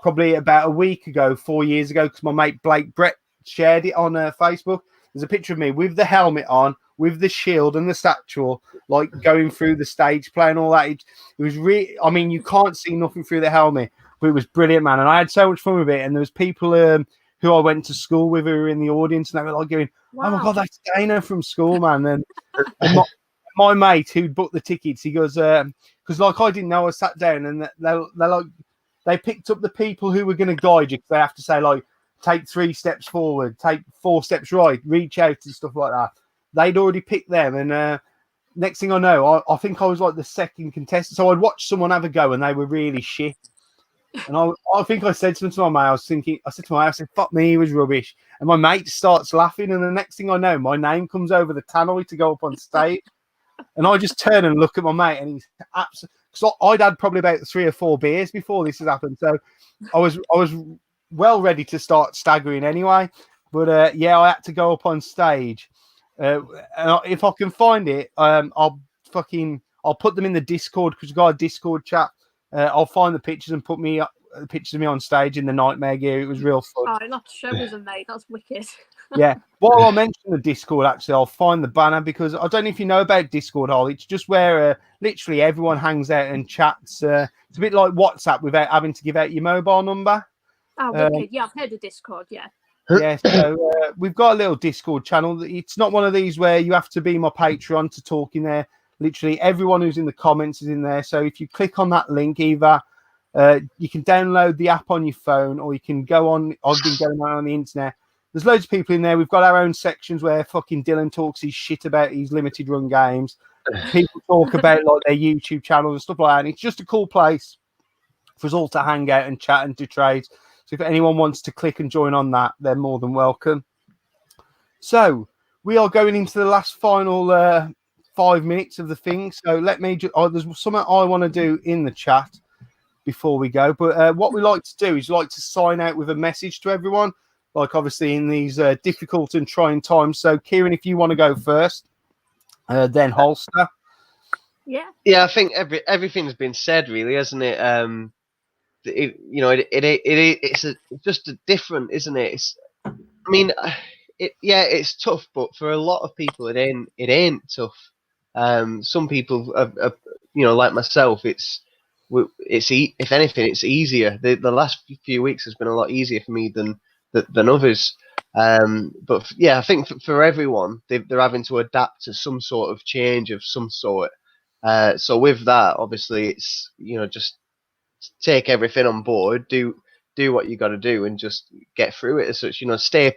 probably about a week ago, 4 years ago, because my mate Blake Brett shared it on Facebook. There's a picture of me with the helmet on, with the shield and the satchel, like going through the stage play and all that. It was really, I mean, you can't see nothing through the helmet, but it was brilliant, man. And I had so much fun with it. And there was people who I went to school with who were in the audience, and they were like going, "Oh my God, that's Dana from school, man." And my mate who booked the tickets, he goes, because like I didn't know, I sat down and they're like, they picked up the people who were going to guide you, because they have to say, like, take 3 steps forward, take 4 steps right, reach out and stuff like that. They'd already picked them. And next thing I know, I think I was like the second contestant. So I'd watch someone have a go and they were really shit. And I think I said something to my mate. I said to my mate, I said, "Fuck me, he was rubbish." And my mate starts laughing. And the next thing I know, my name comes over the tannoy to go up on stage. And I just turn and look at my mate, and he's absolutely, because I'd had probably about 3 or 4 beers before this has happened. So I was well ready to start staggering anyway. But yeah, I had to go up on stage. And if I can find it, I'll put them in the Discord, because we've got a Discord chat. I'll find the pictures and put pictures of me on stage in the Nightmare gear. It was real fun. Oh, you'll have to show us, mate. That's wicked. Yeah. While I mention the Discord, actually, I'll find the banner, because I don't know if you know about Discord, Holly. It's just where literally everyone hangs out and chats. It's a bit like WhatsApp without having to give out your mobile number. Oh, wicked. Yeah, I've heard of Discord, yeah. Yeah, so we've got a little Discord channel. It's not one of these where you have to be my Patreon to talk in there. Literally everyone who's in the comments is in there. So if you click on that link, either you can download the app on your phone, or you can go on. I've been going on the internet. There's loads of people in there. We've got our own sections where fucking Dylan talks his shit about his limited run games. People talk about like their YouTube channels and stuff like that. And it's just a cool place for us all to hang out and chat and do trades. So if anyone wants to click and join on that, they're more than welcome. So we are going into the last final 5 minutes of the thing. So let me there's something I want to do in the chat before we go. But what we like to do is like to sign out with a message to everyone, like obviously in these difficult and trying times. So Kieran, if you want to go first, then Holster. Yeah, I think everything's been said, really, hasn't it? It's just a different, isn't it? It's tough, but for a lot of people, it ain't tough. Some people, like myself, if anything, it's easier. The last few weeks has been a lot easier for me than others. But yeah, I think for everyone, they're having to adapt to some sort of change of some sort. So with that, obviously, it's just take everything on board, do what you got to do, and just get through it as such.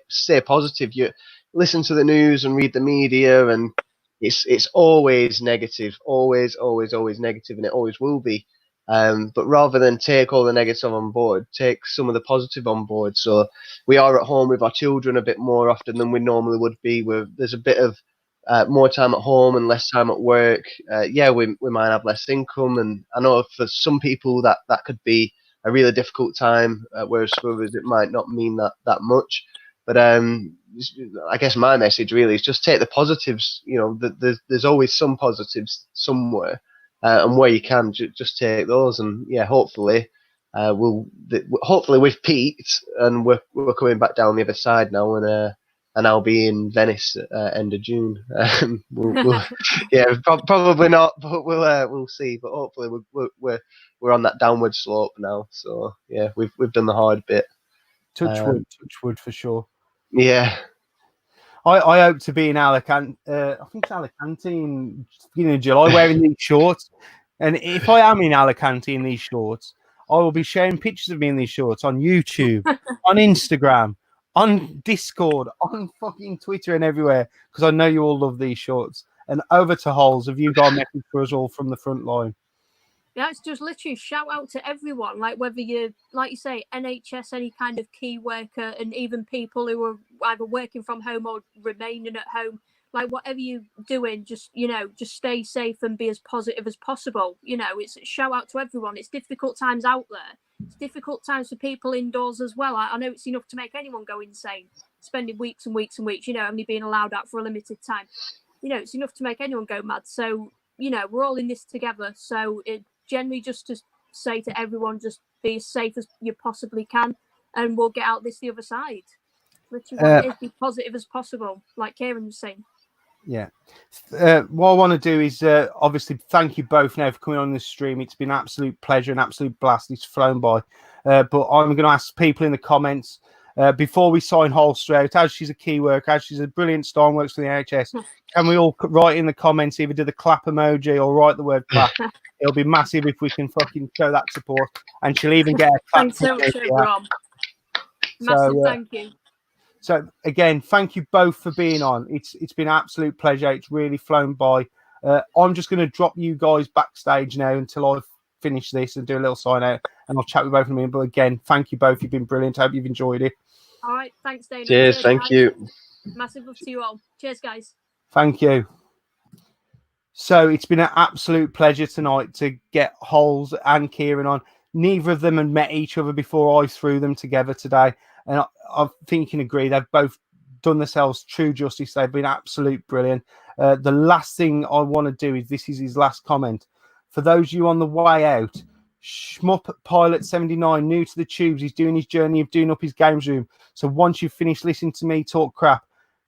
Stay positive. You listen to the news and read the media, and it's always negative, always negative, and it always will be. But rather than take all the negative on board, take some of the positive on board. So we are at home with our children a bit more often than we normally would be. There's a bit of more time at home and less time at work. We might have less income, and I know for some people that could be a really difficult time, whereas for others it might not mean that much. But I guess my message really is just take the positives. There's always some positives somewhere, and where you can just take those. And yeah, hopefully we've peaked and we're coming back down the other side now, and I'll be in Venice end of June. Probably not, but we'll see. But hopefully we're on that downward slope now. So yeah, we've done the hard bit. Touch wood for sure. Yeah. I hope to be in Alicante. I think it's Alicante in beginning of July, wearing these shorts. And if I am in Alicante in these shorts, I will be sharing pictures of me in these shorts on YouTube, on Instagram, on Discord, on fucking Twitter, and everywhere, because I know you all love these shorts. And over to Holes. Have you got a message for us all from the front line? Yeah, it's just literally shout out to everyone, like whether you're, like you say, NHS, any kind of key worker, and even people who are either working from home or remaining at home. Like whatever you're doing, just just stay safe and be as positive as possible. It's a shout out to everyone. It's difficult times out there. It's difficult times for people indoors as well. I know it's enough to make anyone go insane, spending weeks and weeks and weeks, only being allowed out for a limited time. It's enough to make anyone go mad. So, we're all in this together. So it generally just to say to everyone, just be as safe as you possibly can, and we'll get out this the other side. Literally, be positive as possible, like Kieran was saying. Yeah. What I want to do is obviously thank you both now for coming on this stream. It's been an absolute pleasure, an absolute blast. It's flown by. But I'm going to ask people in the comments before we sign Holster out, as she's a key worker, as she's a brilliant star and works for the NHS, can we all write in the comments, either do the clap emoji or write the word clap? It'll be massive if we can fucking show that support. And she'll even get a clap. Thanks so much, Rob. Massive thank you. So again, thank you both for being on. It's been an absolute pleasure. It's really flown by. I'm just going to drop you guys backstage now until I've finished this and do a little sign out, and I'll chat with both of them. But again, thank you both. You've been brilliant. I hope you've enjoyed it. All right, thanks, Dana. Cheers, thank you. Massive love to you all. Cheers, guys. Thank you. So it's been an absolute pleasure tonight to get Holes and Kieran on. Neither of them had met each other before I threw them together today. And I think you can agree they've both done themselves true justice. They've been absolute brilliant. The last thing I want to do is, this is his last comment. For those of you on the way out, Shmup Pilot 79, new to the tubes, he's doing his journey of doing up his games room. So once you've finished listening to me talk crap,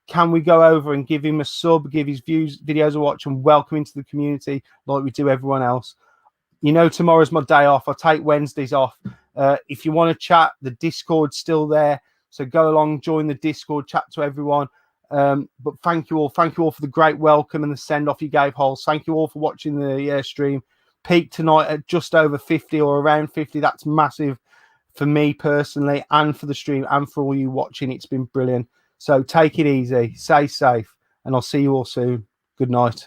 can we go over and give him a sub, give his videos a watch, and welcome into the community like we do everyone else? Tomorrow's my day off. I take Wednesdays off. If you want to chat, the Discord's still there. So go along, join the Discord, chat to everyone. But thank you all. Thank you all for the great welcome and the send-off you gave, Holes. Thank you all for watching the stream. Peak tonight at just over 50 or around 50. That's massive for me personally, and for the stream, and for all you watching. It's been brilliant. So take it easy, stay safe, and I'll see you all soon. Good night.